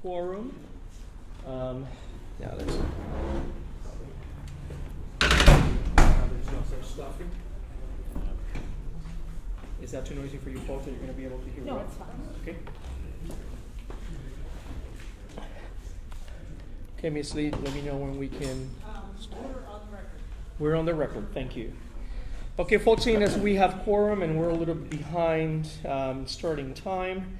quorum. Now let's stuff here. Is that too noisy for you folks? Are you going to be able to hear? No, it's fine. Okay. Okay, Ms. Lee, let me know when we can. We're on the record. We're on the record. Thank you. Okay, folks, seeing as we have quorum and we're a little bit behind starting time,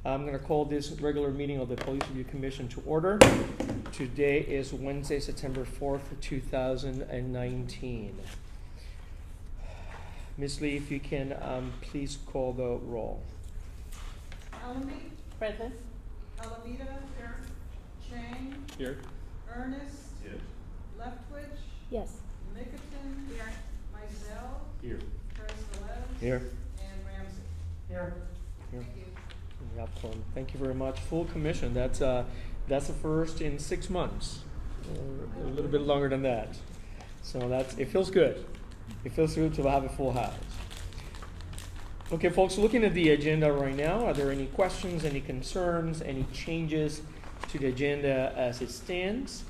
I'm going to call this regular meeting of the Police Review Commission to order. Today is Wednesday, September 4th, 2019. Ms. Lee, if you can please call the roll. Allenby? Present. Alameda? Here. Chang? Here. Ernest? Yes. Leftwich? Yes. Nickerson? Here. Mizell? Here. Perez-Velez? Here. And Ramsey? Here. Here. Thank you. We have quorum. Thank you very much. Full commission. That's the first in 6 months, or a little bit longer than that. So it feels good. It feels good to have a full house. Okay, folks, looking at the agenda right now, are there any questions, any concerns, any changes to the agenda as it stands?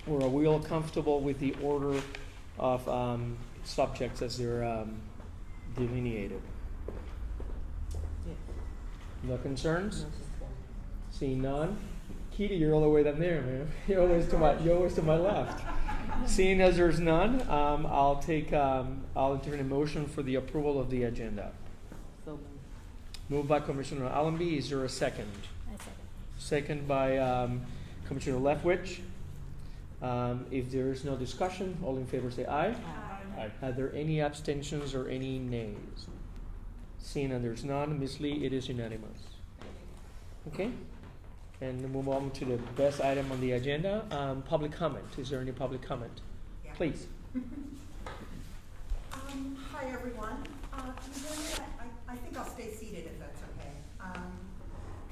Or are we all comfortable with the order of subjects as they're delineated? No concerns? Seeing none? Kitty, you're all the way down there, man. You're always to my left. Seeing as there's none, I'll enter a motion for the approval of the agenda. So Moved by Commissioner Allenby. Is there a second? I second. Second by Commissioner Leftwich. If there is no discussion, all in favor say aye. Aye. Are there any abstentions or any nays? Seeing as there's none, Ms. Lee, it is unanimous. Okay? And we'll move on to the best item on the agenda, public comment. Is there any public comment? Yeah. Please. Hi, everyone. I think I'll stay seated if that's okay.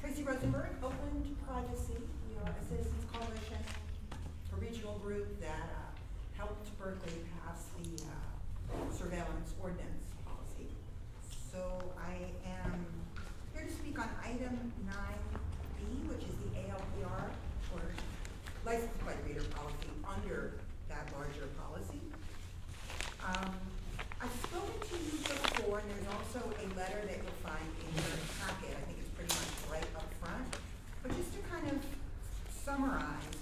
Tracy Rosenberg, Oakland Privacy. We are a citizens coalition, a regional group that helped Berkeley pass the surveillance ordinance policy. So I am here to speak on item 9B, which is the ALPR, or license plate reader policy, under that larger policy. I've spoken to you before, and there's also a letter that you'll find in your packet. I think it's pretty much right up front. But just to kind of summarize,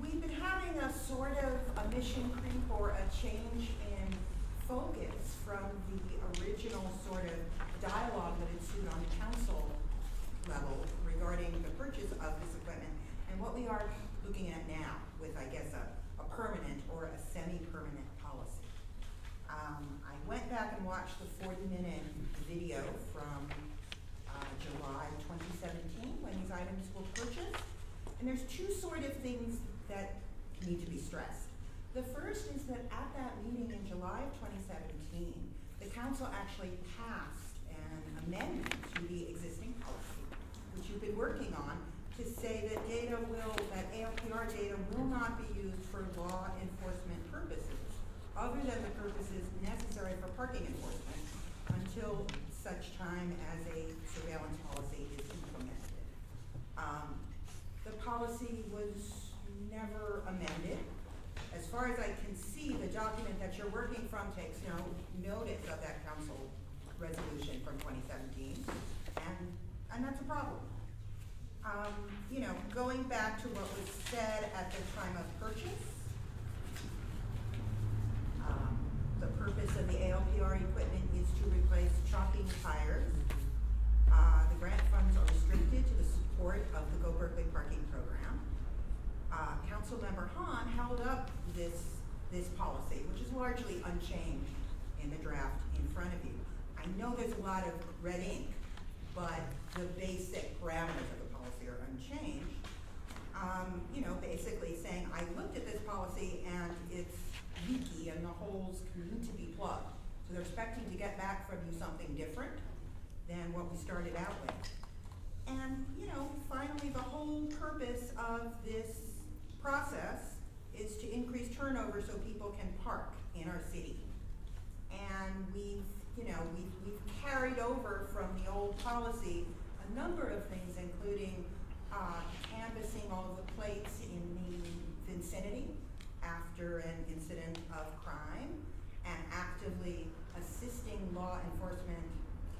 we've been having a sort of a mission creep or a change in focus from the original sort of dialogue that ensued on the council level regarding the purchase of this equipment and what we are looking at now with, I guess, a permanent or a semi-permanent policy. I went back and watched the 40-minute video from July 2017 when these items were purchased, and there's two sort of things that need to be stressed. The first is that at that meeting in July of 2017, the council actually passed an amendment to the existing policy, which you've been working on, to say that that ALPR data will not be used for law enforcement purposes, other than the purposes necessary for parking enforcement, until such time as a surveillance policy is implemented. The policy was never amended. As far as I can see, the document that you're working from takes no notice of that council resolution from 2017, and that's a problem. Going back to what was said at the time of purchase, the purpose of the ALPR equipment is to replace chalking tires. The grant funds are restricted to the support of the Go Berkeley parking program. Councilmember Hahn held up this policy, which is largely unchanged in the draft in front of you. I know there's a lot of red ink, but the basic parameters of the policy are unchanged. Basically saying, I looked at this policy and it's leaky and the holes need to be plugged. So they're expecting to get back from you something different than what we started out with. And, finally, the whole purpose of this process is to increase turnover so people can park in our city. And we've carried over from the old policy a number of things, including canvassing all of the plates in the vicinity after an incident of crime, and actively assisting law enforcement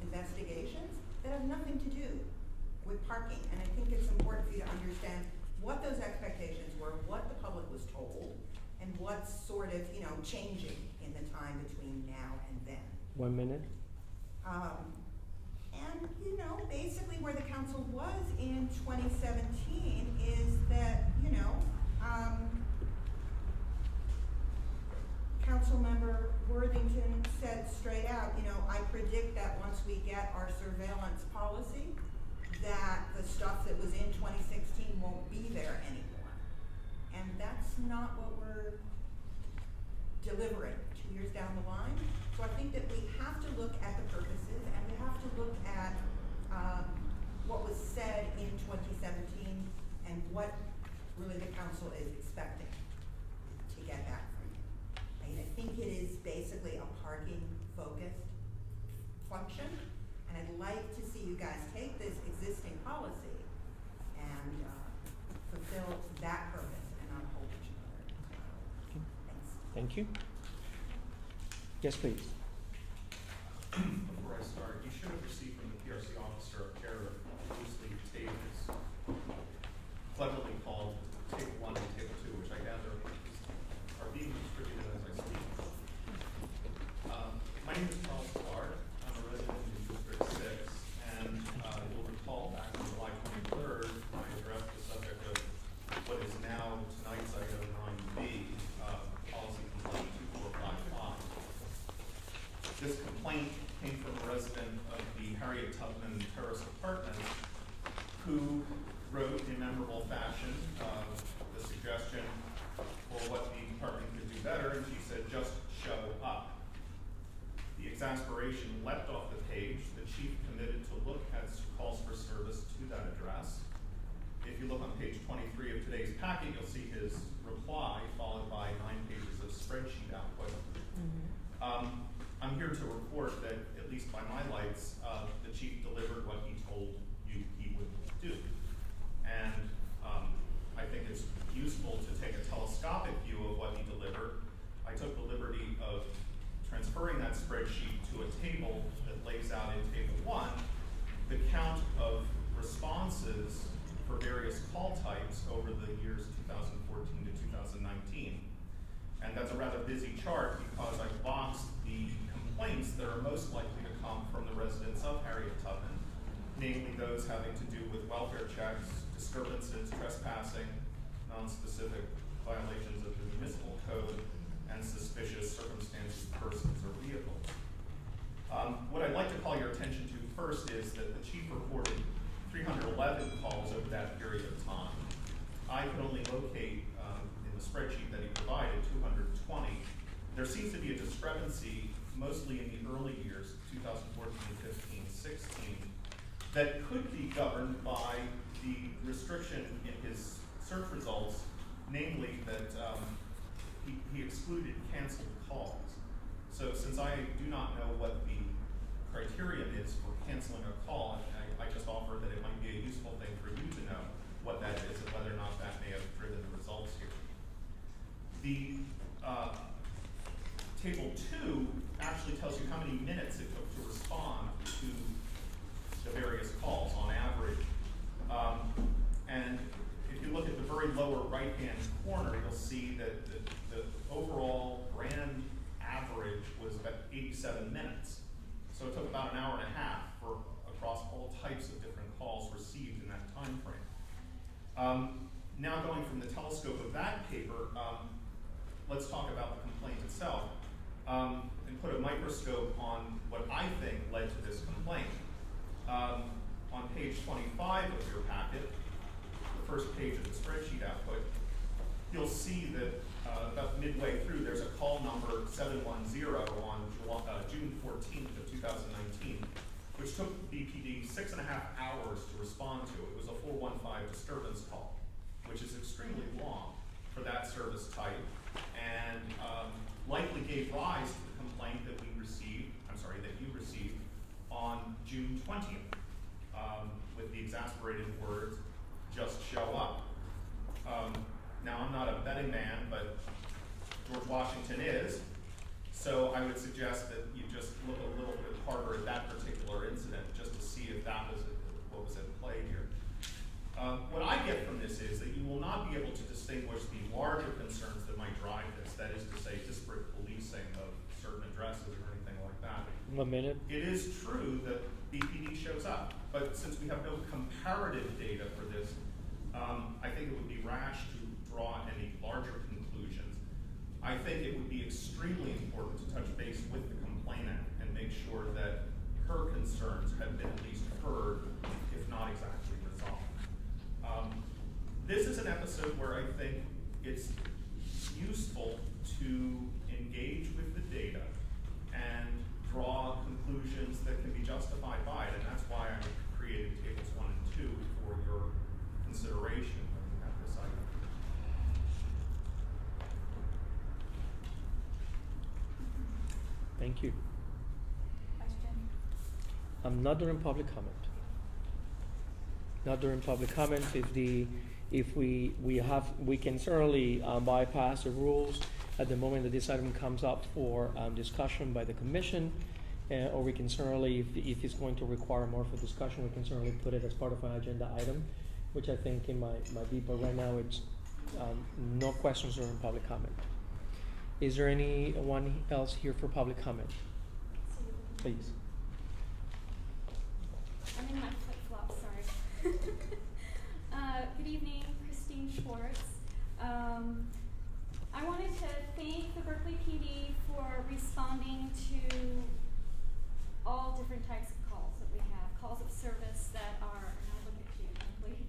investigations that have nothing to do with parking. And I think it's important for you to understand what those expectations were, what the public was told, and what's sort of, changing in the time between now and then. 1 minute. And, basically where the council was in 2017 is that, Councilmember Worthington said straight out, I predict that once we get our surveillance policy, that the stuff that was in 2016 won't be there anymore. And that's not what we're delivering 2 years down the line. So I think that we have to look at the purposes, and we have to look at what was said in 2017 and what really the council is expecting to get back from you. I think it is basically a parking-focused function, and I'd like to see you guys take this existing policy and fulfill that purpose and not a whole bunch of other. Thanks. Thank you. Yes, please. Before I start, you should have received from the PRC officer a pair of loosely tables, cleverly called Table 1 and Table 2, which I gather are being distributed as I speak. My name is Charles Clark. I'm a resident in District 6, and you'll recall back on July 23rd, I addressed the subject of what is now tonight's item 9B, policy complaint 2455. This complaint came from a resident of the Harriet Tubman Terrace Apartments who wrote in memorable fashion the suggestion for what the department could do better, and she said, just show up. The exasperation leapt off the page. The chief committed to look at calls for service to that address. If you look on page 23 of today's packet, you'll see his reply followed by 9 pages of spreadsheet output. I'm here to report that, at least by my lights, the chief delivered what he told you he would do. And I think it's useful to take a telescopic view of what he delivered. I took the liberty of transferring that spreadsheet to a table that lays out in Table 1 the count of responses for various call types over the years 2014 to 2019. And that's a rather busy chart because I've boxed the complaints that are most likely to come from the residents of Harriet Tubman, namely those having to do with welfare checks, disturbances, trespassing, non-specific violations of the municipal code, and suspicious circumstances, persons, or vehicles. What I'd like to call your attention to first is that the chief reported 311 calls over that period of time. I could only locate in the spreadsheet that he provided 220. There seems to be a discrepancy, mostly in the early years, 2014, 15, 16, that could be governed by the restriction in his search results, namely that he excluded canceled calls. So since I do not know what the criterion is for canceling a call, I just offer that it might be a useful thing for you to know what that is and whether or not that may have driven the results here. The Table 2 actually tells you how many minutes it took to respond to the various calls on average. And if you look at the very lower right-hand corner, you'll see that the overall grand average was about 87 minutes. So it took about an hour and a half for across all types of different calls received in that time frame. Now going from the telescope of that paper, let's talk about the complaint itself and put a microscope on what I think led to this complaint. On page 25 of your packet, the first page of the spreadsheet output, you'll see that about midway through there's a call number 710 on June 14th of 2019, which took BPD 6.5 hours to respond to. It was a 415 disturbance call, which is extremely long for that service type, and likely gave rise to the complaint that you received on June 20th. with the exasperated words, "just show up." Now, I'm not a betting man, but George Washington is, so I would suggest that you just look a little bit harder at that particular incident just to see if that was what was at play here. What I get from this is that you will not be able to distinguish the larger concerns that might drive this, that is to say disparate policing of certain addresses or anything like that. 1 minute. It is true that BPD shows up, but since we have no comparative data for this, I think it would be rash to draw any larger conclusions. I think it would be extremely important to touch base with the complainant and make sure that her concerns have been at least heard, if not exactly resolved. This is an episode where I think it's useful to engage with the data and draw conclusions that can be justified by it, and that's why I created tables 1 and 2 for your consideration when you have this item. Thank you. Question? Not during public comment. Not during public comment. If we can certainly bypass the rules at the moment that this item comes up for discussion by the commission, or we can certainly, if it's going to require more for discussion, we can certainly put it as part of an agenda item, which I think it might be. But right now, it's no questions during public comment. Is there anyone else here for public comment? Please. I'm in my flip-flops, sorry. Good evening, Christine Schwartz. I wanted to thank the Berkeley PD for responding to all different types of calls that we have, calls of service that are, and I'll look at you, Berkeley.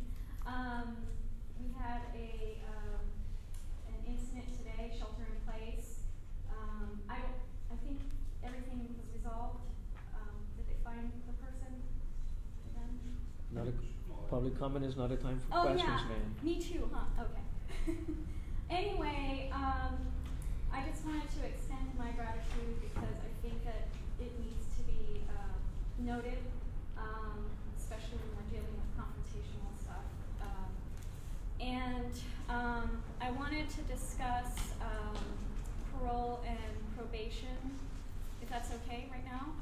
We had an incident today, shelter in place. I think everything was resolved. Did they find the person? Not a public comment is not a time for Oh, questions, yeah. ma'am. Me too, huh? Okay. Anyway, I just wanted to extend my gratitude because I think that it needs to be noted, especially when we're dealing with confrontational stuff. I wanted to discuss parole and probation, if that's okay right now.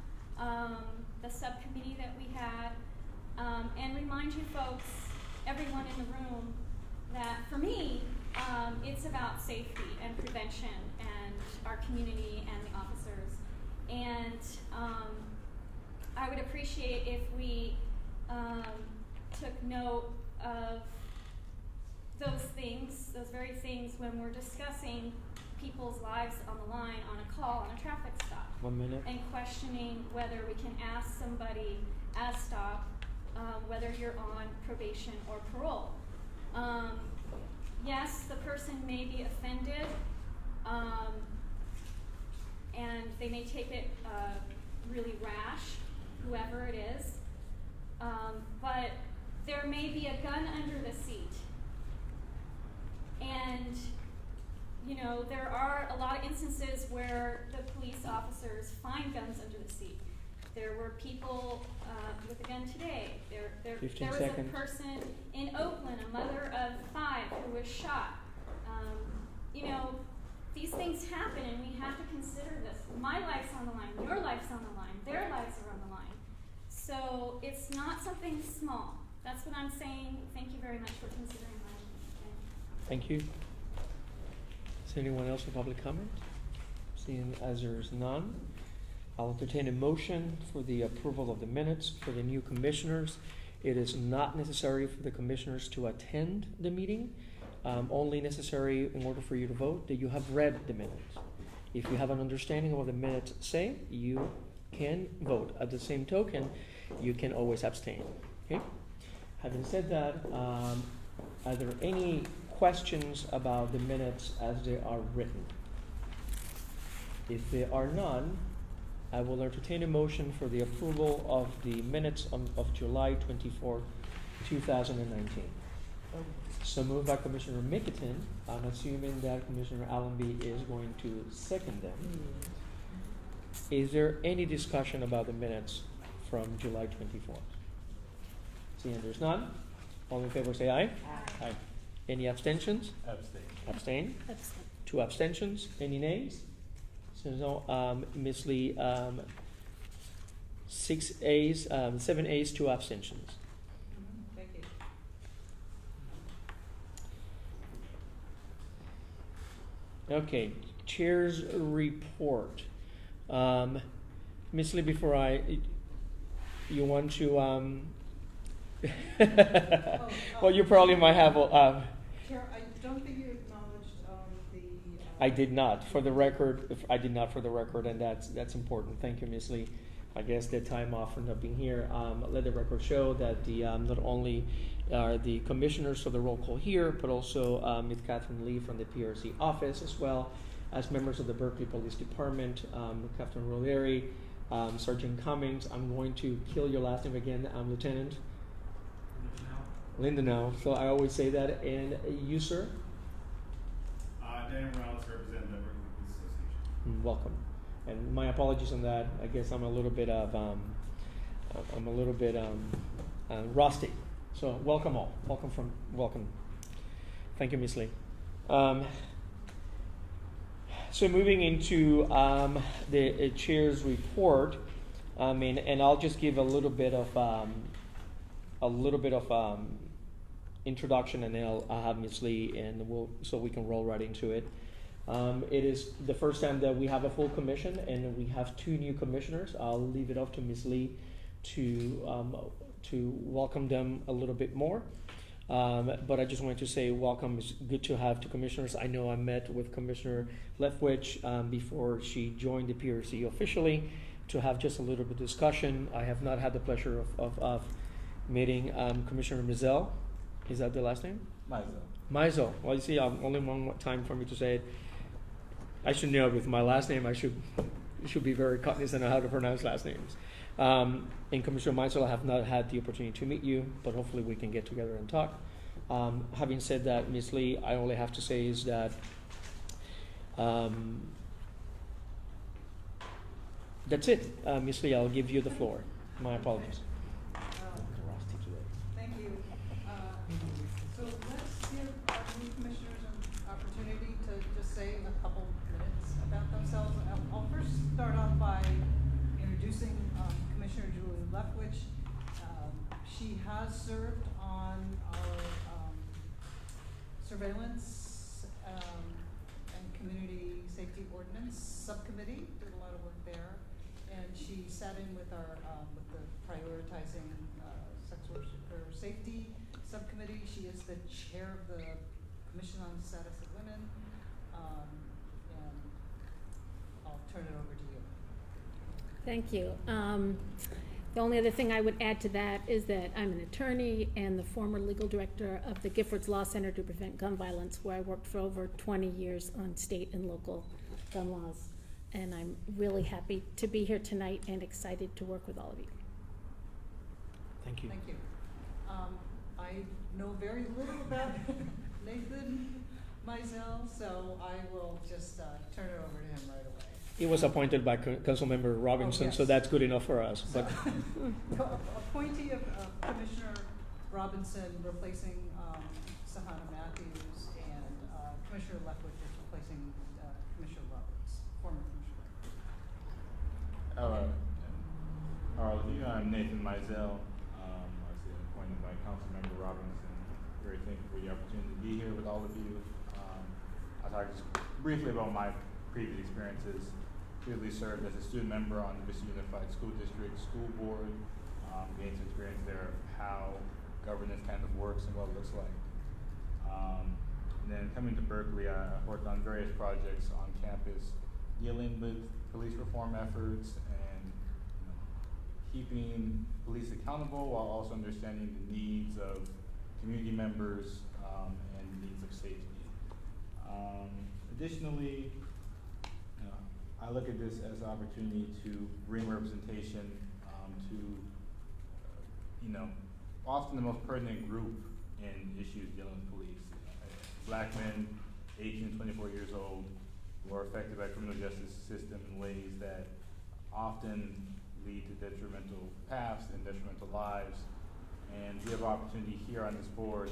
The subcommittee that we had, and remind you folks, everyone in the room, that for me, it's about safety and prevention and our community and the officers. And I would appreciate if we took note of those things, those very things, when we're discussing people's lives on the line, on a call, on a traffic stop. 1 minute. And questioning whether we can ask somebody at a stop whether you're on probation or parole. Yes, the person may be offended, and they may take it really rash, whoever it is, but there may be a gun under the seat. And, you know, there are a lot of instances where the police officers find guns under the seat. There were people with a gun today. There 15 was seconds. a person in Oakland, a mother of 5, who was shot. You know, these things happen, and we have to consider this. My life's on the line. Your life's on the line. Their lives are on the line. So it's not something small. That's what I'm saying. Thank you very much for considering my opinion. Thank you. Is there anyone else for public comment? Seeing as there's none, I'll entertain a motion for the approval of the minutes for the new commissioners. It is not necessary for the commissioners to attend the meeting, only necessary in order for you to vote that you have read the minutes. If you have an understanding of what the minutes say, you can vote. At the same token, you can always abstain. Okay? Having said that, are there any questions about the minutes as they are written? If there are none, I will entertain a motion for the approval of the minutes of July 24, 2019. So moved by Commissioner Mickelton. I'm assuming that Commissioner Allenby is going to second them. Is there any discussion about the minutes from July 24th? Seeing there's none, all in favor say aye. Aye. Any abstentions? Abstain. 2 abstentions. Any nays? So no, Ms. Lee, 6 A's, 7 A's, 2 abstentions. Thank you. Okay, chair's report. Ms. Lee, before you want to, well, you probably might have, Chair, I don't think you acknowledged the. I did not, for the record, and that's important. Thank you, Ms. Lee. I guess the time off for not being here. Let the record show that the not only are the commissioners of the roll call here, but also Ms. Catherine Lee from the PRC office, as well as members of the Berkeley Police Department, Captain Roleri, Sergeant Cummings. I'm going to kill your last name again, Lieutenant Lindenau. So I always say that. And you, sir? Dan Morales, representing the Berkeley Police Association. Welcome. And my apologies on that. I guess I'm a little bit rusty. So welcome all. Welcome. Thank you, Ms. Lee. So moving into the chair's report, and I'll just give a little bit of introduction, and then I'll have Ms. Lee, and so we can roll right into it. It is the first time that we have a full commission, and we have 2 new commissioners. I'll leave it up to Ms. Lee to welcome them a little bit more. But I just wanted to say welcome. It's good to have 2 commissioners. I know I met with Commissioner Leftwich before she joined the PRC officially to have just a little bit of discussion. I have not had the pleasure of meeting Commissioner Mizell. Is that the last name? Mizell. Well, you see, only one time for me to say it. I should know with my last name. I should be very cognizant of how to pronounce last names. And Commissioner Mizell, I have not had the opportunity to meet you, but hopefully we can get together and talk. Having said that, Ms. Lee, I only have to say is that that's it. Ms. Lee, I'll give you the floor. My apologies. Thank you. So let's give our new commissioners an opportunity to just say a couple minutes about themselves. I'll first start off by introducing Commissioner Julie Leftwich. She has served on our surveillance and community safety ordinance subcommittee. Did a lot of work there, and she sat in with our with the prioritizing sex worker safety subcommittee. She is the chair of the Commission on the Status of Women, and I'll turn it over to you. Thank you. The only other thing I would add to that is that I'm an attorney and the former legal director of the Giffords Law Center to Prevent Gun Violence, where I worked for over 20 years on state and local gun laws. And I'm really happy to be here tonight and excited to work with all of you. Thank you. Thank you. I know very little about Nathan Mizell, so I will just turn it over to him right away. He was appointed by Councilmember Robinson, yes. So that's good enough for us. So, But appointee of Commissioner Robinson replacing Sahana Matthews, and Commissioner Leftwich is replacing Commissioner Roberts, former Commissioner. Hello, I'm Nathan Mizell. I was appointed by Councilmember Robinson. Very thankful for the opportunity to be here with all of you. I'll talk just briefly about my previous experiences. Previously served as a student member on the Vista Unified School District School Board. Gained some experience there of how governance kind of works and what it looks like. And then coming to Berkeley, I worked on various projects on campus dealing with police reform efforts and keeping police accountable while also understanding the needs of community members and needs of safety. Additionally, I look at this as an opportunity to bring representation to, often the most pertinent group in issues dealing with police. Black men, 18 to 24 years old, who are affected by criminal justice system in ways that often lead to detrimental paths and detrimental lives. And we have opportunity here on this board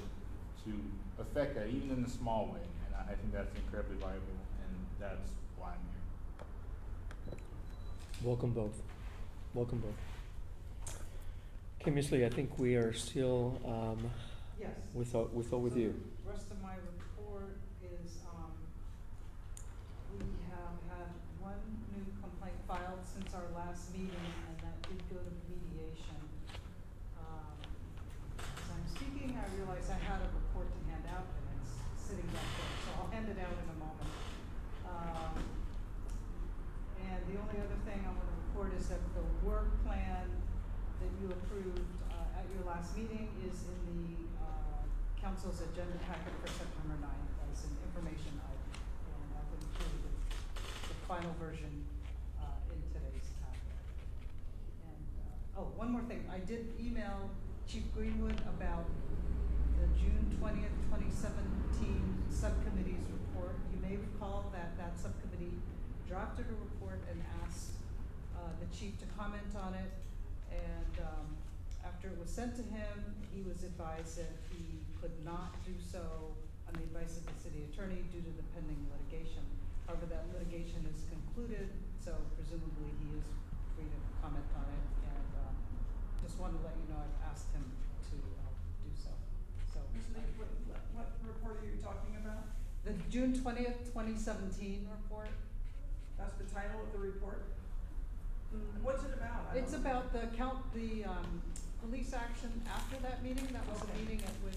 to affect that, even in a small way. And I think that's incredibly valuable, and that's why I'm here. Welcome both. Welcome both. Okay, Ms. Lee, I think we are still Yes. with So you. the rest of my report is, we have had one new complaint filed since our last meeting, and that did go to mediation. As I'm speaking, I realize I had a report to hand out, and it's sitting back there, so I'll hand it out in a moment. And the only other thing I want to report is that the work plan that you approved at your last meeting is in the council's agenda packet for September 9th as an information item. And I've included the final version in today's packet. And, oh, one more thing. I did email Chief Greenwood about the June 20th, 2017 subcommittee's report. You may recall that that subcommittee drafted a report and asked the chief to comment on it. And after it was sent to him, he was advised that he could not do so on the advice of the city attorney due to the pending litigation. However, that litigation is concluded, so presumably he is free to comment on it. And just wanted to let you know I've asked him to do so. So Ms. Lee, what report are you talking about? the June 20th, 2017 report. That's the title of the report? What's it about? It's about the police action after that meeting. That was Okay. a meeting at which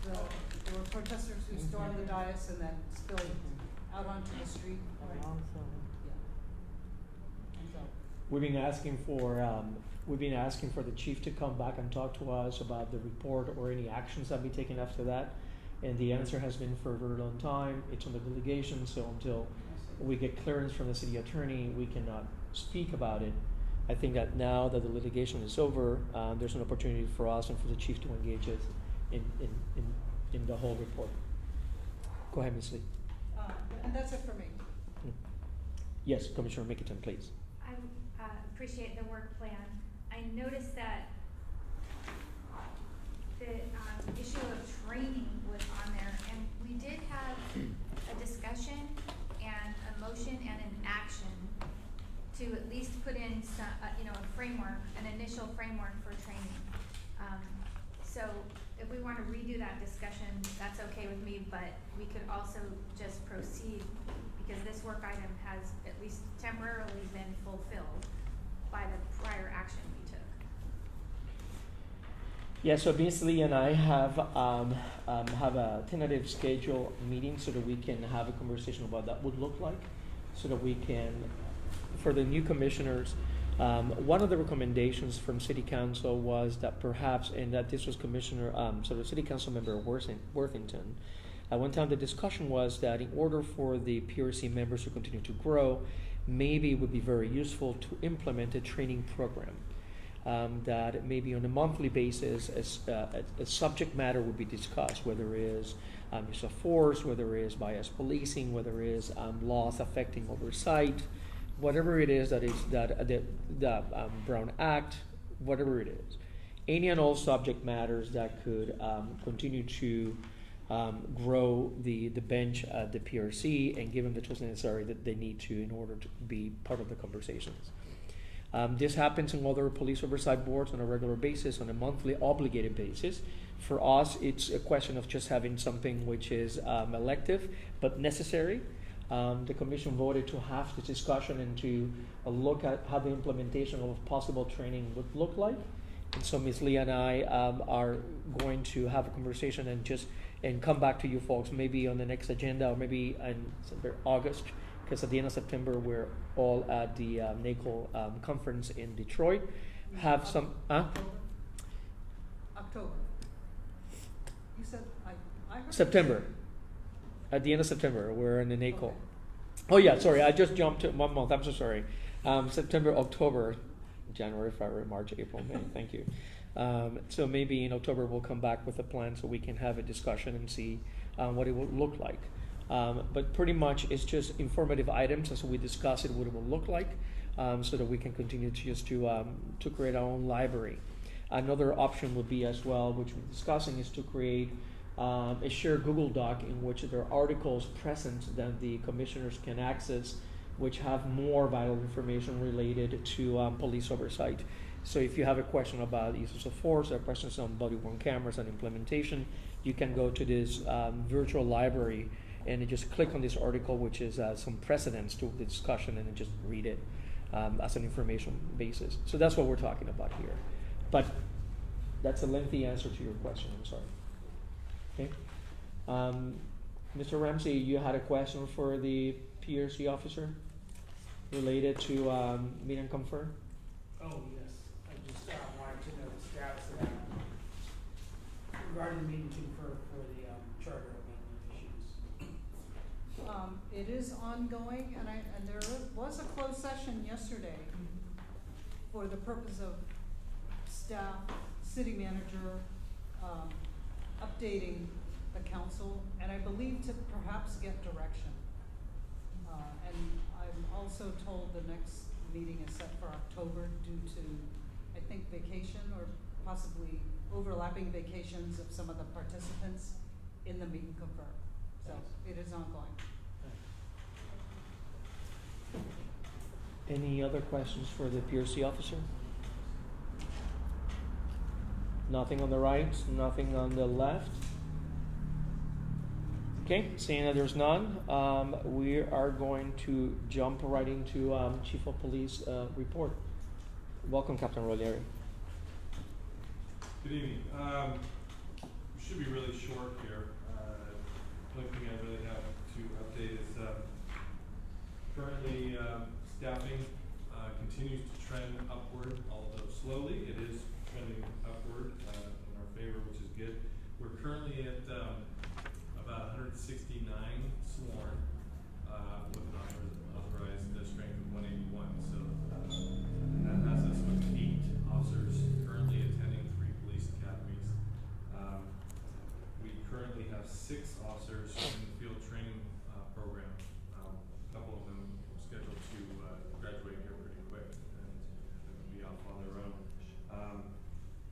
there were protesters who stormed the dais and then spilled out onto the street. Right. Yeah. And so, We've been asking for the chief to come back and talk to us about the report or any actions that be taken after that. And the answer has been for a very long time. It's under litigation, so until we get clearance from the city attorney, we cannot speak about it. I think that now that the litigation is over, there's an opportunity for us and for the chief to engage us in the whole report. Go ahead, Ms. Lee. and that's it for me. Yes, Commissioner Mickelton, please. I appreciate the work plan. I noticed that the issue of training was on there, and we did have a discussion and a motion and an action to at least put in some, a framework, an initial framework for training. So if we want to redo that discussion, that's okay with me, but we could also just proceed because this work item has at least temporarily been fulfilled by the prior action we took. Yeah, so Ms. Lee and I have a tentative schedule meeting so that we can have a conversation about what that would look like, so that we can, for the new commissioners, one of the recommendations from City Council was that perhaps, and that this was Commissioner, City Council Member Worthington. At one time, the discussion was that in order for the PRC members to continue to grow, maybe it would be very useful to implement a training program. That maybe on a monthly basis, a subject matter would be discussed, whether it is use of force, whether it is bias policing, whether it is laws affecting oversight, whatever it is that is the Brown Act, whatever it is, any and all subject matters that could continue to grow the bench at the PRC and give them the tools necessary that they need to in order to be part of the conversations. This happens in other police oversight boards on a regular basis, on a monthly obligated basis. For us, it's a question of just having something which is elective but necessary. The commission voted to have this discussion and to look at how the implementation of possible training would look like. And so Ms. Lee and I are going to have a conversation and come back to you folks maybe on the next agenda or maybe in August, because at the end of September we're all at the NACO conference in Detroit. Have some October. You said I heard September. At the end of September, we're in the NACO. Okay. Oh yeah, sorry, I just jumped to 1 month. I'm so sorry. September, October, January, February, March, April, May. Thank you. So maybe in October we'll come back with a plan so we can have a discussion and see what it will look like. But pretty much it's just informative items as we discuss it, what it will look like, so that we can continue to create our own library. Another option would be as well, which we're discussing, is to create a shared Google Doc in which there are articles present that the commissioners can access, which have more vital information related to police oversight. So if you have a question about uses of force or questions on body-worn cameras and implementation, you can go to this virtual library and you just click on this article, which is some precedents to the discussion, and then just read it as an information basis. So that's what we're talking about here. But that's a lengthy answer to your question, I'm sorry. Okay. Mr. Ramsey, you had a question for the PRC officer related to meet and confer? Oh, yes. I just wanted to know the status of that regarding the meeting for the charter amendment issues. It is ongoing, and there was a closed session yesterday for the purpose of staff, city manager, updating the council, and I believe to perhaps get direction. And I'm also told the next meeting is set for October due to, I think, vacation or possibly overlapping vacations of some of the participants in the meet and confer. So it is ongoing. Any other questions for the PRC officer? Nothing on the right, nothing on the left. Okay, seeing that there's none, we are going to jump right into Chief of Police report. Welcome, Captain Rolieri. Good evening. We should be really short here. The only thing I really have to update is currently staffing continues to trend upward, although slowly. It is trending upward in our favor, which is good. We're currently at about 169 sworn with an authorized strength of 181. So that has us with 8 officers currently attending 3 police academies. We currently have 6 officers in the field training program. A couple of them scheduled to graduate here pretty quick and be off on their own.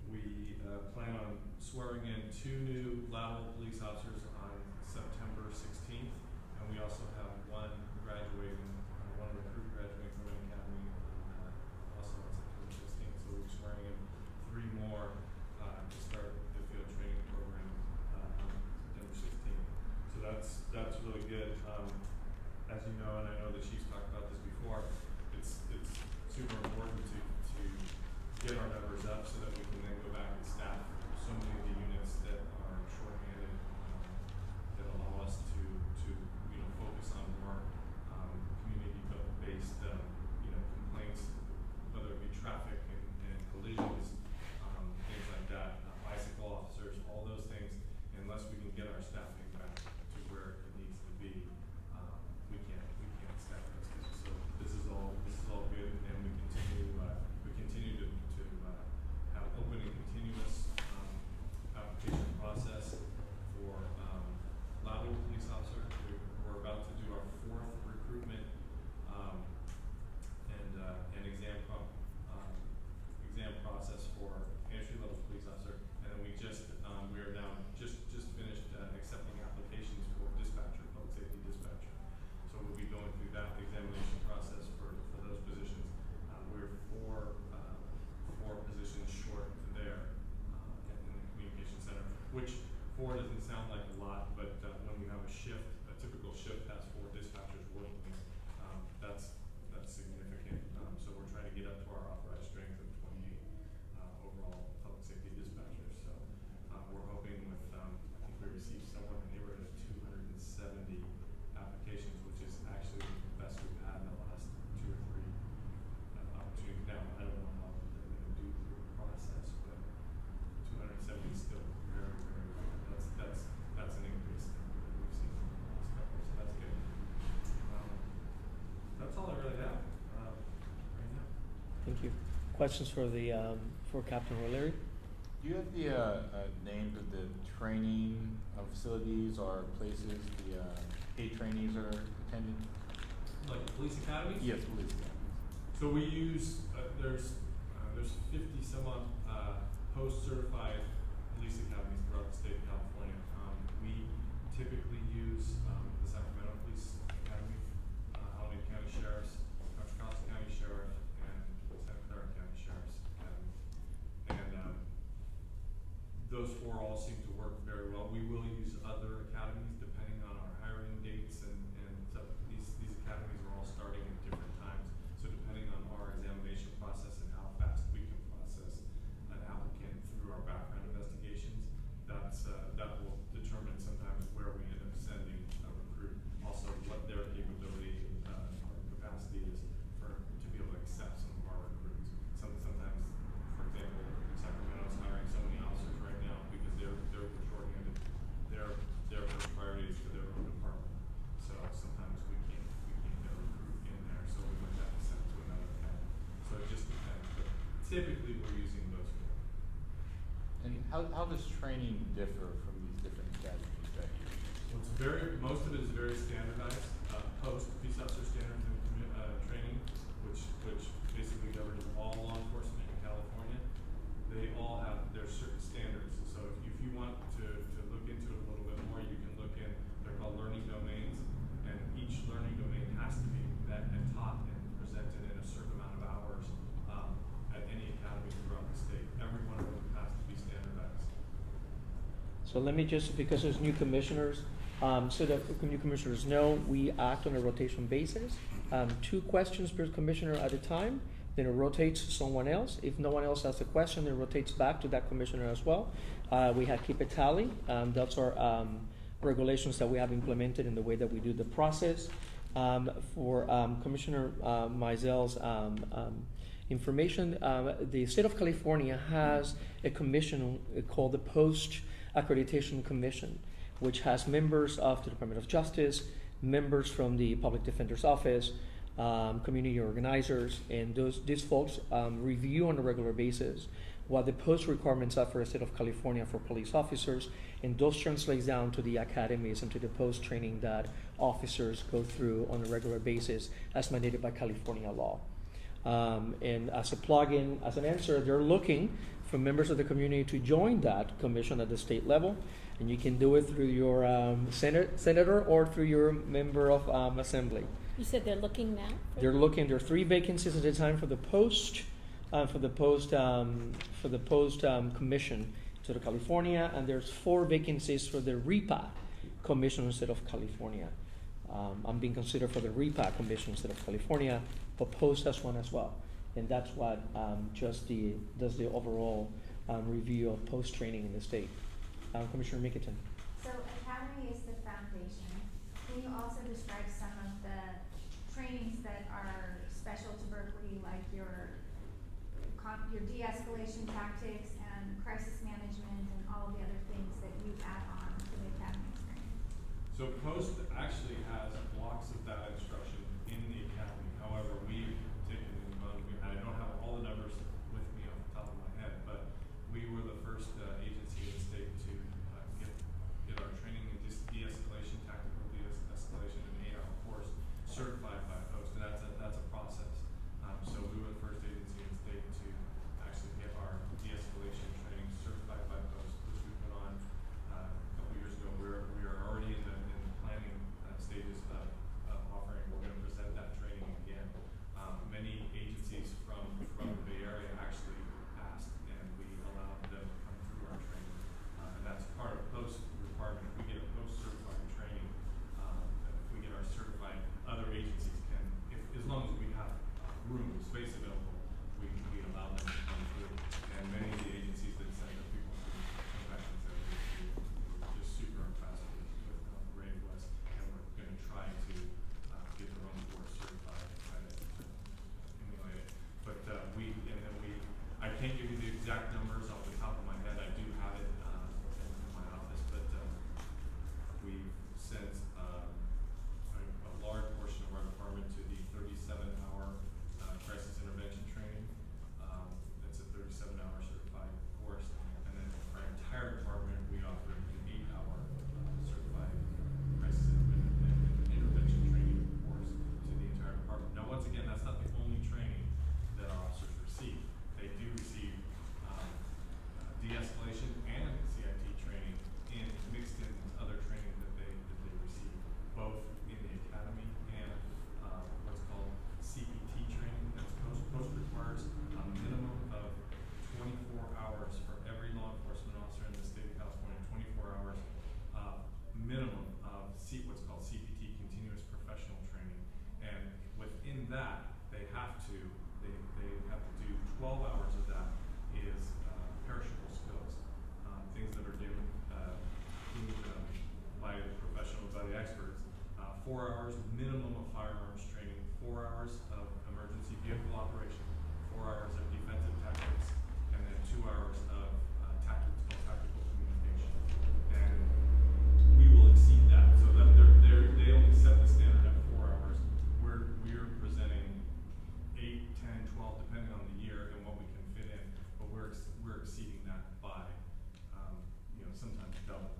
We plan on swearing in 2 new lateral police officers on September 16th, and we also have one graduating, one recruit graduating from an academy also on September 16th. So we're swearing in 3 more to start the field training program on September 16th. So that's really good. As you know, and I know the chief's talked about this before, it's super important to get our numbers up so that we can then go back and staff so many of the units that are shorthanded that allow us to focus on more community-based complaints, whether it be traffic and collisions, things like that, bicycle officers, all those things. Unless we can get our staffing back to where it needs to be, we can't staff those things. So this is all good, and we continue to have open and continuous application process for lateral police officer. We're about to do our 4th recruitment and exam process for entry level police officer, and then we are now just finished accepting applications for dispatcher, public safety dispatcher. So we'll be going through that examination process for those positions. We're 4 positions short there in the communication center, which 4 doesn't sound like a lot, but when you have a typical shift has 4 dispatchers working, that's significant. So we're trying to get up to our authorized strength of 28 overall public safety dispatchers. So we're hoping with, I think we received somewhere in the neighborhood of 270 applications, which is actually the best we've had in the last 2 or 3 opportunities. Now, I don't know how they're going to do through the process, but 270 is still very, very good. That's an increase that we've seen in the last couple, so that's good. That's all I really have right now. Thank you. Questions for the for Captain Rolieri? Do you have the names of the training facilities or places the paid trainees are attending? Like police academies? Yes, police academies. So we use there's 50 some odd post-certified police academies throughout the state of California. We typically use the Sacramento Police Academy, Alameda County Sheriff's, Contra Costa County Sheriff, and Santa Clara County Sheriff's Academy. And those four all seem to work very well. We will use other academies depending on our hiring dates, and so these academies are all starting at different times. So depending on our examination process and how fast we can process an applicant through our background investigations, that will determine sometimes where we end up sending a recruit. Also, what their capability or capacity is to be able to accept some of our recruits. Sometimes, for example, Sacramento's hiring so many officers right now because they're shorthanded. Their first priority is for their own department. So sometimes we can't get a recruit in there, so we might have to send it to another academy. So it just depends, but typically we're using those four. And how does training differ from these different academies that you use? Well, most of it is very standardized, post peace officer standards and training, which basically governs all law enforcement in California. They all have their certain standards. So if you want to look into it a little bit more, you can look in, they're called learning domains, and each learning domain has to be met and taught and presented in a certain amount of hours at any academy throughout the state. Every one of them has to be standardized. So let me just, because there's new commissioners, so that new commissioners know, we act on a rotation basis. 2 questions per commissioner at a time, then it rotates to someone else. If no one else asks a question, it rotates back to that commissioner as well. We have keep a tally. That's our regulations that we have implemented in the way that we do the process. For Commissioner Meisel's information, the state of California has a commission called the Post Accreditation Commission, which has members of the Department of Justice, members from the Public Defender's Office, community organizers, and these folks review on a regular basis what the post requirements are for the state of California for police officers, and those translates down to the academies and to the post training that officers go through on a regular basis as mandated by California law. And as a plug-in, as an answer, they're looking for members of the community to join that commission at the state level, and you can do it through your senator or through your member of assembly. You said they're looking now? They're looking. There are 3 vacancies at a time for the post commission to the California, and there's 4 vacancies for the REPA commission instead of California. I'm being considered for the REPA commission instead of California, but post has one as well, and that's what does the overall review of post training in the state. Commissioner Mickelton. So academy is the foundation. Can you also describe some of the trainings that are special to Berkeley, like your de-escalation tactics and crisis management and all of the other things that you add on to the academy experience? So post actually has blocks of that instruction in the academy. However, we've taken and run, I don't have all the numbers with me off the top of my head, but we were the first agency in the state to get our training in de-escalation, tactical de-escalation, and AR course certified by post, and that's a process. So we were the first agency in the state to actually get our de-escalation training certified by post, which we put on a couple years ago. We are already in the planning stages de-escalation and CIT training mixed in other training that they receive, both in the academy and what's called CPT training. That's post requires a minimum of 24 hours for every law enforcement officer in the state of California. 24 hours minimum of what's called CPT, continuous professional training, and within that they have to do 12 hours of that is perishable skills, things that are given by the professionals, by the experts. 4 hours minimum of firearms training, 4 hours of emergency vehicle operation, 4 hours of defensive tactics, and then 2 hours of tactical communication. And we will exceed that. So that they only set the standard at 4 hours. We're presenting 8, 10, 12, depending on the year and what we can fit in. But we're exceeding that by sometimes double.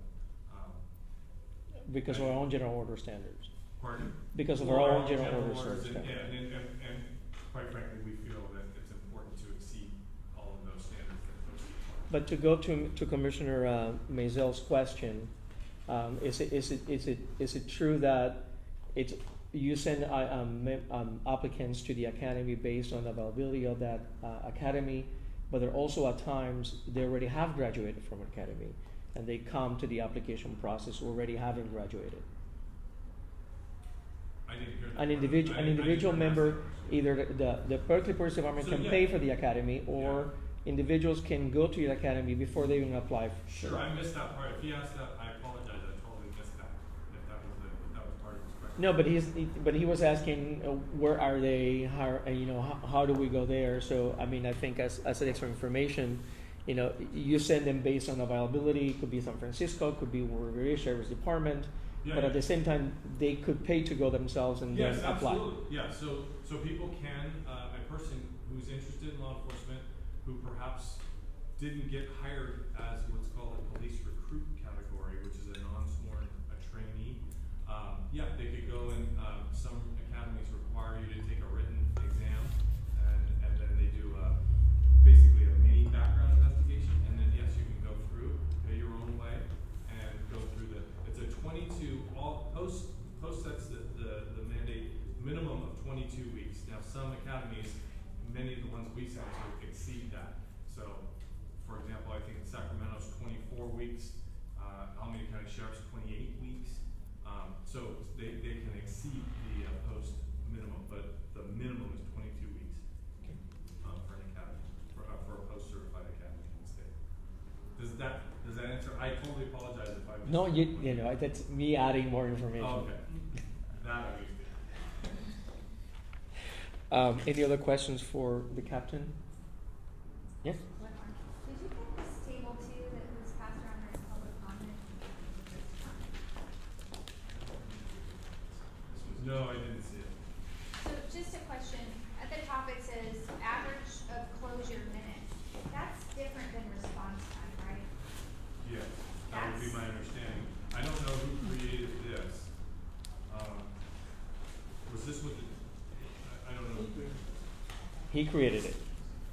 Because of our own general order standards. Pardon? Because of Well, our our own general order orders standards. and quite frankly, we feel that it's important to exceed all of those standards that folks require. But to go to Commissioner Mazel's question, is it true that you send applicants to the academy based on the availability of that academy, but there also at times they already have graduated from an academy and they come to the application process already having graduated? I didn't hear that. An part. individual I didn't member, ask that question. either the Berkeley Police Department So, can yeah. pay for the academy, or individuals can go to the academy before they even apply. Sure, I missed that part. If he asked that, I apologize. I totally missed that. If that was part of his question. No, but he was asking where are they? How do we go there? So I mean, I think as an extra information, you send them based on availability. It could be San Francisco, could be River Sheriff's Department, Yeah, but yeah. at the same time, they could pay to go themselves and Yes, then apply. absolutely. Yeah, so people can, a person who's interested in law enforcement, who perhaps didn't get hired as what's called a police recruit category, which is a non-sworn trainee. They could go and some academies require you to take a written exam, and then they do basically a mini background investigation, and then yes, you can go through, pay your own way, and go through it's a 22, all post sets the mandate minimum of 22 weeks. Now some academies, many of the ones we sent to exceed that. So, for example, I think Sacramento's 24 weeks, Alameda County Sheriff's 28 weeks. So they can exceed the post minimum, but the minimum is 22 weeks for an academy, for a post-certified academy in the state. Does that answer? I totally apologize if I missed No, that. that's me adding more information. Oh, okay. That I understand. Any other questions for the captain? Yes. One more. Did you get this table too that was passed around during public comment? No, I didn't see it. So just a question, at the top it says average of closure minutes. That's different than response time, right? Yes, that would be my understanding. I don't know who created this. Was this with I don't know. He created it.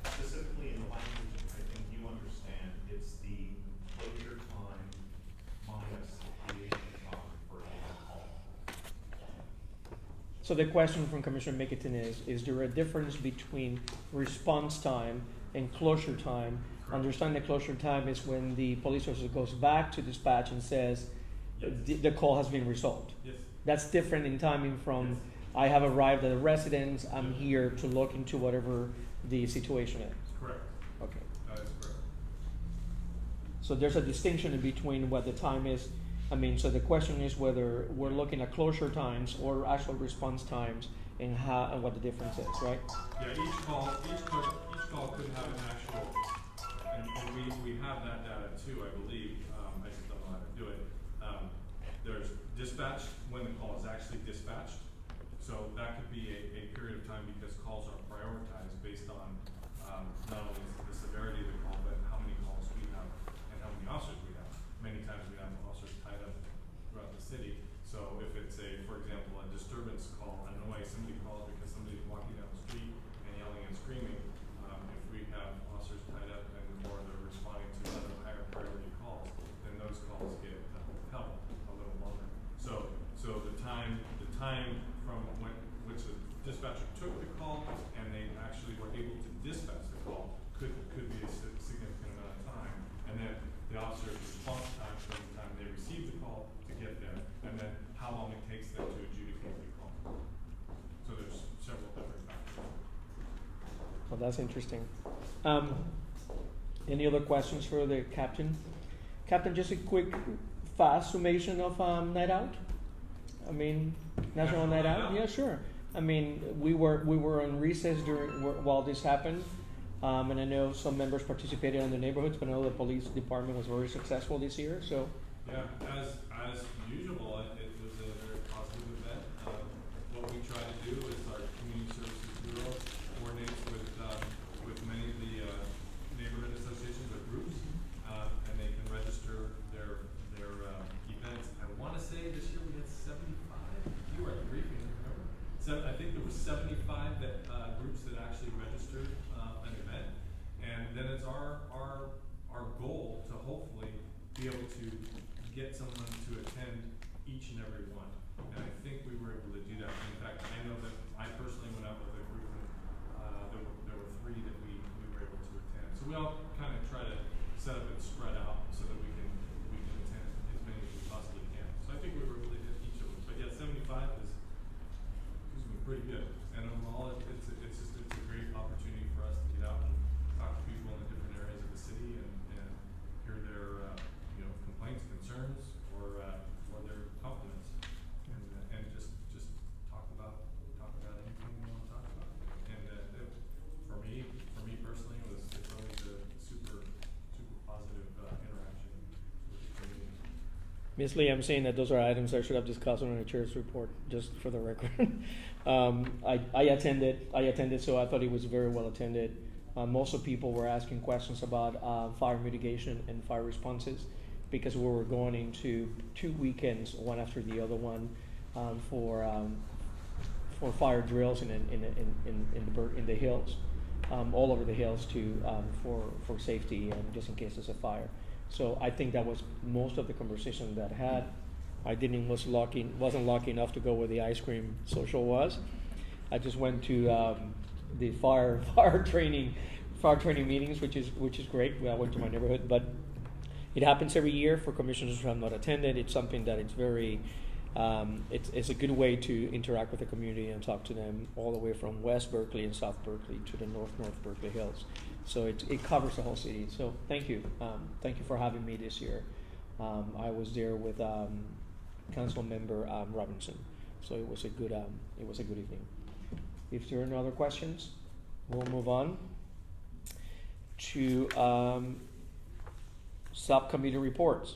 Specifically in the language, I think you understand, it's the closure time minus the creation time for a call. So the question from Commissioner Mikitin is there a difference between response time and closure time? Correct. Understand the closure time is when the police officer goes back to dispatch and says Yes. the call has been resolved. Yes. That's different in timing from Yes. I have arrived at a residence, I'm here to look into whatever the situation is. Correct. Okay. That is correct. So there's a distinction in between what the time is. So the question is whether we're looking at closure times or actual response times and what the difference is, right? Yeah, each call could have an actual, and we have that data too, I believe. I just don't know how to do it. There's dispatch when the call is actually dispatched. So that could be a period of time because calls are prioritized based on not only the severity of the call, but how many calls we have and how many officers we have. Many times we have officers tied up throughout the city. So if it's for example, a disturbance call, a noise, somebody calls because somebody's walking down the street and yelling and screaming. If we have officers tied up or they're responding to other that's interesting. Any other questions for the captain? Captain, just a quick, fast summation of Night Out. I mean, National Night Out. Yeah, sure. I mean, we were on recess while this happened, and I know some members participated in the neighborhoods, but I know the police department was very successful this year. So. Yeah, as usual, it was a very positive event. What we try to do is our community services bureau coordinates with many of the neighborhood associations or groups, and they can register their events. I want to say this year we had 75. You were at the briefing, remember? So I think there was 75 groups that actually registered an event, and then it's our goal to hopefully be able to get someone to attend each and every one. And I think we were able to do that. In fact, I know that I personally went out with a group and there were 3 that we were able to attend. So we all kind of try to set up and spread out so that we can attend as many as we possibly can. So I think we were able to hit each of them. But yeah, 75 is pretty good. And overall, it's a great opportunity for us to get out and talk to people in the different areas of the city and hear their complaints, concerns, or their compliments, and just talk about anything we want to talk about. And for me personally, it's always a super positive interaction with the community. Ms. Lee, I'm saying that those are items I should have discussed on the chair's report, just for the record. I attended, so I thought it was very well attended. Most of the people were asking questions about fire mitigation and fire responses, because we were going into 2 weekends, one after the other one, for fire drills in the hills, all over the hills for safety and just in case there's a fire. So I think that was most of the conversation that had. I wasn't lucky enough to go where the ice cream social was. I just went to the fire training meetings, which is great. I went to my neighborhood, but it happens every year for commissioners who have not attended. It's something that it's very, it's a good way to interact with the community and talk to them all the way from West Berkeley and South Berkeley to the North Berkeley Hills. So it covers the whole city. So thank you for having me this year. I was there with Council Member Robinson, so it was a good evening. If there are no other questions, we'll move on to subcommittee reports.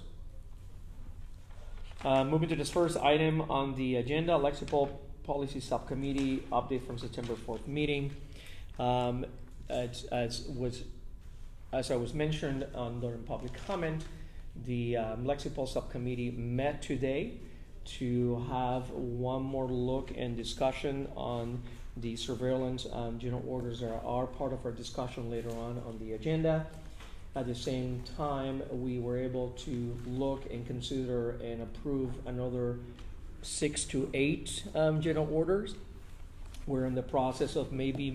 Moving to this first item on the agenda, Lexical Policy Subcommittee update from September 4th meeting. As I was mentioned during public comment, the Lexipol Subcommittee met today to have one more look and discussion on the surveillance general orders that are part of our discussion later on the agenda. At the same time, we were able to look and consider and approve another 6 to 8 general orders. We're in the process of maybe a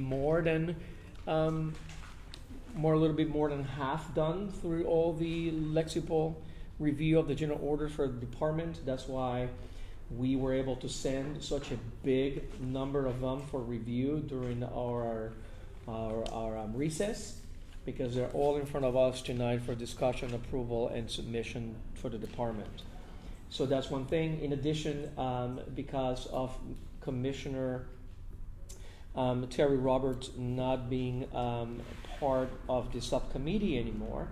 little bit more than half done through all the Lexipol review of the general orders for the department. That's why we were able to send such a big number of them for review during our recess, because they're all in front of us tonight for discussion, approval, and submission for the department. So that's one thing. In addition, because of Commissioner Terry Roberts not being part of the subcommittee anymore,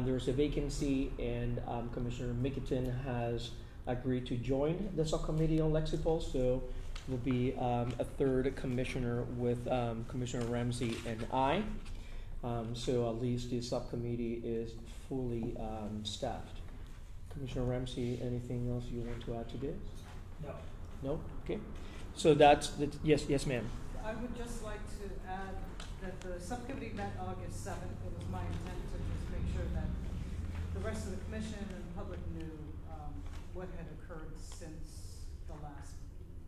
there's a vacancy, and Commissioner Mickelton has agreed to join the subcommittee on Lexipol, so will be a third commissioner with Commissioner Ramsey and I. So at least the subcommittee is fully staffed. Commissioner Ramsey, anything else you want to add to this? No. No? Okay. So that's yes, ma'am. I would just like to add that the subcommittee met August 7th. It was my intent to just make sure that the rest of the commission and the public knew what had occurred since the last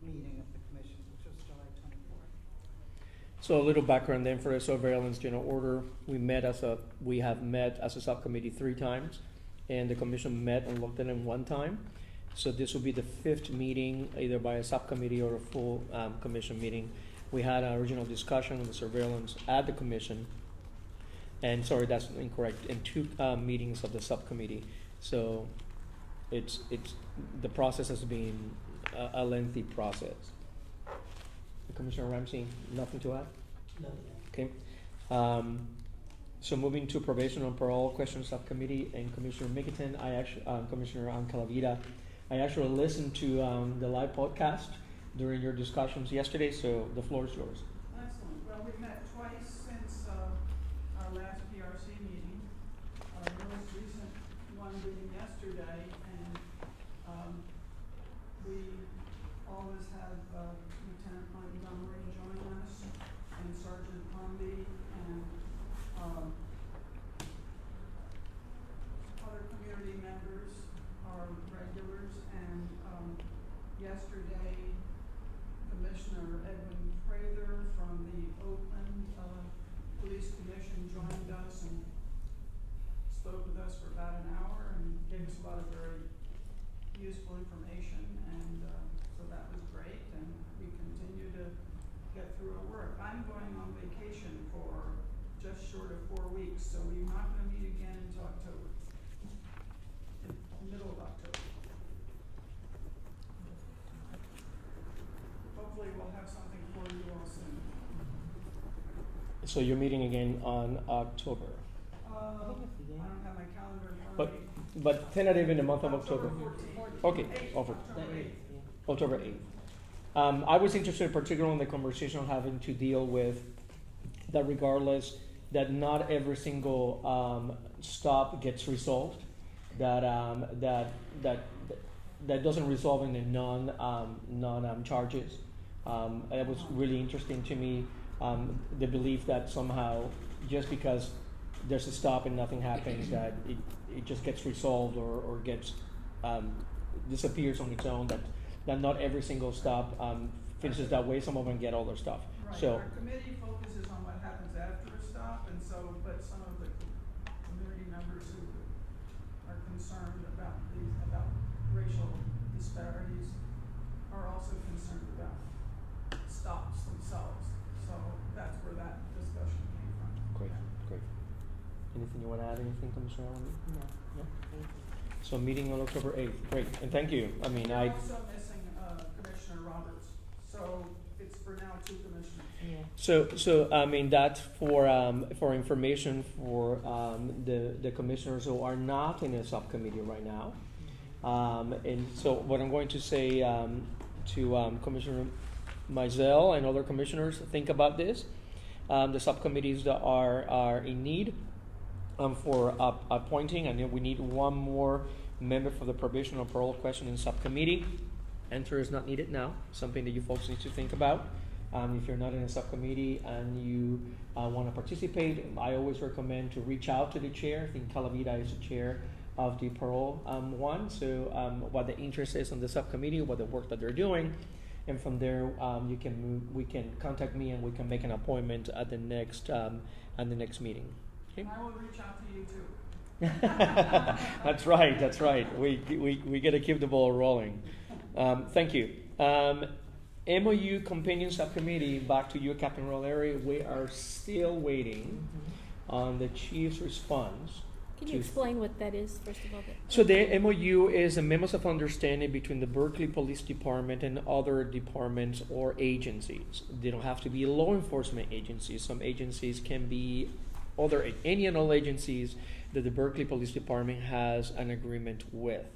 meeting of the commission, which was July 24th. So a little background then for the surveillance general order. We have met as a subcommittee 3 times, and the commission met and looked at it 1 time. So this will be the 5th meeting, either by a subcommittee or a full commission meeting We had an original discussion on the surveillance at the commission, and sorry, that's incorrect, in 2 meetings of the subcommittee. So it's the process has been a lengthy process. Commissioner Ramsey, nothing to add? No. Okay. So moving to probation and parole question subcommittee, and Commissioner Mikitin, Commissioner Calavita, I actually listened to the live podcast during your discussions yesterday, so the floor is yours. Excellent. Well, we've met twice since our last PRC meeting. Our most recent one being yesterday, and we always have Lieutenant Montgomery join us, and Sergeant Palmby, and other community members are regulars, and yesterday Commissioner Edwin Prather from the Oakland Police Commission joined us and spoke with us for about an hour and gave us a lot of very useful information, and so that was great, and we continue to get through our work. I'm going on vacation for just short of 4 weeks, so we're not going to meet again until October, middle of October. Hopefully we'll have something for you all soon. So you're meeting again on October, I don't have my calendar in front of me. but tentative in the month of October. 14th. Okay, October 8th. October 8th. I was interested particularly in the conversation having to deal with that regardless that not every single stop gets resolved, that doesn't resolve in the non charges. It was really interesting to me, the belief that somehow just because there's a stop and nothing happens, that it just gets resolved or gets disappears on its own, that not every single stop finishes that way. Some of them get all their stuff. Right. So Our committee focuses on what happens after a stop, and so, but some of the community members who are concerned about racial disparities are also concerned about stops themselves. So that's where that discussion came from. great. Anything you want to add? Anything, Commissioner? No. So meeting on October 8th. Great, and thank you. I mean, We're also missing Commissioner Roberts, so it's for now 2 commissioners. So I mean that's for information for the commissioners who are not in a subcommittee right now. And so what I'm going to say to Commissioner Mizell and other commissioners, think about this. The subcommittees that are in need for appointing, and we need one more member for the probation or parole question in subcommittee. Enter is not needed now, something that you folks need to think about. If you're not in a subcommittee and you want to participate, I always recommend to reach out to the chair. I think Calavita is the chair of the parole one. So what the interest is on the subcommittee, what the work that they're doing, and from there we can contact me and we can make an appointment at the next meeting. Okay? I will reach out to you too. That's right. We got to keep the ball rolling. Thank you. MOU Companion Subcommittee, back to you, Captain Roleri. We are still waiting on the chief's response. Can you explain what that is, first of all? So the MOU is a memos of understanding between the Berkeley Police Department and other departments or agencies. They don't have to be law enforcement agencies. Some agencies can be any and all agencies that the Berkeley Police Department has an agreement with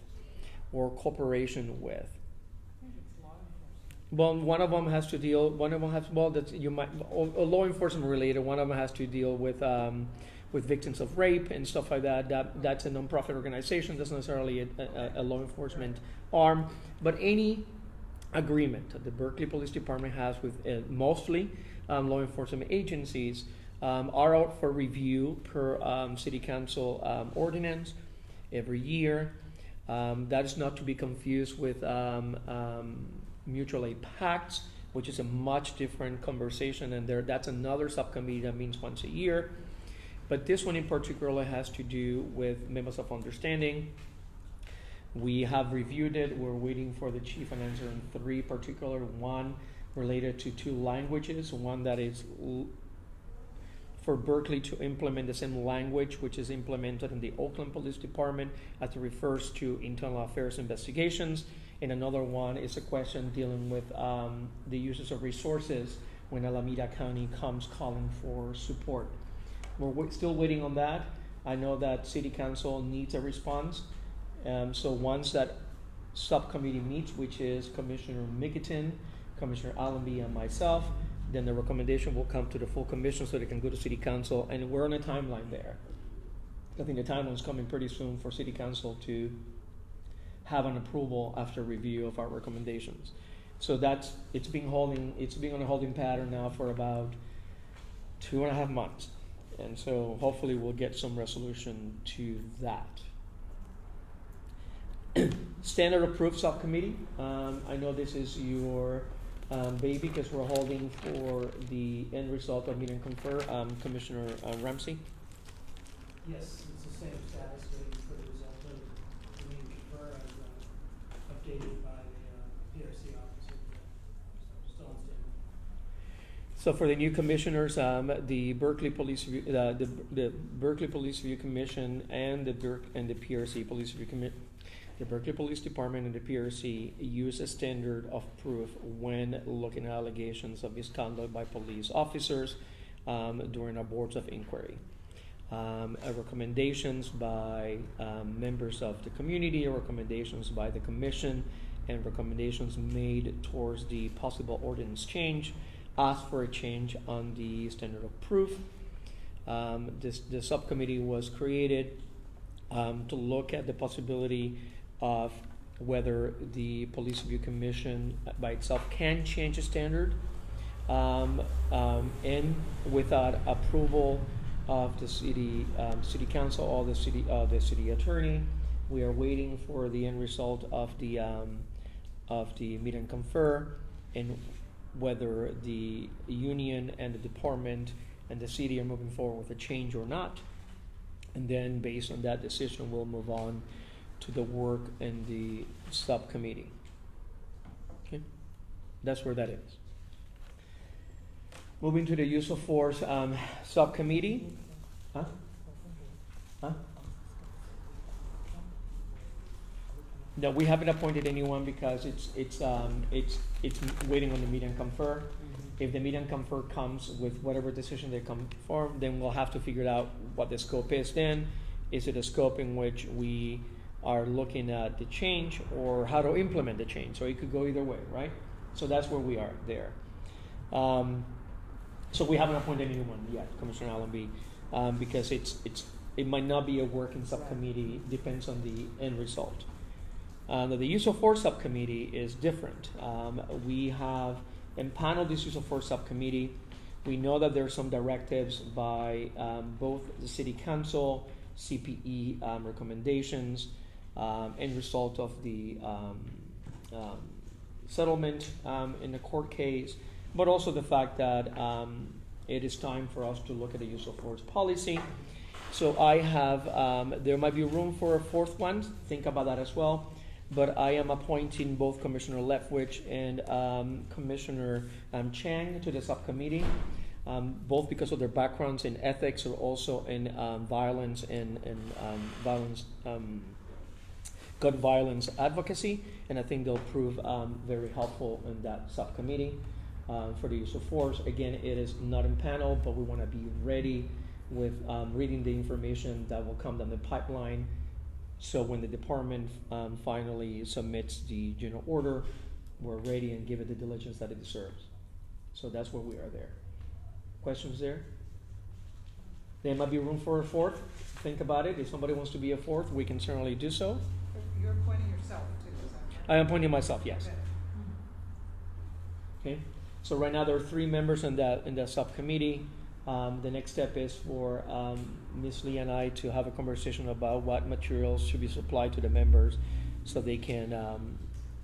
or cooperation with. Well, one of them has to deal. Law enforcement related. One of them has to deal with victims of rape and stuff like that. That's a nonprofit organization. That's necessarily a law enforcement arm. But any agreement that the Berkeley Police Department has with mostly law enforcement agencies are out for review per City Council ordinance every year. That is not to be confused with mutual aid pacts, which is a much different conversation, and that's another subcommittee that meets once a year. But this one in particular has to do with memos of understanding. We have reviewed it. We're waiting for the chief and answer in 3 particular. One related to two languages. One that is for Berkeley to implement the same language which is implemented in the Oakland Police Department as it refers to internal affairs investigations. And another one is a question dealing with the uses of resources when Alameda County comes calling for support. We're still waiting on that. I know that City Council needs a response. So once that subcommittee meets, which is Commissioner Mickelton, Commissioner Allenby, and myself, then the recommendation will come to the full commission so they can go to City Council, and we're on a timeline there. I think the timeline is coming pretty soon for City Council to have an approval after review of our recommendations. So it's been on a holding pattern now for about 2.5 months. And so hopefully we'll get some resolution to that. Standard approved subcommittee. I know this is your baby because we're holding for the end result of meet and confer. Commissioner Ramsey. Yes, it's the same status, waiting for the result of the meet and confer as updated by the PRC officer. So still on standby. So for the new commissioners, the Berkeley Police Review, the Berkeley Police Review Commission and the PRC Police Review Commission, the Berkeley Police Department and the PRC use a standard of proof when looking at allegations of misconduct by police officers during our boards of inquiry. Recommendations by members of the community, recommendations by the commission, and recommendations made towards the possible ordinance change. Ask for a change on the standard of proof. The subcommittee was created to look at the possibility of whether the Police Review Commission by itself can change the standard, and without approval of the city council or the city attorney. We are waiting for the end result of the meet and confer, and whether the union and the department and the city are moving forward with a change or not. And then based on that decision, we'll move on to the work in the subcommittee. Okay, that's where that is. Moving to the use of force subcommittee. Huh? No, we haven't appointed anyone because it's waiting on the meet and confer. If the meet and confer comes with whatever decision they come for, then we'll have to figure out what the scope is then. Is it a scope in which we are looking at the change or how to implement the change? So it could go either way, right? So that's where we are there. So we haven't appointed anyone yet, Commissioner Allenby, because it might not be a working subcommittee, depends on the end result. The use of force subcommittee is different. We have empaneled this use of force subcommittee. We know that there are some directives by both the City Council, CPE recommendations, end result of the settlement in the court case, but also the fact that it is time for us to look at the use of force policy. So I have, there might be room for a fourth one, think about that as well. But I am appointing both Commissioner Lefwich and Commissioner Chang to the subcommittee, both because of their backgrounds in ethics or also in violence and violence, gun violence advocacy, and I think they'll prove very helpful in that subcommittee for the use of force. Again, it is not in panel, but we want to be ready with reading the information that will come down the pipeline. So when the department finally submits the general order, we're ready and give it the diligence that it deserves. So that's where we are there. Questions there? There might be room for a fourth. Think about it. If somebody wants to be a fourth, we can certainly do so. You're appointing yourself too, is that right? I am appointing myself, yes. Okay. So right now there are 3 members in that subcommittee. The next step is for Ms. Lee and I to have a conversation about what materials should be supplied to the members so they can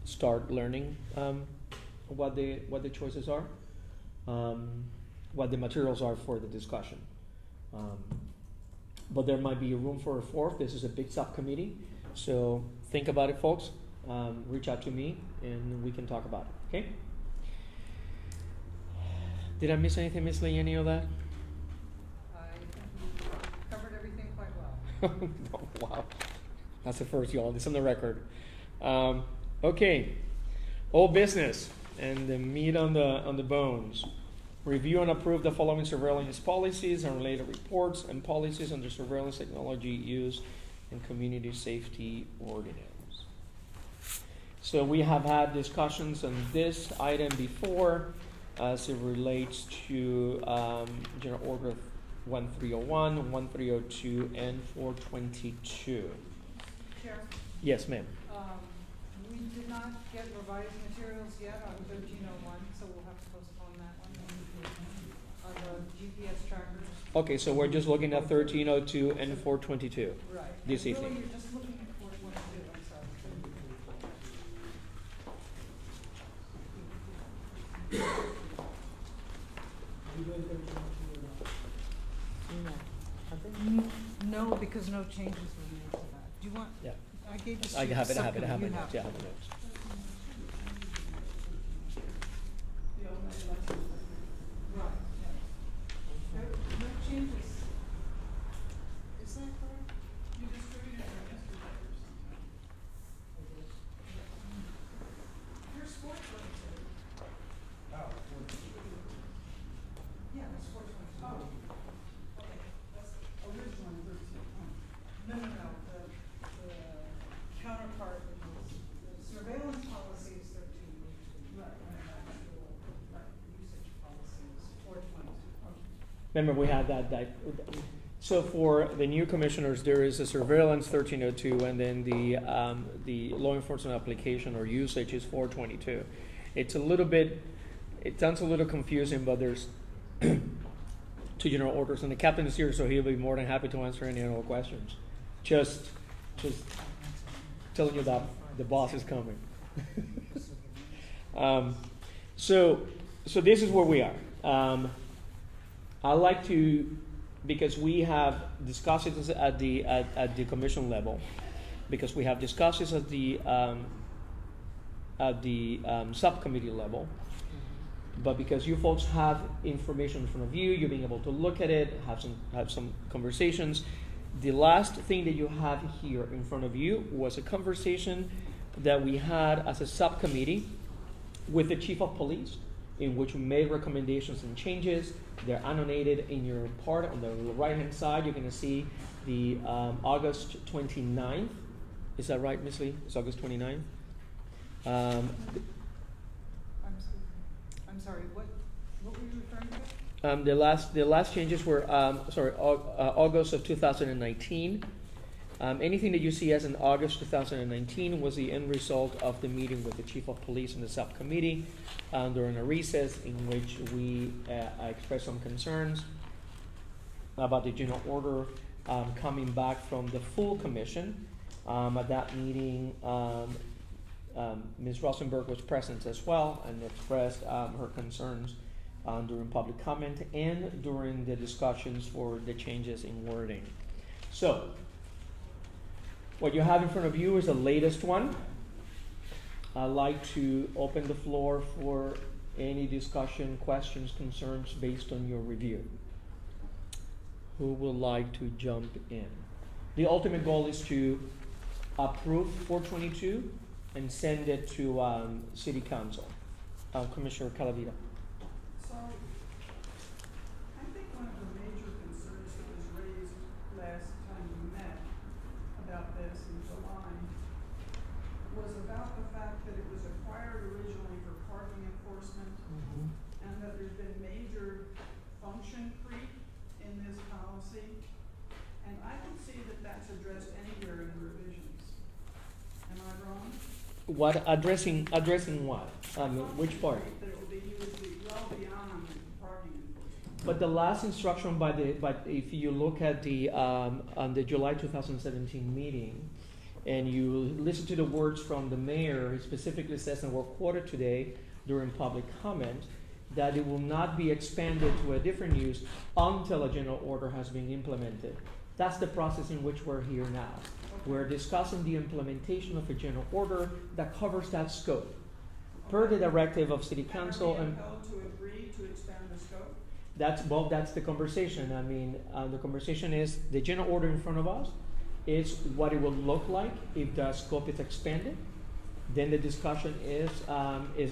start learning what the choices are, what the materials are for the discussion. But there might be room for a fourth. This is a big subcommittee, so think about it, folks. Reach out to me and we can talk about it, okay? Did I miss anything, Ms. Lee, any of that? I think we covered everything quite well. Wow. That's the first, y'all. It's on the record. Okay. Old business and the meat on the bones. Review and approve the following surveillance policies and related reports and policies under surveillance technology use and community safety ordinance. So we have had discussions on this item before as it relates to General Order 1301, 1302, and 422. Chair, Yes, ma'am. we did not get revised materials yet on 1301, so we'll have to postpone that one. On the GPS trackers. Okay, so we're just looking at 1302 and 422 Right. this Really, evening. you're just looking at 422, I'm sorry. No, because no changes were made to that. Do you want? Yeah. I gave this to I you. have it, Subcommittee. yeah, I have You it. have it. Right, yeah. No changes. Is that correct? You distributed them yesterday or something. Here's sports website. Yeah, it's 422. Oh, okay, that's originally 13. No, the counterpart is, the surveillance policy is 13. Right. Right, the usage policy is 422. Remember, we had that. So for the new commissioners, there is a surveillance 1302, and then the law enforcement application or usage is 422. It's a little bit, it sounds a little confusing, but there's two general orders, and the captain is here, so he'll be more than happy to answer any other questions. Just telling you that the boss is coming. So this is where we are. I like to, because we have discussed it at the commission level, because we have discussed it at the subcommittee level, but because you folks have information in front of you, you're being able to look at it, have some conversations. The last thing that you have here in front of you was a conversation that we had as a subcommittee with the chief of police, in which we made recommendations and changes. They're annotated in your part on the right-hand side. You're going to see the August 29th. Is that right, Ms. Lee? It's August 29th. I'm sorry, what were you referring to? The last changes were August of 2019. Anything that you see as in August 2019 was the end result of the meeting with the chief of police and the subcommittee during a recess in which we expressed some concerns about the general order coming back from the full commission. At that meeting, Ms. Rosenberg was present as well and expressed her concerns during public comment and during the discussions for the changes in wording. So, what you have in front of you is the latest one. I'd like to open the floor for any discussion, questions, concerns based on your review. Who would like to jump in? The ultimate goal is to approve 422 and send it to City Council. Commissioner Calavita. So, I think one of the major concerns that was raised last time we met about this in July was about the fact that it was acquired originally for parking enforcement and that there's been major function creep in this policy. And I don't see that that's addressed anywhere in the revisions. Am I wrong? What addressing what? Which part? That it will be used well beyond parking enforcement. But the last instruction but if you look at the on the July 2017 meeting, and you listen to the words from the mayor, he specifically says, and we're quoted today during public comment, that it will not be expanded to a different use until a general order has been implemented. That's the process in which we're here now. We're discussing the implementation of a general order that covers that scope, per the directive of City Council. And are we compelled to agree to expand the scope That's the conversation. I mean, the conversation is the general order in front of us is what it will look like if the scope is expanded. Then the discussion is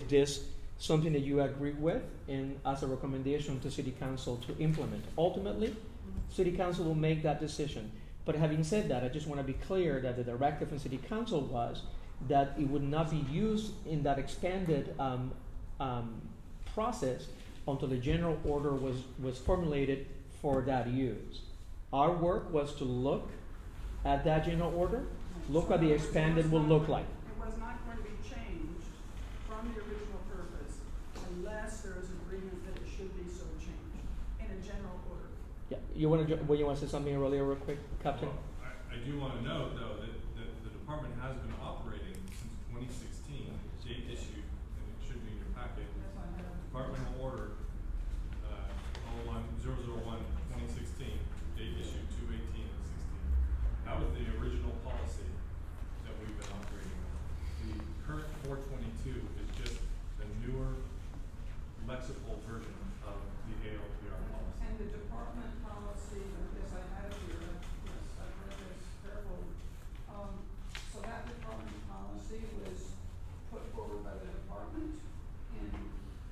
this something that you agree with and as a recommendation to City Council to implement? Ultimately, City Council will make that decision. But having said that, I just want to be clear that the directive from City Council was that it would not be used in that expanded process until the general order was formulated for that use. Our work was to look at that general order, look what the expanded will look like. It was not going to be changed from the original purpose unless there is agreement that it should be so changed in a general order. Yeah, you want to say something earlier real quick, Captain? Well, I do want to note, though, that the department has been operating since 2016. Date issued, and it should be in your packet. Yes, I have. Departmental Order 001/2016, date issued 2/18 and 16. That was the original policy that we've been operating on. The current 422 is just the newer lexical version of the ALPR policy. And the department policy, yes, I have it here, yes, I've read this carefully. So that department policy was put forward by the department in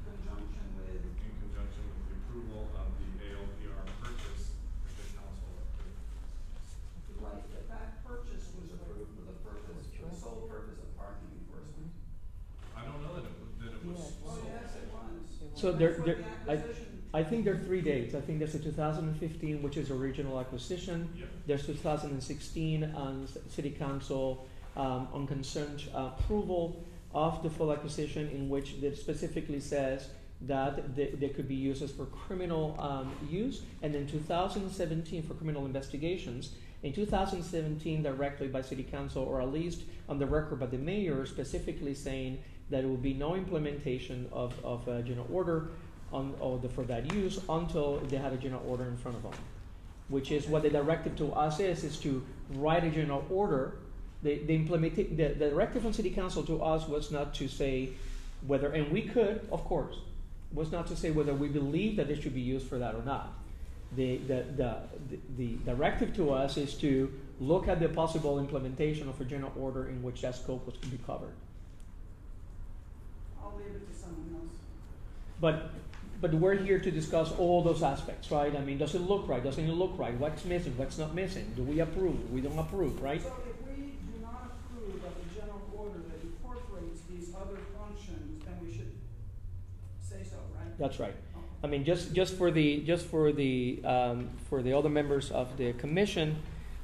conjunction with, In conjunction with the approval of the ALPR purchase that the council approved. like, that purchase was approved for the purpose, for the sole purpose of parking enforcement. I don't know that it was Oh, sold. yes, it was. So That's what there, the acquisition. I think there are 3 dates. I think there's a 2015, which is original acquisition. Yep. There's 2016 on City Council on consent approval of the full acquisition, in which it specifically says that they could be used as for criminal use, and then 2017 for criminal investigations. In 2017, directly by City Council, or at least on the record by the mayor, specifically saying that it will be no implementation of a general order for that use until they had a general order in front of them, which is what the directive to us is to write a general order. The directive from City Council to us was not to say whether, and we could, of course, was not to say whether we believe that it should be used for that or not. The directive to us is to look at the possible implementation of a general order in which that scope was to be covered. I'll leave it to someone else. But we're here to discuss all those aspects, right? I mean, does it look right? Doesn't it look right? What's missing? What's not missing? Do we approve? We don't approve, right? So if we do not approve of a general order that incorporates these other functions, then we should say so, right? That's right. Okay. I mean, just for the other members of the commission,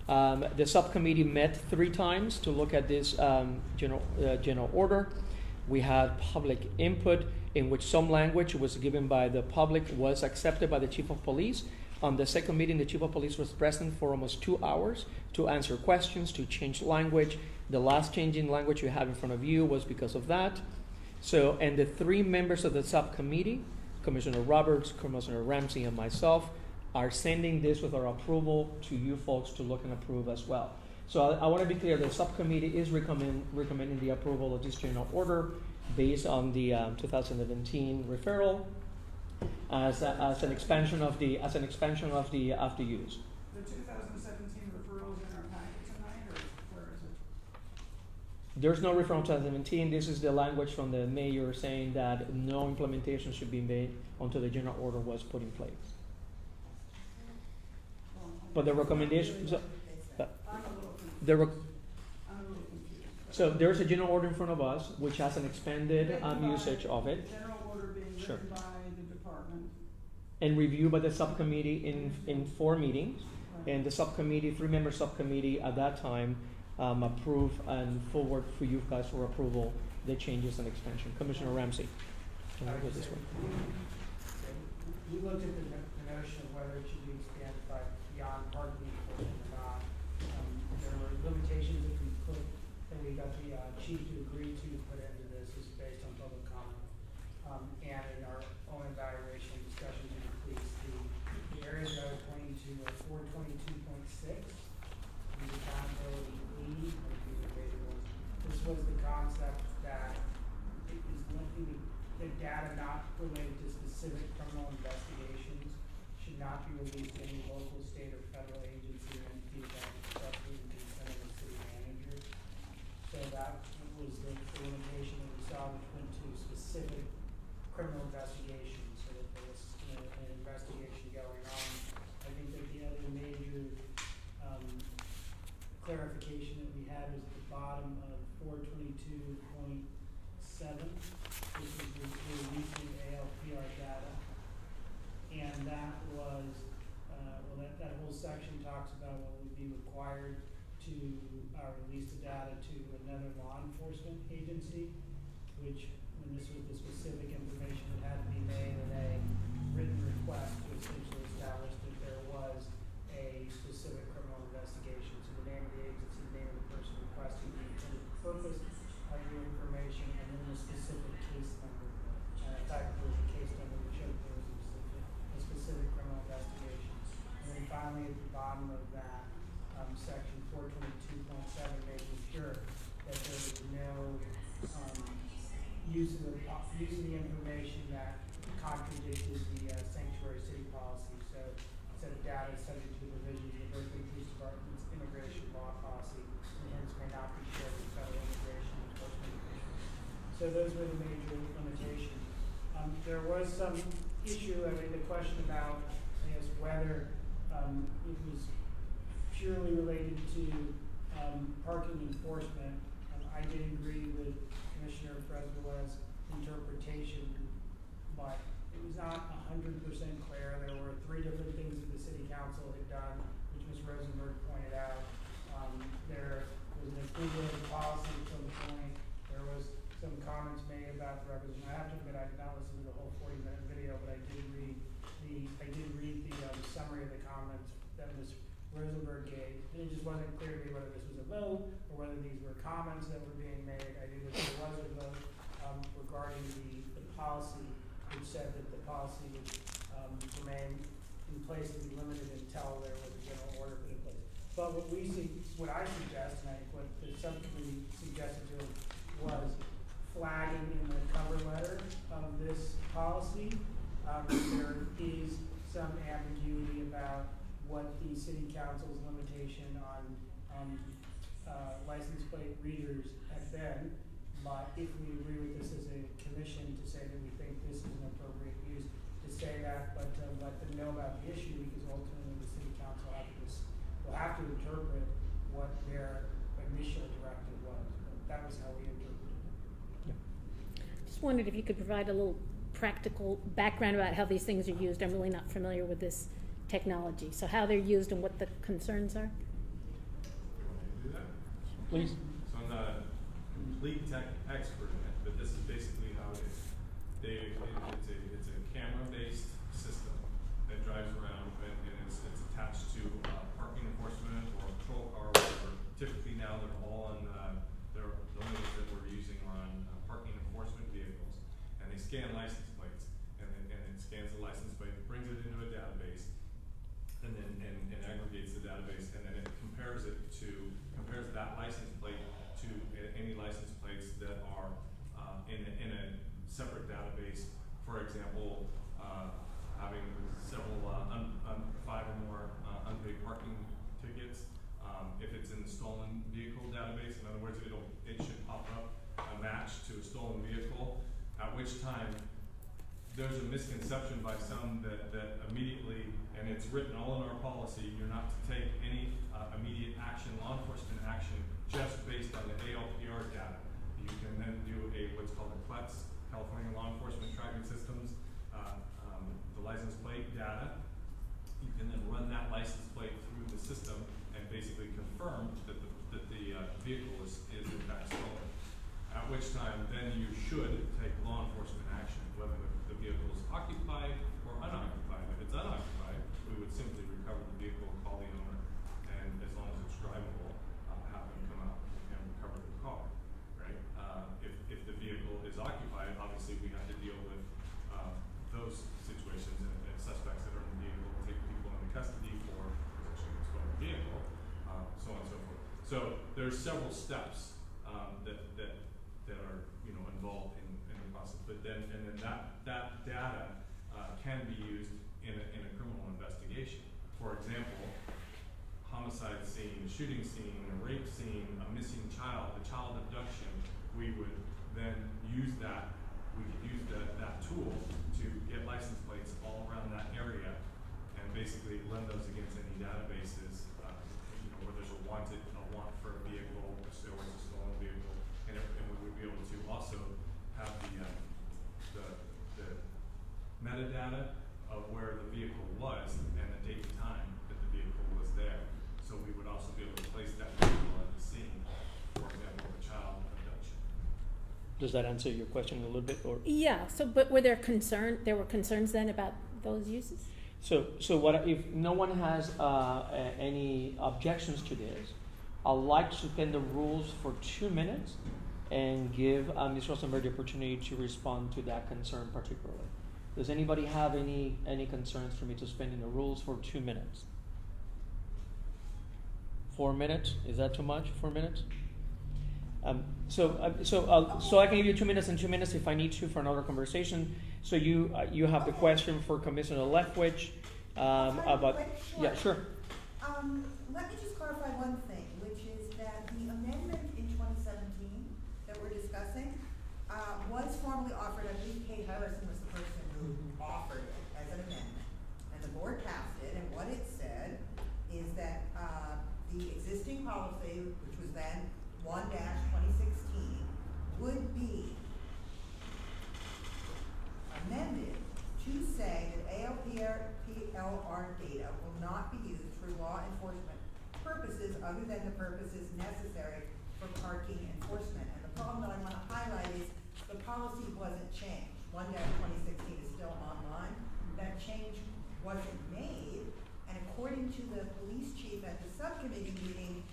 the subcommittee met 3 times to look at this general order. We had public input in which some language was given by the public was accepted by the chief of police. On the second meeting, the chief of police was present for almost 2 hours to answer questions, to change language. The last change in language you have in front of you was because of that. So, and the 3 members of the subcommittee, Commissioner Roberts, Commissioner Ramsey, and myself, are sending this with our approval to you folks to look and approve as well. So I want to be clear, the subcommittee is recommending the approval of this general order based on the 2017 referral as an expansion of the use. The 2017 referral is in our packet tonight, or where is it? There's no referral to 2017. This is the language from the mayor saying that no implementation should be made until the general order was put in place. But the recommendation, I'm a little confused. So there's a general order in front of us which has an expanded Written by- usage of it, the general order being Sure. written by the department. and reviewed by the subcommittee in 4 meetings. And the subcommittee, 3-member subcommittee at that time, approved and forward for you guys for approval the changes and expansion. Commissioner Ramsey. Can I go this way? We looked at the notion of whether it should be expanded by beyond parking enforcement or not. There were limitations that we got the chief to agree to put into this is based on public comment. And in our own evaluation discussions with the police, the areas that I was pointing to are 422.6, the accountability E, this was the concept that it is linking the data not related to specific criminal investigations should not be released to any local, state, or federal agency or entity without expressly the consent of the city manager. So that was the limitation that we saw, which went to specific criminal investigations, so that there was an investigation going on. I think that the other major clarification that we had was at the bottom of 422.7, which is the releasing ALPR data. And that was, that whole section talks about what would be required to release the data to another law enforcement agency, which, when this was the specific information that had to be made in a written request to essentially establish that there was a specific criminal investigation. So the name of the agency, the name of the person requesting the intended purpose of the information, and then the specific case number. In fact, there was a case number that showed there was a specific criminal investigation. And then finally, at the bottom of that, section 422.7, making sure that there was no use of the information that contradicted the sanctuary city policy. So it said data is subject to the provisions of the Berkeley Police Department's immigration law policy, and hence may not be shared with federal immigration enforcement officials. So those were the major limitations. There was some issue, the question about, I guess, whether it was purely related to parking enforcement. I did agree with Commissioner Fresco's interpretation, but it was not 100% clear. There were 3 different things that the City Council had done, which Ms. Rosenberg pointed out. There was an approval of the policy at some point. There was some comments made about the representation. I have to admit, I did not listen to the whole 40-minute video, but I did read the summary of the comments that Ms. Rosenberg gave, and it just wasn't clear to me whether this was a vote or whether these were comments that were being made. I knew that there was a vote regarding the policy, which said that the policy would remain in place and be limited until there was a general order put in place. But what I suggest, and I think what the subcommittee suggested to us, was flagging in the cover letter of this policy. There is some ambiguity about what the City Council's limitation on license plate readers have been. But if we agree with this as a commission to say that we think this is an appropriate use, to say that, but to let them know about the issue, because ultimately the City Council will have to interpret what their initial directive was. But that was how we interpreted it. Just wondered if you could provide a little practical background about how these things are used. I'm really not familiar with this technology. So how they're used and what the concerns are? You want me to do that? Please. So I'm not a complete tech expert in it, but this is basically how it is. It's a camera-based system that drives around, and it's attached to parking enforcement or a patrol car or whatever. Typically now they're all on, the ones that we're using are on parking enforcement vehicles, and they scan license plates, and it scans the license plate, brings it into a database, and then and aggregates the database, and then it compares that license plate to any license plates that are in a separate database. For example, having several 5 or more unpaid parking tickets. If it's in the stolen vehicle database, in other words, it should pop up a match to a stolen vehicle. At which time, there's a misconception by some that immediately, and it's written all in our policy, you're not to take any immediate action, law enforcement action, just based on the ALPR data. You can then do what's called a CLETS, California Law Enforcement Tracking Systems, the license plate data. You can then run that license plate through the system and basically confirm that the vehicle is in fact stolen. At which time, then you should take law enforcement action, whether the vehicle is occupied or unoccupied. If it's unoccupied, we would simply recover the vehicle, call the owner, and as long as it's drivable, have them come out and recover the car, right? If the vehicle is occupied, obviously we have to deal with those situations and suspects that are in the vehicle, take people into custody for possession of a stolen vehicle, so on and so forth. So there's several steps that are involved in the process, but then that data can be used in a criminal investigation. investigation. For example, homicide scene, a shooting scene, a rape scene, a missing child, a child abduction, we would then use that, we could use that tool to get license plates all around that area and basically lend those against any databases, where there's a want for a vehicle, or a stolen vehicle, and we would be able to also have the metadata of where the vehicle was and the date and time that the vehicle was there. So we would also be able to place that vehicle at the scene, for example, of a child abduction. Does that answer your question a little bit, or? Yeah, so, but were there were concerns then about those uses? So what if no one has any objections to this? I'd like to suspend the rules for 2 minutes and give Ms. Rosenberg the opportunity to respond to that concern particularly. Does anybody have any concerns for me to suspending the rules for 2 minutes? 4 minutes? Is that too much? 4 minutes? So I can give you 2 minutes and 2 minutes if I need to for another conversation. So you have the question for Commissioner Leftwich about. Yeah, sure. Let me just clarify one thing, which is that the amendment in 2017 that we're discussing was formally offered. I believe Kay Harrison was the person who offered it as an amendment, and the board passed it. And what it said is that the existing policy, which was then 1-2016, would be amended to say that ALPR data will not be used for law enforcement purposes other than the purposes necessary for parking enforcement. And the problem that I want to highlight is the policy wasn't changed. 1-2016 is still online. That change wasn't made, and according to the police chief at the subcommittee meeting,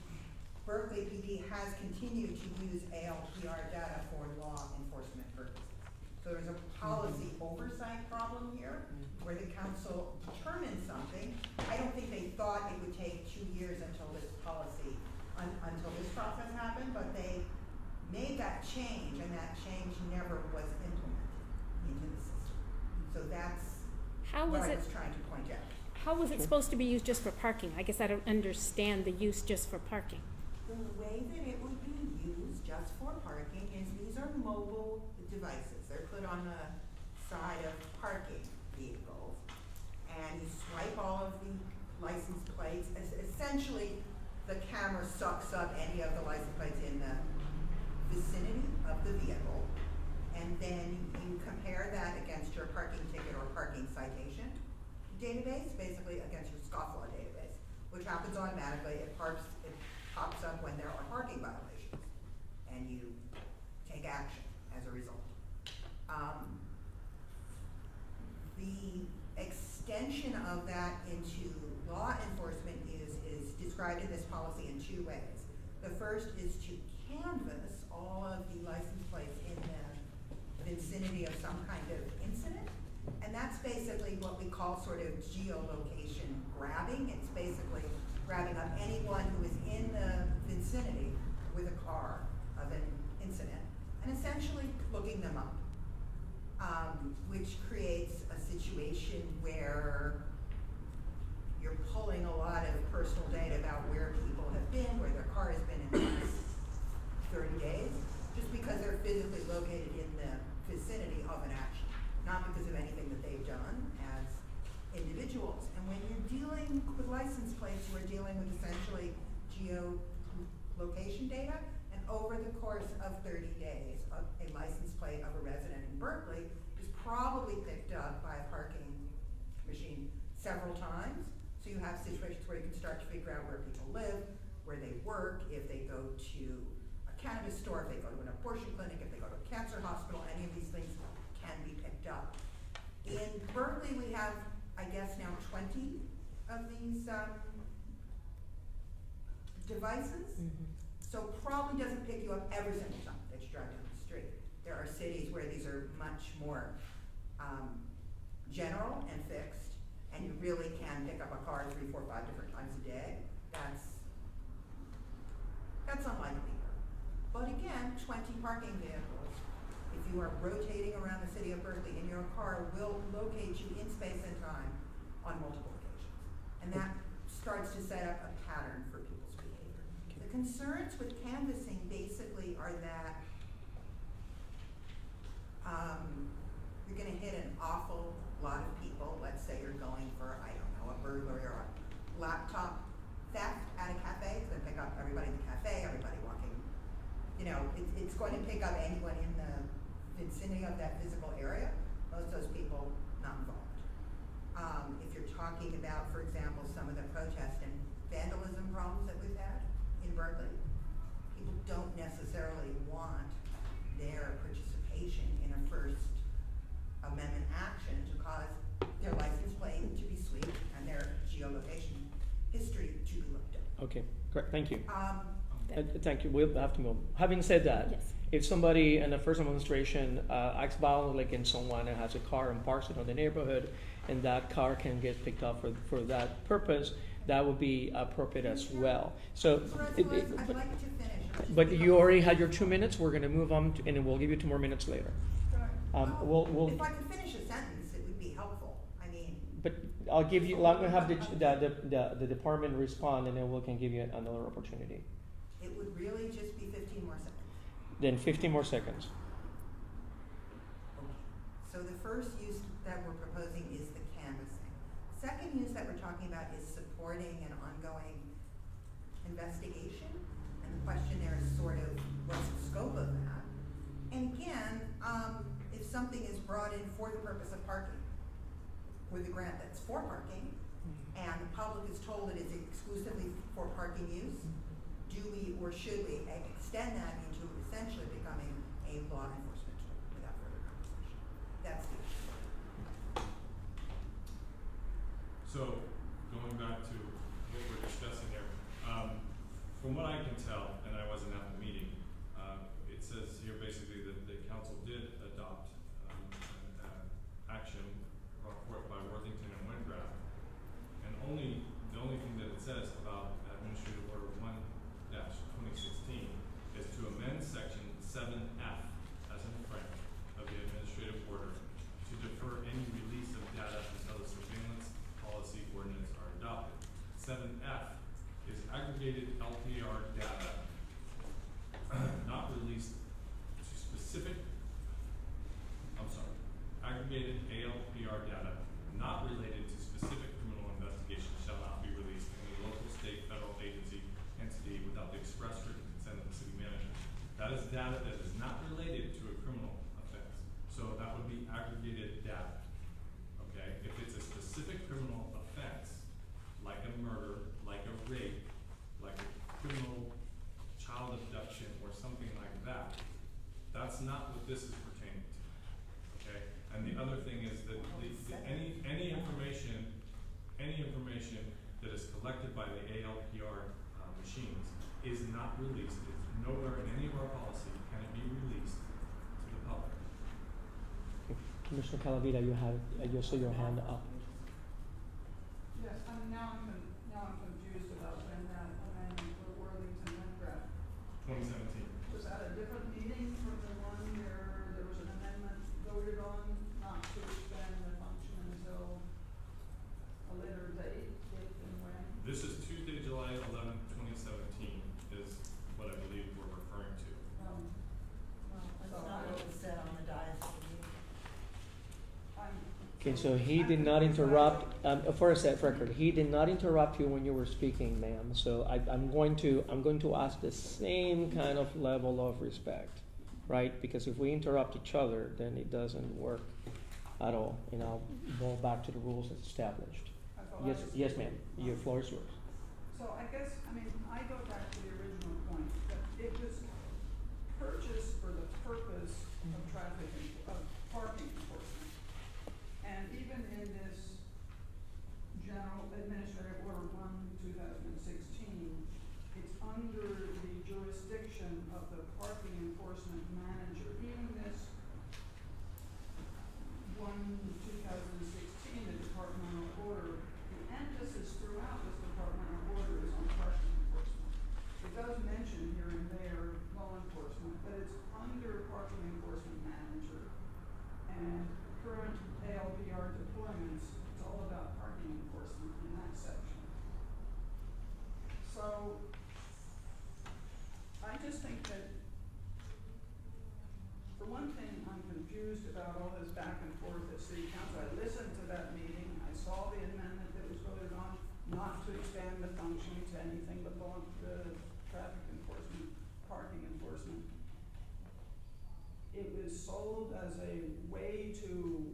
Berkeley PD has continued to use ALPR data for law enforcement purposes. So there's a policy oversight problem here where the council determined something. I don't think they thought it would take 2 years until this policy, until this process happened, but they made that change, and that change never was implemented into the system. So that's what I was trying to point out. How was it supposed to be used just for parking? I guess I don't understand the use just for parking. The way that it would be used just for parking is these are mobile devices. They're put on the side of parking vehicles, and you swipe all of the license plates. Essentially, the camera sucks up any of the license plates in the vicinity of the vehicle, and then you compare that against your parking ticket or parking citation database, basically against your scofflaw database, which happens automatically. It pops up when there are parking violations, and you take action as a result. The extension of that into law enforcement is described in this policy in 2 ways. The first is to canvass all of the license plates in the vicinity of some kind of incident, and that's basically what we call sort of geolocation grabbing. It's basically grabbing up anyone who is in the vicinity with a car of an incident and essentially looking them up, which creates a situation where you're pulling a lot of personal data about where people have been, where their car has been in the last 30 days, just because they're physically located in the vicinity of an action, not because of anything that they've done as individuals. And when you're dealing with license plates, you are dealing with essentially geolocation data, and over the course of 30 days, a license plate of a resident in Berkeley is probably picked up by a parking machine several times. So you have situations where you can start to figure out where people live, where they work, if they go to a cannabis store, if they go to an abortion clinic, if they go to a cancer hospital. Any of these things can be picked up. In Berkeley, we have, I guess, now 20 of these devices. So probably doesn't pick you up every single time that you drive down the street. There are cities where these are much more general and fixed, and you really can pick up a car 3, 4, 5 different times a day. That's unlikely here. But again, 20 parking vehicles, if you are rotating around the city of Berkeley in your car, will locate you in space and time on multiple occasions. And that starts to set up a pattern for people's behavior. The concerns with canvassing basically are that you're gonna hit an awful lot of people. Let's say you're going for, I don't know, a burglary or a laptop theft at a cafe. It's gonna pick up everybody in the cafe, everybody walking. You know, it's going to pick up anyone in the vicinity of that physical area. Most of those people not involved. If you're talking about, for example, some of the protest and vandalism problems that we've had in Berkeley, people don't necessarily want their participation in a First Amendment action to cause their license plate to be swept and their geolocation history to be looked up. Okay, great, thank you. Thank you, we'll have to move. Having said that, Yes. if somebody in the first demonstration acts violently against someone and has a car and parks it on the neighborhood, and that car can get picked up for that purpose, that would be appropriate as well. So, I'd like to finish. but you already had your 2 minutes, we're gonna move on, and then we'll give you 2 more minutes later. We'll, If I could finish a sentence, it would be helpful. I mean, but I'll give you, I'm gonna have the department respond, and then we can give you another opportunity. it would really just be 15 more seconds. Then 15 more seconds. Okay. So the first use that we're proposing is the canvassing. Second use that we're talking about is supporting an ongoing investigation. And the question there is sort of, what's the scope of that? And again, if something is brought in for the purpose of parking, with a grant that's for parking, and the public is told it is exclusively for parking use, do we or should we extend that into essentially becoming a law enforcement tool without further conversation? That's the issue. So, going back to what we're discussing here, from what I can tell, and I wasn't at the meeting, it says here basically that the council did adopt action brought forth by Worthington and Wingrad, and the only thing that it says about Administrative Order 1-2016 is to amend Section 7F as in Frank of the Administrative Order to defer any release of data until the surveillance policy ordinance are adopted. 7F is aggregated LPR data not released to specific, aggregated ALPR data not related to specific criminal investigation shall not be released to any local, state, federal agency, entity without the express written consent of the city manager. That is data that is not related to a criminal offense. So that would be aggregated data. Okay? If it's a specific criminal offense, like a murder, like a rape, like a criminal child abduction or something like that, that's not what this is pertaining to. Okay? And the other thing is that any information that is collected by the ALPR machines is not released. It's nowhere in any of our policy can it be released to the public. Commissioner Calavita, you saw your hand up. Yes, now I'm confused about when that amendment for Worthington went draft. 2017. Was that a different meeting from the one where there was an amendment voted on not to expand the function until a later date, if and when? This is Tuesday, July 11th, 2017 is what I believe we're referring to. Well, that's not what was said on the dais of the meeting. Okay, so he did not interrupt, for a set record, he did not interrupt you when you were speaking, ma'am. So I'm going to ask the same kind of level of respect, right? Because if we interrupt each other, then it doesn't work at all. And I'll go back to the rules as established. Yes, ma'am. Your floor is yours. So I guess, I go back to the original point, that it was purchased for the purpose of parking enforcement. And even in this General Administrative Order 1/2016, it's under the jurisdiction of the parking enforcement manager. Even this 1/2016, the departmental order, the emphasis throughout this departmental order is on parking enforcement. It does mention here and there law enforcement, but it's under parking enforcement manager. And current ALPR deployments, it's all about parking enforcement in that section. For one thing, I'm confused about all this back and forth at city council. I listened to that meeting, I saw the amendment that was voted on, not to expand the function to anything but the traffic enforcement, parking enforcement. It was sold as a way to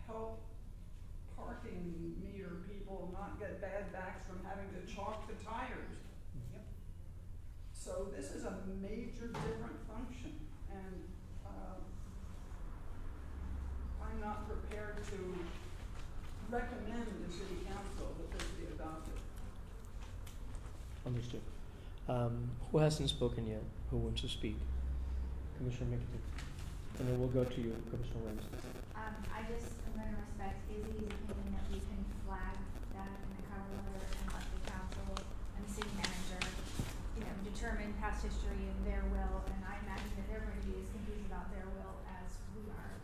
help parking meter people not get bad backs from having to chalk the tires. Yep. So this is a major different function, and I'm not prepared to recommend to city council that this be adopted. Understood. Who hasn't spoken yet? Who wants to speak? Commissioner McAfee. And then we'll go to you, Commissioner Ramsey. I just am going to respect Izzy's opinion that we can flag that in the cover letter and let the council and the city manager, determine past history and their will, and I imagine that they're going to be as confused about their will as we are.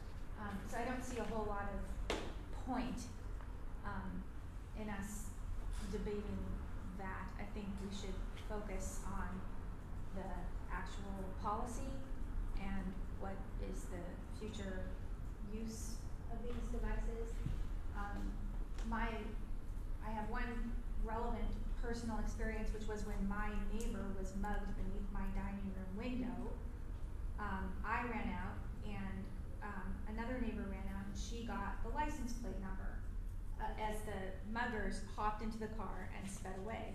So I don't see a whole lot of point in us debating that. I think we should focus on the actual policy and what is the future use of these devices. I have one relevant personal experience, which was when my neighbor was mugged beneath my dining room window. I ran out and another neighbor ran out and she got the license plate number as the muggers hopped into the car and sped away.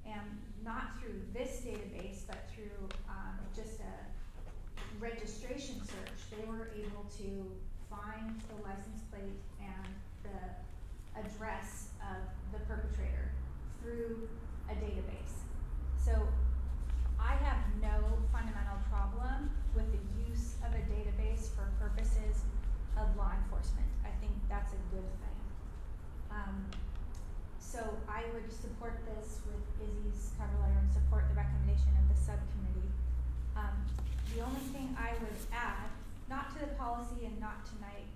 And not through this database, but through just a registration search, they were able to find the license plate and the address of the perpetrator through a database. So I have no fundamental problem with the use of a database for purposes of law enforcement. I think that's a good thing. So I would support this with Izzy's cover letter and support the recommendation of the subcommittee. The only thing I would add, not to the policy and not tonight,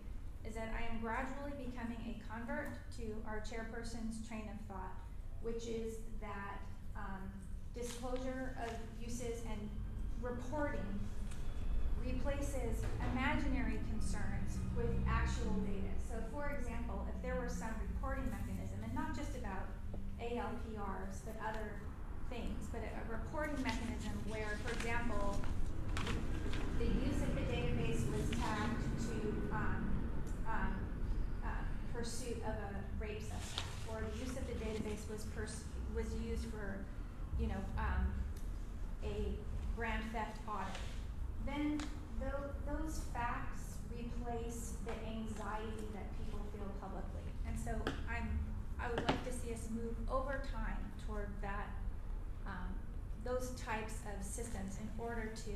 is that I am gradually becoming a convert to our chairperson's train of thought, which is that disclosure of uses and reporting replaces imaginary concerns with actual data. So for example, if there were some reporting mechanism, and not just about ALPRs, but other things, but a reporting mechanism where, for example, the use of the database was tagged to pursuit of a rape suspect, or the use of the database was used for, a grand theft audit. Then those facts replace the anxiety that people feel publicly, and so I would like to see us move over time toward that, those types of systems in order to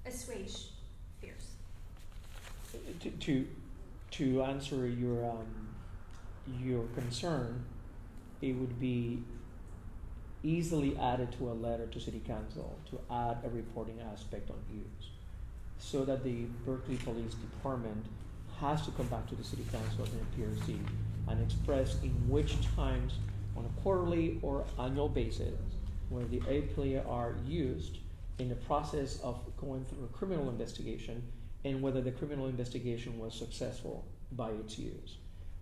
assuage fears. To answer your concern, it would be easily added to a letter to City Council to add a reporting aspect on use, so that the Berkeley Police Department has to come back to the City Council and the PRC and express in which times on a quarterly or annual basis where the APLA are used in the process of going through a criminal investigation and whether the criminal investigation was successful by its use.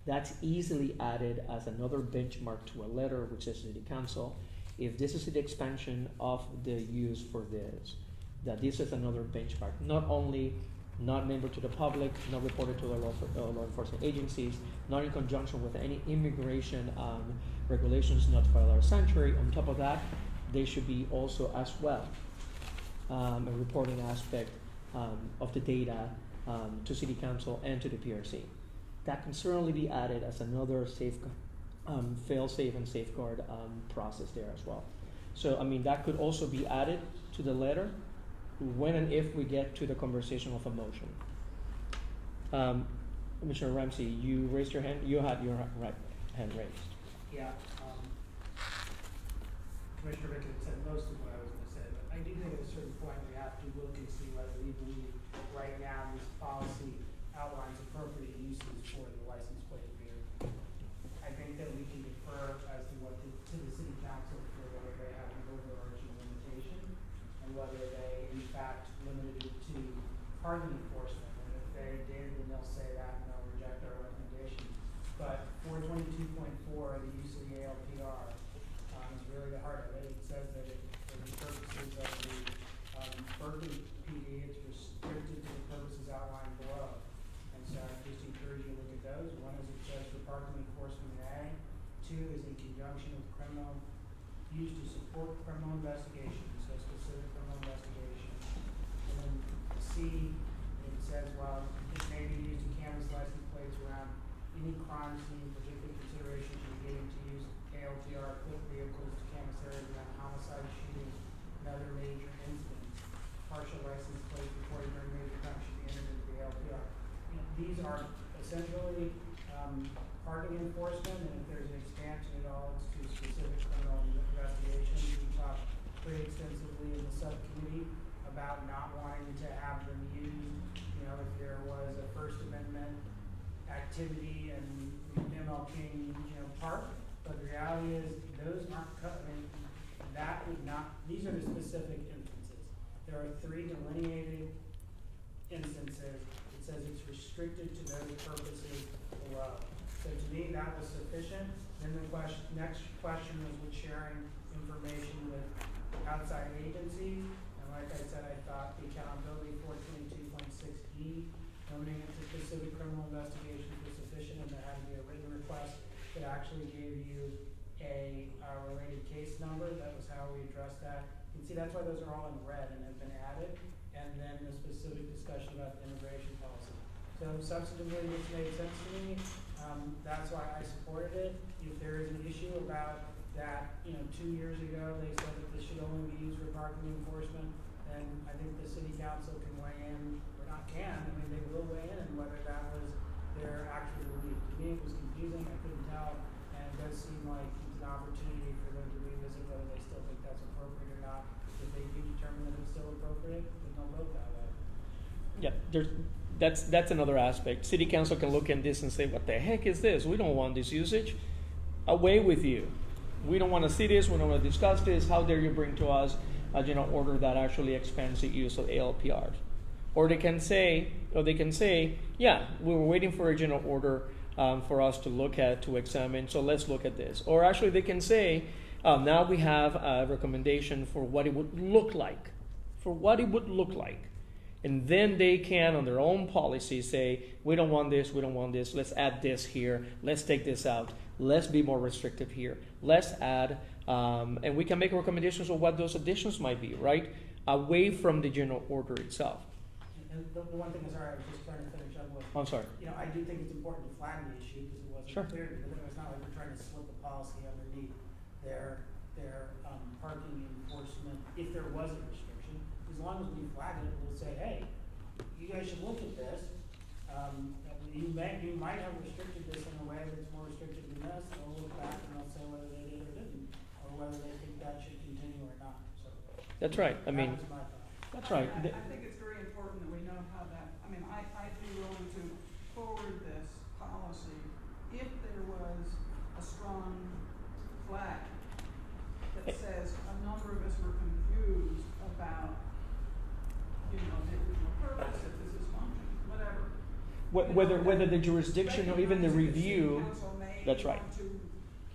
That's easily added as another benchmark to a letter which says City Council, if this is the expansion of the use for this, that this is another benchmark, not only not member to the public, not reported to the law enforcement agencies, not in conjunction with any immigration regulations notified our sanctuary. On top of that, they should be also as well a reporting aspect of the data to City Council and to the PRC. That can certainly be added as another fail-safe and safeguard process there as well. So, that could also be added to the letter when and if we get to the conversation of a motion. Commissioner Ramsey, you raised your hand. You had your right hand raised. Yeah, Commissioner Rickett said most of what I was going to say, but I do think at a certain point we have to look and see whether we believe right now this policy outlines appropriate uses for the license plate vehicle. I think that we can defer as to what to the City Council for whether they have an overarching limitation and parking enforcement, and if they did, then they'll say that and they'll reject our recommendation. But 422.4, the use of the ALPR, is really the heart of it. It says that for the purposes of the Berkeley PD, it's restricted to the purposes outlined below. And so I just encourage you to look at those. One is it says for parking enforcement in A. Two is in conjunction with criminal, used to support criminal investigation, so specific criminal investigation. And then C, it says, well, it may be used to canvass license plates around any crime scene, particular consideration to be given to use ALPR equipped vehicles to canvass areas around homicide, shootings, and other major incidents. Partial license plates reported during major crime should be entered into the ALPR. You know, these are essentially parking enforcement, and if there's an expansion at all, it's to specific criminal investigations. We talked pretty extensively in the subcommittee about not wanting to have them used, you know, if there was a First Amendment activity and ML King, you know, park. But the reality is, those aren't cut. I mean, that would not. These are the specific instances. There are 3 delineated instances. It says it's restricted to those purposes below. So to me, that was sufficient. Then the next question was with sharing information with outside agencies. And like I said, I thought the accountability 422.6E, limiting it to specific criminal investigations was sufficient, and there had to be a written request that actually gave you a related case number. That was how we addressed that. You can see that's why those are all in red and have been added. And then the specific discussion about the immigration policy. So substantively, this made sense to me. That's why I supported it. If there is an issue about that, you know, 2 years ago they said that this should only be used for parking enforcement, then I think the city council can weigh in, or not can, I mean they will weigh in whether that was their actual belief. To me it was confusing, I couldn't tell, and it does seem like it's an opportunity for them to revisit whether they still think that's appropriate or not. If they do determine that it's still appropriate, then they'll vote that way. Yeah, that's another aspect. City council can look at this and say, what the heck is this? We don't want this usage. Away with you. We don't want to see this. We don't want to discuss this. How dare you bring to us a general order that actually expands the use of ALPRs? Or they can say, yeah, we were waiting for a general order for us to look at, to examine, so let's look at this. Or actually they can say, now we have a recommendation for what it would look like. And then they can, on their own policy, say, we don't want this, let's add this here, let's take this out, let's be more restrictive here, let's add, and we can make recommendations of what those additions might be, right? Away from the general order itself. And the one thing, sorry, I was just trying to finish up with. I'm sorry. You know, I do think it's important to flag the issue because it wasn't Sure. clear to me. But it's not like we're trying to slip a policy underneath their parking enforcement. If there was a restriction, as long as we flag it, we'll say, hey, you guys should look at this. You might have restricted this in a way that's more restricted than this, and we'll look back and they'll say whether they did or didn't, or whether they think that should continue or not. So That's right. I mean, that was my thought. that's right. I think it's very important that we know how that, I mean, I'd be willing to forward this policy if there was a strong flag that says a number of us were confused about, you know, the original purpose, if this is functioning, whatever. Whether the jurisdiction or even the Recognize that review, city council may that's right. want to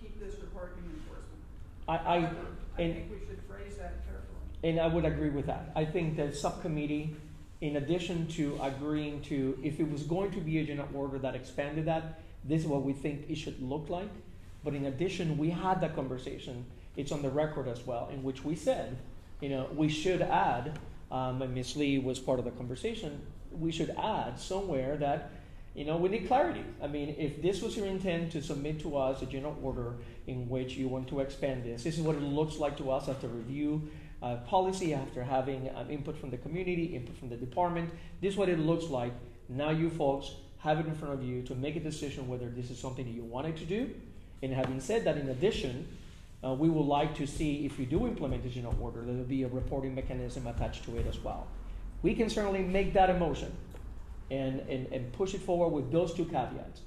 keep this for parking enforcement. I However, I and think we should phrase that carefully. and I would agree with that. I think that subcommittee, in addition to agreeing to, if it was going to be a general order that expanded that, this is what we think it should look like. But in addition, we had that conversation. It's on the record as well, in which we said, you know, we should add, and Ms. Lee was part of the conversation, we should add somewhere that, you know, we need clarity. I mean, if this was your intent to submit to us a general order in which you want to expand this is what it looks like to us after review policy, after having input from the community, input from the department. This is what it looks like. Now you folks have it in front of you to make a decision whether this is something that you wanted to do. And having said that, in addition, we would like to see, if you do implement the general order, there will be a reporting mechanism attached to it as well. We can certainly make that a motion and push it forward with those two caveats.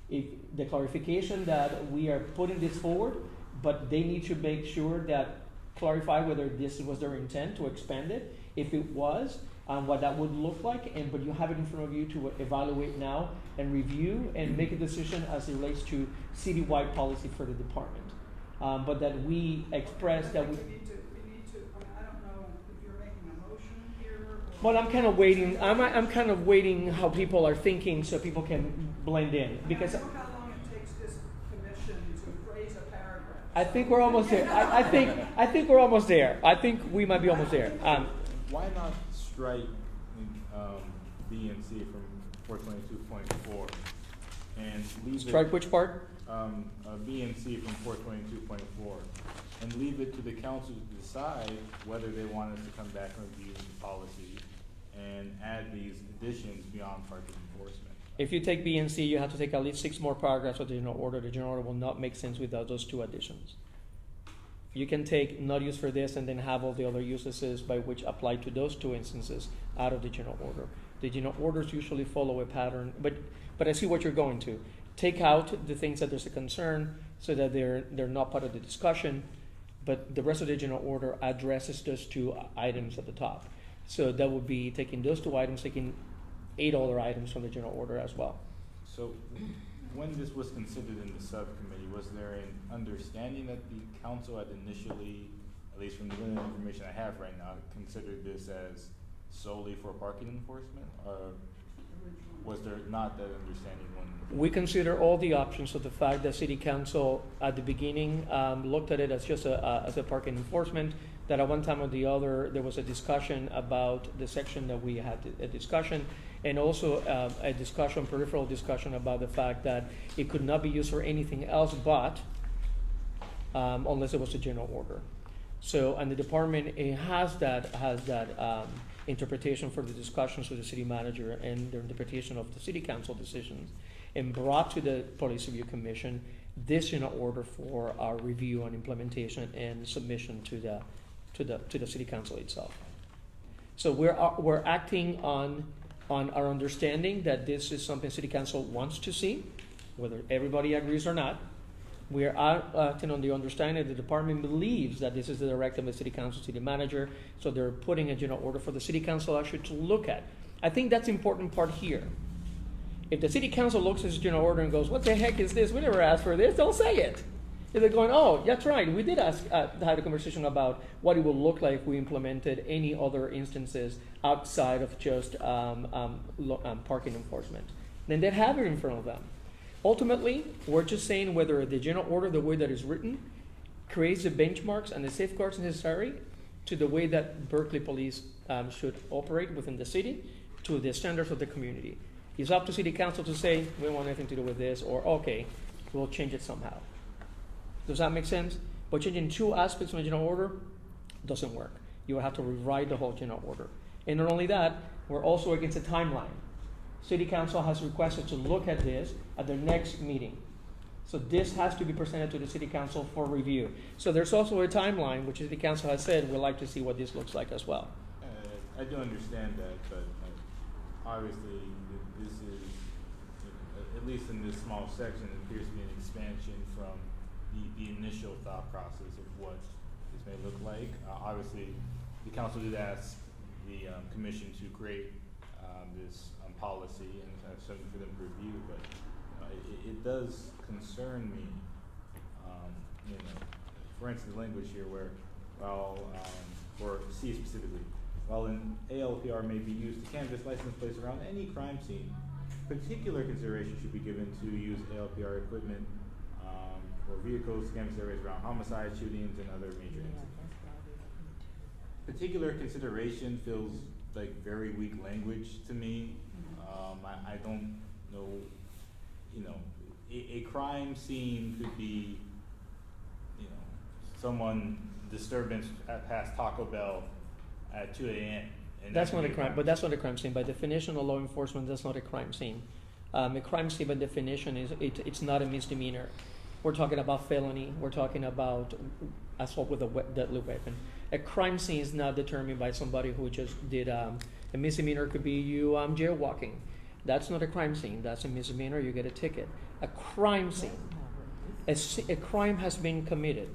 If the clarification that we are putting this forward, but they need to make sure that clarify whether this was their intent to expand it. If it was, what that would look like, but you have it in front of you to evaluate now and review and make a decision as it relates to citywide policy for the department. But that we express that we. We need to, I don't know if you're making a motion here or. Well, I'm kind of waiting. I'm kind of waiting how people are thinking so people can blend in because. I don't know how long it takes this commission to phrase a paragraph. I think we're almost there. I think we're almost there. I think we might be almost there. Why not strike B and C from 422.4 and leave Strike which part? B and C from 422.4 and leave it to the council to decide whether they want us to come back and review the policy and add these additions beyond parking enforcement. If you take B and C, you have to take at least 6 more paragraphs of the general order. The general order will not make sense without those 2 additions. You can take not used for this and then have all the other uses by which apply to those 2 instances out of the general order. The general orders usually follow a pattern, but I see what you're going to. Take out the things that there's a concern so that they're not part of the discussion, but the rest of the general order addresses those 2 items at the top. So that would be taking those 2 items, taking 8 other items from the general order as well. So when this was considered in the subcommittee, was there an understanding that the council had initially, at least from the limited information I have right now, considered this as solely for parking enforcement? Or was there not that understanding when? We consider all the options of the fact that City Council at the beginning looked at it as just as a parking enforcement, that at one time or the other there was a discussion about the section that we had a discussion, and also a discussion, peripheral discussion about the fact that it could not be used for anything else but unless it was a general order. So, and the department has that interpretation for the discussions with the city manager and their interpretation of the city council decisions, and brought to the Police Review Commission this general order for our review and implementation and submission to the city council itself. So we're acting on our understanding that this is something city council wants to see, whether everybody agrees or not. We are acting on the understanding that the department believes that this is the directive of the city council, city manager, so they're putting a general order for the city council actually to look at. I think that's the important part here. If the city council looks at this general order and goes, what the heck is this? We never asked for this, they'll say it. If they're going, oh, that's right, we did have a conversation about what it would look like if we implemented any other instances outside of just parking enforcement. Then they'd have it in front of them. Ultimately, we're just saying whether the general order, the way that is written, creates the benchmarks and the safeguards necessary to the way that Berkeley police should operate within the city to the standards of the community. It's up to city council to say, we don't want anything to do with this, or okay, we'll change it somehow. Does that make sense? But changing 2 aspects of the general order doesn't work. You will have to rewrite the whole general order. And not only that, we're also against a timeline. City council has requested to look at this at their next meeting. So this has to be presented to the city council for review. So there's also a timeline, which the city council has said, we'd like to see what this looks like as well. I do understand that, but obviously this is, at least in this small section, it appears to be an expansion from the initial thought process of what this may look like. Obviously, the council did ask the commission to create this policy and have something for them to review, but it does concern me. For instance, language here where, or C specifically, while an ALPR may be used to canvass license plates around any crime scene, particular consideration should be given to use ALPR equipment for vehicles to canvass areas around homicide, shootings, and other major incidents. Particular consideration feels like very weak language to me. I don't know, a crime scene could be, someone disturbance past Taco Bell at 2 a.m. That's not a crime, but that's not a crime scene. By definition of law enforcement, that's not a crime scene. A crime scene by definition is it's not a misdemeanor. We're talking about felony. We're talking about assault with a deadly weapon. A crime scene is not determined by somebody who just did a misdemeanor. Could be you jaywalking. That's not a crime scene. That's a misdemeanor. You get a ticket. A crime scene. A crime has been committed.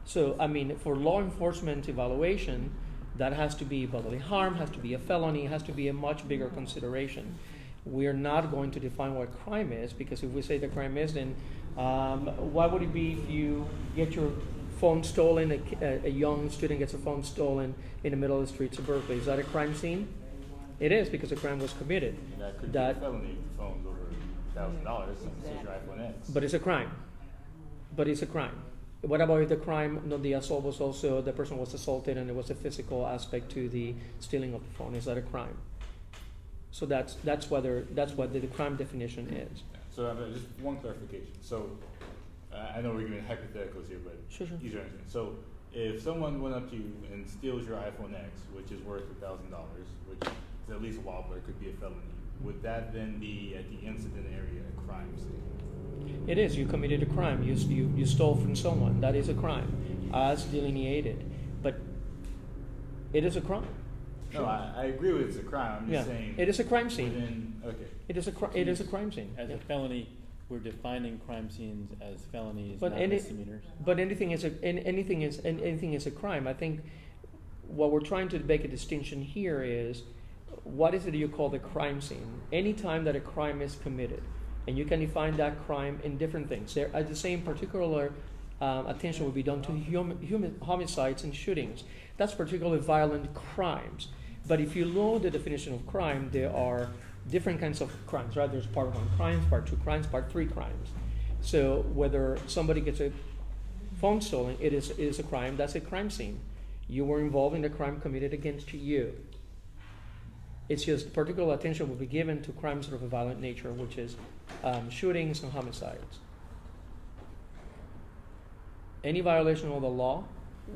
So, I mean, for law enforcement evaluation, that has to be bodily harm, has to be a felony, has to be a much bigger consideration. We're not going to define what crime is, because if we say the crime is, then what would it be if you get your phone stolen, a young student gets a phone stolen in the middle of the streets of Berkeley? Is that a crime scene? It is, because a crime was committed. That could be a felony if the phone's over $1,000, since your iPhone X. But it's a crime. But it's a crime. What about if the crime, no, the assault was also, the person was assaulted and there was a physical aspect to the stealing of the phone? Is that a crime? So that's what the crime definition is. So just one clarification. So I know we're giving hypotheticals here, but Sure. easier to understand. So if someone went up to you and steals your iPhone X, which is worth $1,000, which is at least a while, but it could be a felony, would that then be at the incident area a crime scene? It is. You committed a crime. You stole from someone. That is a crime, as delineated. But it is a crime. No, I agree with it's a crime. I'm just saying. It is a crime scene. Within, okay. It is a crime scene. As a felony, we're defining crime scenes as felonies, But not misdemeanors. But anything is a crime. I think what we're trying to make a distinction here is, what is it you call the crime scene? Any time that a crime is committed, and you can define that crime in different things. There, the same particular attention will be done to human homicides and shootings. That's particularly violent crimes. But if you know the definition of crime, there are different kinds of crimes, right? There's part 1 crimes, part 2 crimes, part 3 crimes. So whether somebody gets a phone stolen, it is a crime. That's a crime scene. You were involved in a crime committed against you. It's just particular attention will be given to crimes of a violent nature, which is shootings and homicides. Any violation of the law,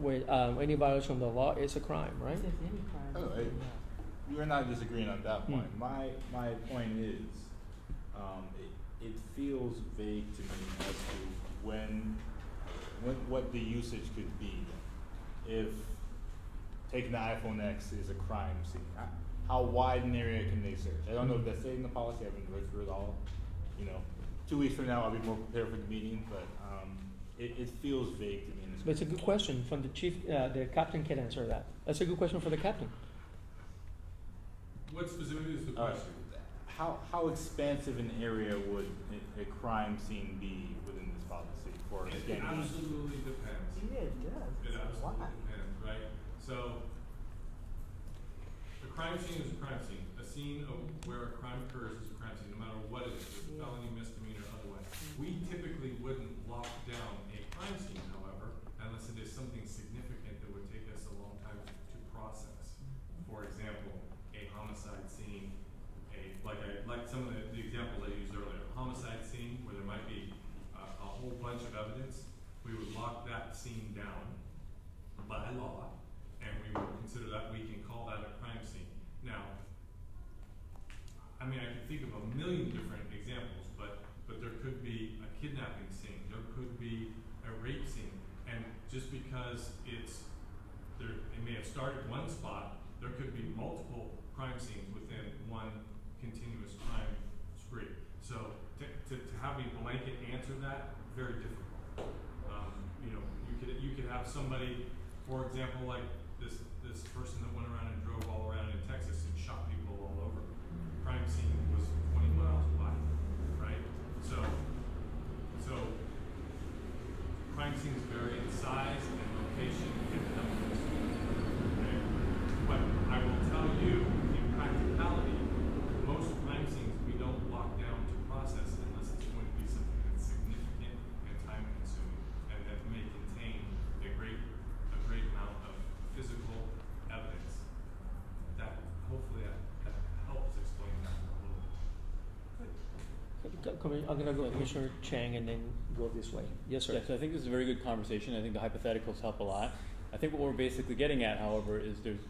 is a crime, right? Oh, we're not disagreeing on that point. My point is, it feels vague to me as to what the usage could be. If taking the iPhone X is a crime scene, how wide an area can they search? I don't know if that's stated in the policy. I haven't read through it all. 2 weeks from now, I'll be more prepared for the meeting, but it feels vague to me. But it's a good question from the chief. The captain can answer that. That's a good question for the captain. What specifically is the question? How expansive an area would a crime scene be within this policy for It scanning? absolutely depends. Yeah, it does. It absolutely depends, right? So, a crime scene is a crime scene. A scene of where a crime occurs is a crime scene, no matter what it is, felony, misdemeanor, otherwise. We typically wouldn't lock down a crime scene, however, unless it is something significant that would take us a long time to process. For example, a homicide scene, like some of the examples I used earlier, a homicide scene where there might be a whole bunch of evidence, we would lock that scene down by law, and we would consider that, we can call that a crime scene. Now, I mean, I can think of a million different examples, but there could be a kidnapping scene, there could be a rape scene, and just because it may have started one spot, there could be multiple crime scenes within one continuous crime spree. So to have a blanket answer that, very difficult. You could have somebody, for example, like this person that went around and drove all around in Texas and shot people all over. Crime scene was 20 miles wide, right? So crime scenes vary in size and location and numbers. Okay? But I will tell you, in practicality, most crime scenes we don't lock down to process unless it's going to be something that's significant and time consuming and that may contain a great amount of physical evidence. That hopefully that helps explain that a little bit. I'm going to go Commissioner Chang and then go this way. Yes, sir. Yeah, so I think this is a very good conversation. I think the hypotheticals help a lot. I think what we're basically getting at, however, is there's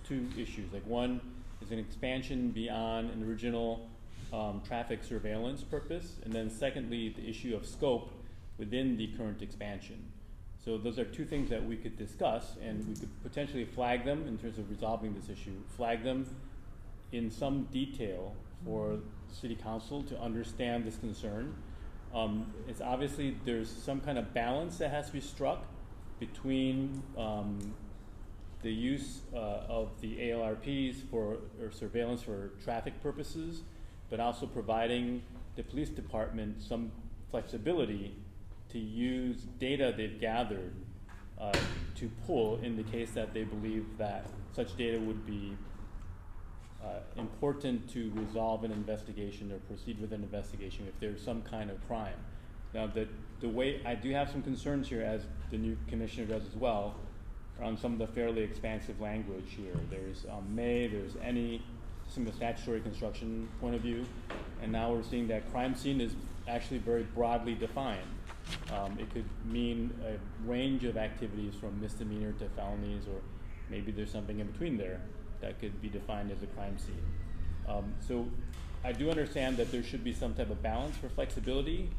2 issues. Like, one is an expansion beyond an original traffic surveillance purpose, and then secondly, the issue of scope within the current expansion. So those are 2 things that we could discuss, and we could potentially flag them in terms of resolving this issue, flag them in some detail for City Council to understand this concern. It's obviously there's some kind of balance that has to be struck between the use of the ALRPs for or surveillance for traffic purposes, but also providing the police department some flexibility to use data they've gathered to pull in the case that they believe that such data would be important to resolve an investigation or proceed with an investigation if there's some kind of crime. Now, the way I do have some concerns here, as the new commissioner does as well, around some of the fairly expansive language here. There's may, there's any, from a statutory construction point of view, and now we're seeing that crime scene is actually very broadly defined. It could mean a range of activities from misdemeanor to felonies, or maybe there's something in between there that could be defined as a crime scene. So I do understand that there should be some type of balance for flexibility.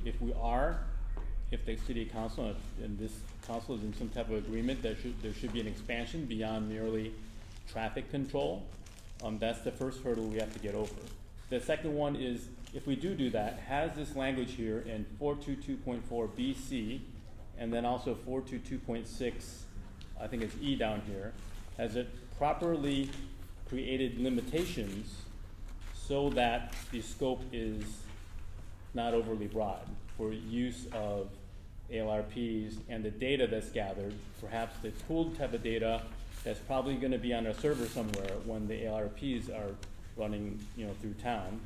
If the city council and this council is in some type of agreement, there should be an expansion beyond merely traffic control. That's the first hurdle we have to get over. The second one is, if we do that, has this language here in 422.4 BC, and then also 422.6, I think it's E down here, has it properly created limitations so that the scope is not overly broad for use of ALRPs and the data that's gathered, perhaps the pooled type of data that's probably going to be on a server somewhere when the ALRPs are running, through town,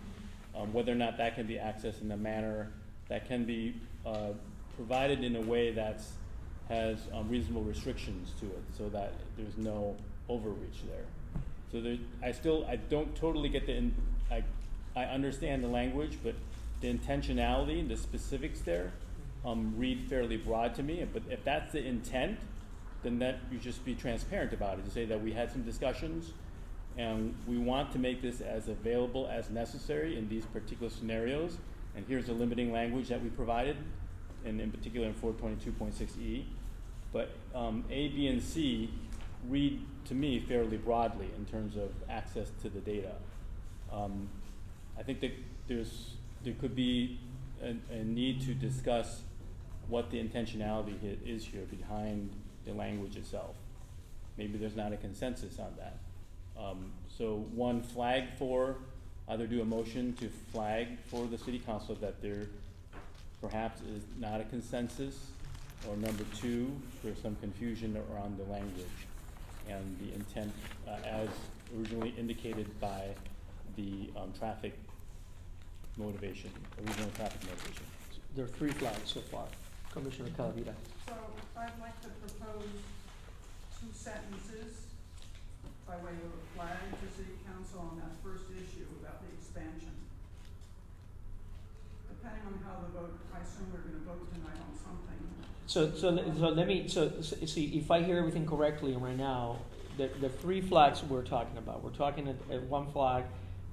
whether or not that can be accessed in a manner that can be provided in a way that has reasonable restrictions to it, so that there's no overreach there. So I don't totally get I understand the language, but the intentionality, the specifics there, read fairly broad to me. But if that's the intent, then that you just be transparent about it. To say that we had some discussions, and we want to make this as available as necessary in these particular scenarios. And here's the limiting language that we provided, and in particular in 422.6E. But A, B, and C read to me fairly broadly in terms of access to the data. I think that there could be a need to discuss what the intentionality is here behind the language itself. Maybe there's not a consensus on that. So one, flag for, either do a motion to flag for the city council that there perhaps is not a consensus, or number two, there's some confusion around the language and the intent as originally indicated by the traffic motivation, original traffic motivation. There are 3 flags so far. Commissioner Calavita. So I'd like to propose 2 sentences by way of a flag to City Council on that first issue about the expansion. Depending on how the vote, I assume we're gonna vote tonight on something. So see, if I hear everything correctly right now, the 3 flags we're talking about. We're talking at 1 flag,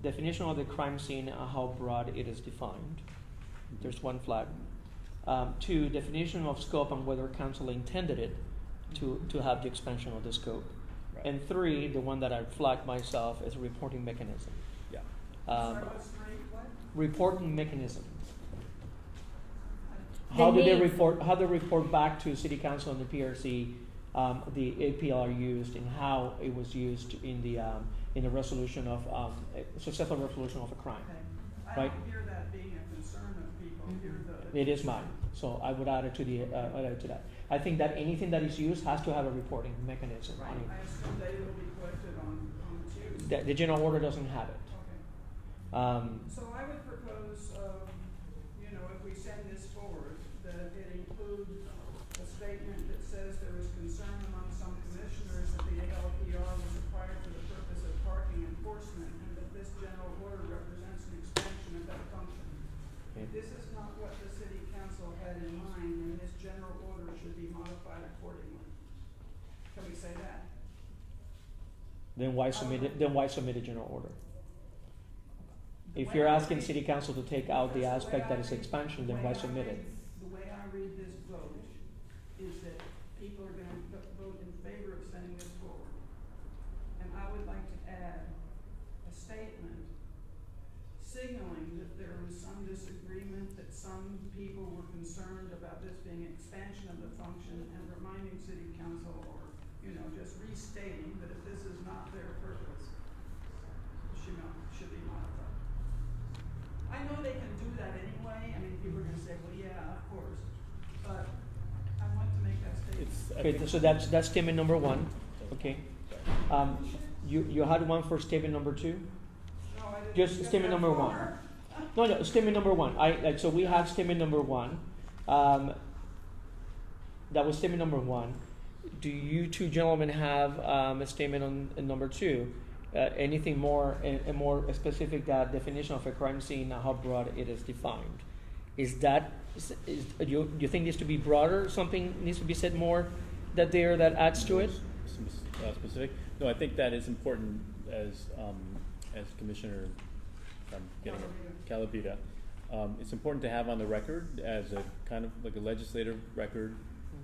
definition of the crime scene, how broad it is defined. There's 1 flag. 2, definition of scope and whether council intended it to have the expansion of the scope. Right. And 3, the one that I flagged myself, is a reporting mechanism. Yeah. Sorry, what's 3? What? Reporting mechanism. How do they report back to City Council and the PRC the APR used and how it was used in the resolution of successful resolution of a crime? Okay. I Right? don't hear that being a concern of people. It is mine, so I would add it to that. I think that anything that is used has to have a reporting mechanism. Right. on it. I assume they will be collected on its use. The general order doesn't have it. Okay. So I would propose, if we send this forward, that it include a statement that says there is concern among some commissioners that the ALPR was acquired for the purpose of parking enforcement, and that this general order represents an expansion of that function. Okay. If this is not what the city council had in mind, then this general order should be modified accordingly. Can we say that? Then why submit it? Then why submit a general order? If The you're way I asking read- City Council to take out the because aspect way that I is read- expansion, the then way why I submit read- it? The way I read this vote is that people are gonna vote in favor of sending this forward. And I would like to add a statement signaling that there was some disagreement, that some people were concerned about this being an expansion of the function, and reminding city council, or, just restating that if this is not their purpose, it should be modified. I know they can do that anyway. I mean, people are gonna say, well, yeah, of course, but I want to make that statement. Okay, so that's statement number one, okay? You had one for statement number two? No, I didn't. Just statement number one. No, statement number one. So we have statement number one. That was statement number one. Do you two gentlemen have a statement on number two? Anything more, a more specific definition of a crime scene and how broad it is defined? Do you think needs to be broader? Something needs to be said more that adds to it? Specific? No, I think that is important as Commissioner Calavita. It's important to have on the record as a kind of like a legislative record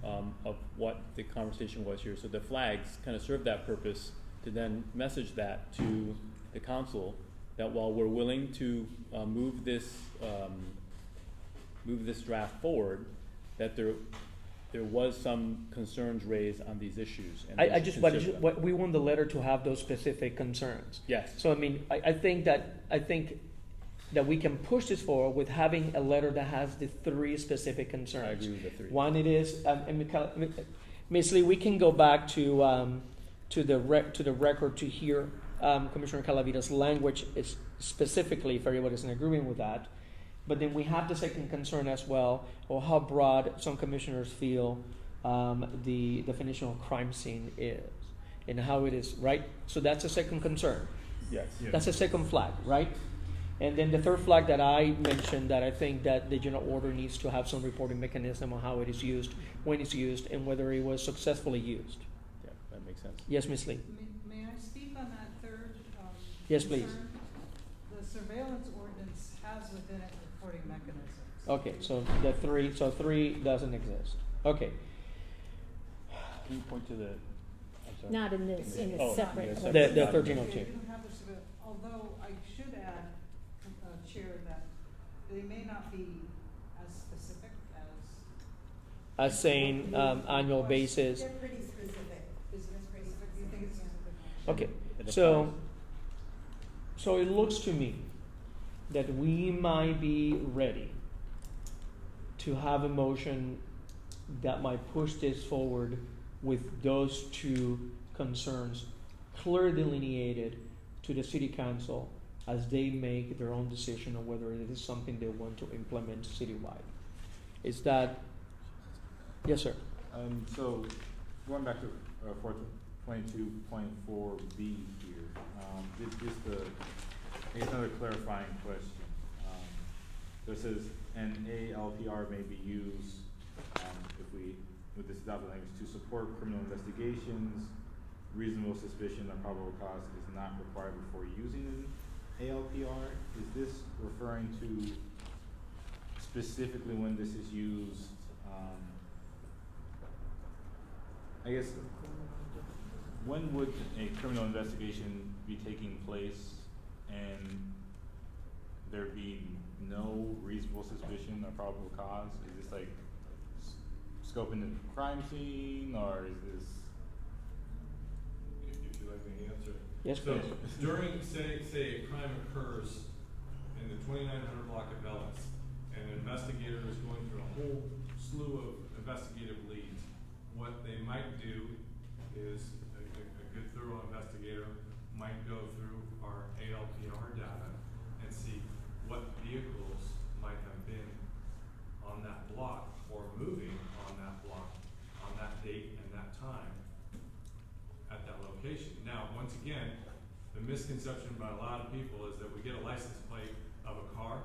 of what the conversation was here. So the flags kind of serve that purpose to then message that to the council that while we're willing to move this draft forward, that there was some concerns raised on these issues. And we want the letter to have those specific concerns. Yes. So I mean, I think that we can push this forward with having a letter that has the three specific concerns. I agree with the three. One, it is, Ms. Lee, we can go back to the record to hear Commissioner Calavita's language is specifically, if everybody's in agreement with that. But then we have the second concern as well, or how broad some commissioners feel the definition of crime scene is, and how it is, right? So that's a second concern. Yes. That's a second flag, right? And then the third flag that I mentioned, that I think that the general order needs to have some reporting mechanism on how it is used, when it's used, and whether it was successfully used. Yeah, that makes sense. Yes, Ms. Lee. May I speak on that third Yes, please. concern? The surveillance ordinance has within it reporting mechanisms. Okay, so three doesn't exist. Okay. Can you point to the? I'm sorry. Not in this, in Oh, a separate. yeah, ordinance. The Yeah, 1302. you don't have the surveillance, although I should add, Chair, that they may not be as specific as. As saying annual basis. They're pretty specific. Is it specific? Do you think it's specific? Okay, It so it looks to me that we might be ready to have a motion that might push this forward with those two concerns clearly delineated to the city council as they make their own decision on whether it is something they want to implement citywide. Is that, yes, sir? So going back to 422.4B here, just I guess another clarifying question. So it says an ALPR may be used with this adopted language to support criminal investigations. Reasonable suspicion or probable cause is not required before using an ALPR. Is this referring to specifically when this is used? I guess, when would a criminal investigation be taking place and there be no reasonable suspicion or probable cause? Is this like scoping the crime scene, or is this? If you'd like me to answer. Yes, So please. during, say a crime occurs in the 2900 block of Ellis, and an investigator is going through a whole slew of investigative leads, what they might do is a good thorough investigator might go through our ALPR data and see what vehicles might have been on that block or moving on that block on that date and that time at that location. Now, once again, the misconception by a lot of people is that we get a license plate of a car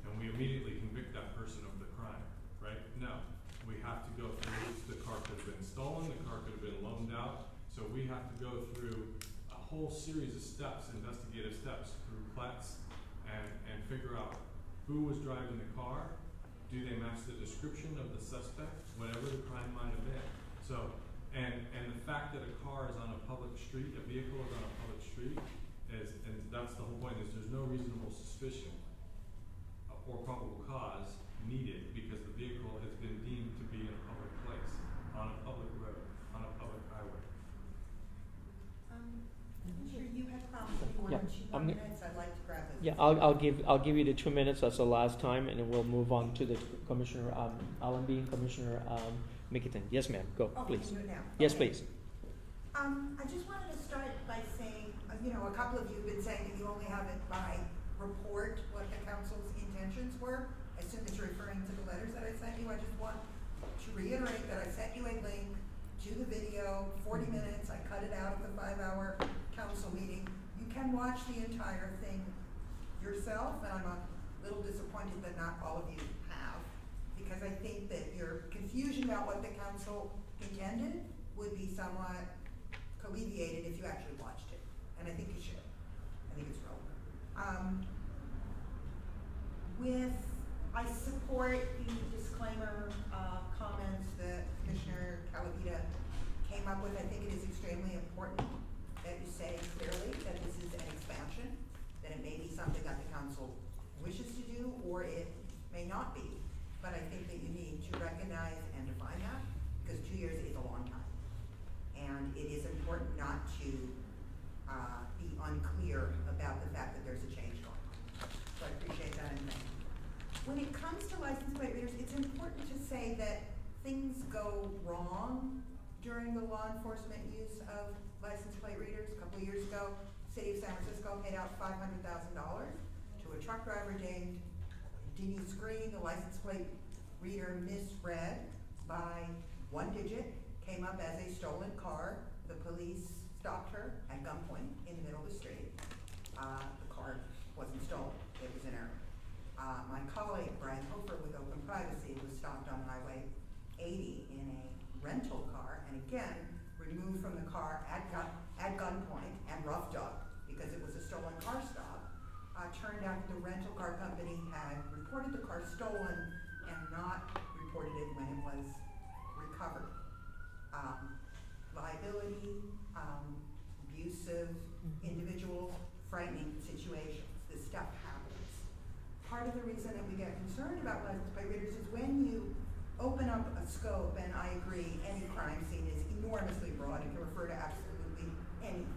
and we immediately convict that person of the crime, right? No, we have to go through, the car could have been stolen, the car could have been loaned out, so we have to go through a whole series of steps, investigative steps, through plats and figure out who was driving the car, do they match the description of the suspect, whatever the crime might have been. So, and the fact that a car is on a public street, a vehicle is on a public street, and that's the whole point, is there's no reasonable suspicion. or probable cause needed because the vehicle has been deemed to be in a public place, on a public road, on a public highway. Sure, you had promised me one Yeah, or two more I'm g- minutes, I'd like to grab those. Yeah, I'll give you the 2 minutes. That's the last time, and then we'll move on to the Commissioner Allenby and Commissioner Mickeyton. Yes, ma'am. Go, Oh, please. can you do it now? Yes, Okay. please. I just wanted to start by saying, a couple of you have been saying that you only have it by report what the council's intentions were. I assume that you're referring to the letters that I sent you. I just want to reiterate that I sent you a link to the video, 40 minutes. I cut it out of the 5-hour council meeting. You can watch the entire thing yourself, and I'm a little disappointed that not all of you have, because I think that your confusion about what the council intended would be somewhat alleviated if you actually watched it, and I think you should. I think it's relevant. I support the disclaimer comments that Commissioner Calavita came up with. I think it is extremely important that you say clearly that this is an expansion, that it may be something that the council wishes to do, or it may not be. But I think that you need to recognize and define that, because 2 years is a long time. And it is important not to be unclear about the fact that there's a change going on. So I appreciate that and thank you. When it comes to license plate readers, it's important to say that things go wrong during the law enforcement use of license plate readers. A couple of years ago, the city of San Francisco paid out $500,000 to a truck driver named Denise Green. The license plate reader misread by 1 digit, came up as a stolen car. The police stopped her at gunpoint in the middle of the street. The car wasn't stolen, it was an error. My colleague, Brian Hofer with Open Privacy, was stopped on Highway 80 in a rental car, and again, removed from the car at gunpoint and roughed up because it was a stolen car stop. Turned out that the rental car company had reported the car stolen and not reported it when it was recovered. Liability, abusive individuals, frightening situations. This stuff happens. Part of the reason that we get concerned about license plate readers is when you open up a scope, and I agree, any crime scene is enormously broad and can refer to absolutely anything.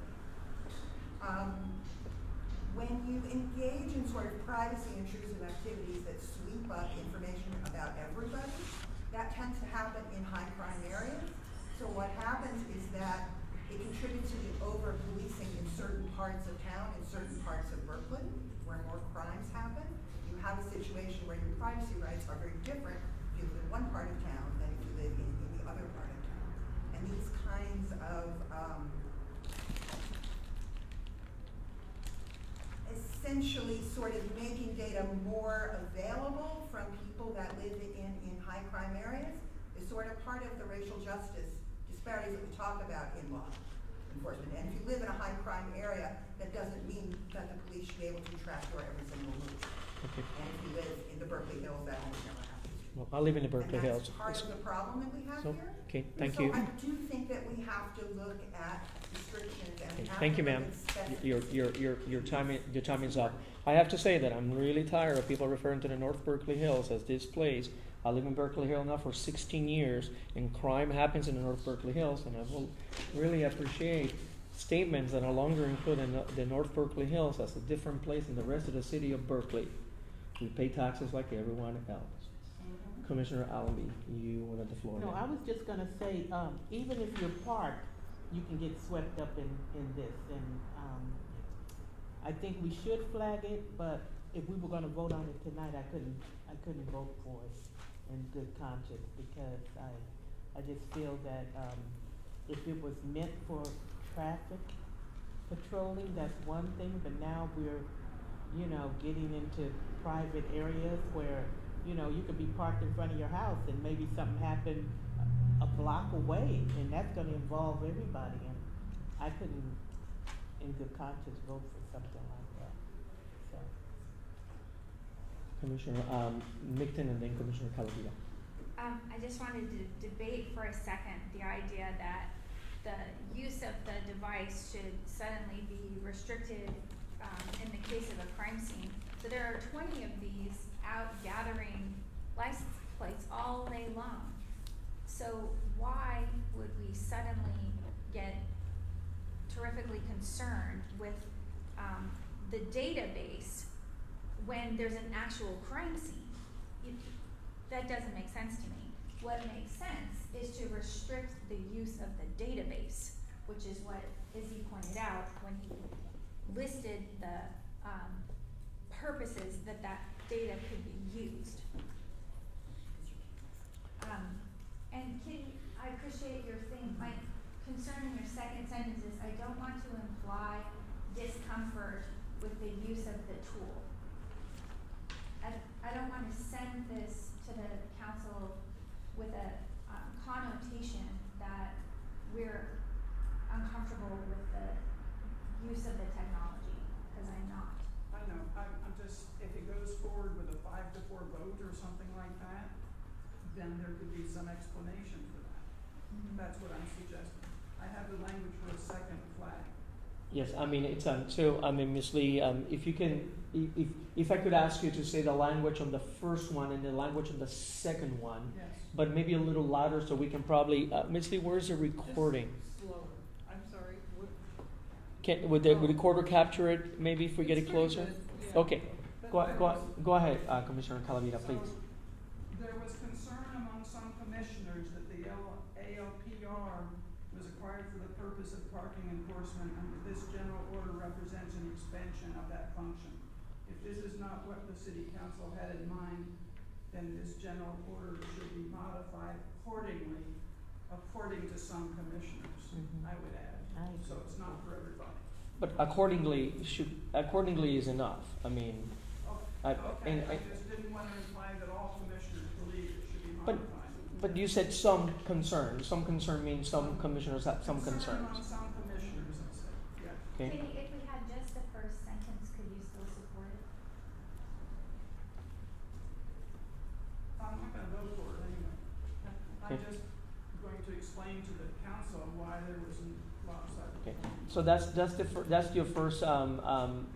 When you engage in sort of privacy intrusive activities that sweep up information about everybody, that tends to happen in high crime areas. So what happens is that it contributes to the over-policing in certain parts of town, in certain parts of Berkeley, where more crimes happen. You have a situation where your privacy rights are very different if you live in one part of town than if you live in the other part of town. And these kinds of essentially sort of making data more available from people that live in high crime areas is sort of part of the racial justice disparities that we talk about in law enforcement. And if you live in a high crime area, that doesn't mean that the police should be able to track your every single move. Okay. And if you live in the Berkeley Hills, that almost never happens. Well, I live in the Berkeley And Hills. that's part of the problem that we have So, here. okay, thank so you. I do think that we have to look at restrictions and we Okay, have thank to you, look ma'am. at Your time is up. I have to say that I'm really tired of people referring to the North Berkeley Hills as this place. I live in Berkeley Hill now for 16 years, and crime happens in the North Berkeley Hills, and I will really appreciate statements that no longer include the North Berkeley Hills as a different place in the rest of the city of Berkeley. We pay taxes like everyone else. Commissioner Allenby, you wanted the floor. No, now. I was just gonna say, even if you're parked, you can get swept up in this, and, I think we should flag it, but if we were gonna vote on it tonight, I couldn't vote for it in good conscience, because I just feel that, if it was meant for traffic patrolling, that's one thing, but now we're, getting into private areas where, you could be parked in front of your house and maybe something happened a block away, and that's gonna involve everybody, and I couldn't, in good conscience, vote for something like that, so. Commissioner Mickton and then Commissioner Calavita. I just wanted to debate for a second the idea that the use of the device should suddenly be restricted in the case of a crime scene. So there are 20 of these out gathering license plates all day long. So why would we suddenly get terrifically concerned with the database when there's an actual crime scene? That doesn't make sense to me. What makes sense is to restrict the use of the database, which is what Izzy pointed out when he listed the purposes that data could be used. And Kitty, I appreciate your thing. My concern in your second sentence is I don't want to imply discomfort with the use of the tool. I don't want to send this to the council with a connotation that we're uncomfortable with the use of the technology, because I'm not. I know, I'm just, if it goes forward with a 5-4 vote or something like that, then there could be some explanation for that. That's what I'm suggesting. I have the language for a second flag. Yes, I mean, it's, so, I mean, Ms. Lee, if you can, if I could ask you to say the language on the first one and the language on the second one, Yes. but maybe a little louder so we can probably, Ms. Lee, where's the recording? Just slower. I'm sorry. Would the recorder capture it maybe if we get it It's pretty closer? good, yeah. Okay, go ahead, Commissioner Calavita, please. There was concern among some commissioners that the ALPR was acquired for the purpose of parking enforcement, and that this general order represents an expansion of that function. If this is not what the city council had in mind, then this general order should be modified accordingly, according to some commissioners, I would add. So it's not for everybody. But accordingly is enough. I mean, Okay, I just didn't want to imply that all commissioners believe it should be But- modified. but you said some concern. Some concern means some commissioners have some Concern concerns. among some commissioners, I said, yeah. Okay. Kitty, if we had just the first sentence, could you still support it? I'm not gonna vote for it anyway. I'm Okay. just going to explain to the council why there was a lopsided. Okay. So that's your first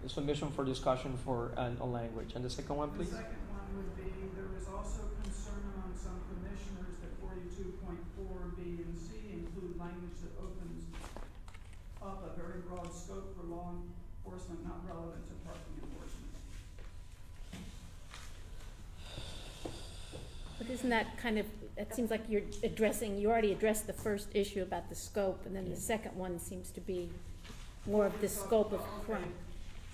submission for discussion for a language. And the second one, The please. second one would be, there was also concern among some commissioners that 42.4 B and C include language that opens up a very broad scope for law enforcement not relevant to parking enforcement. But isn't that kind of, it seems like you already addressed the first issue about the scope, and then the second one seems to be more of the scope of crime. Okay,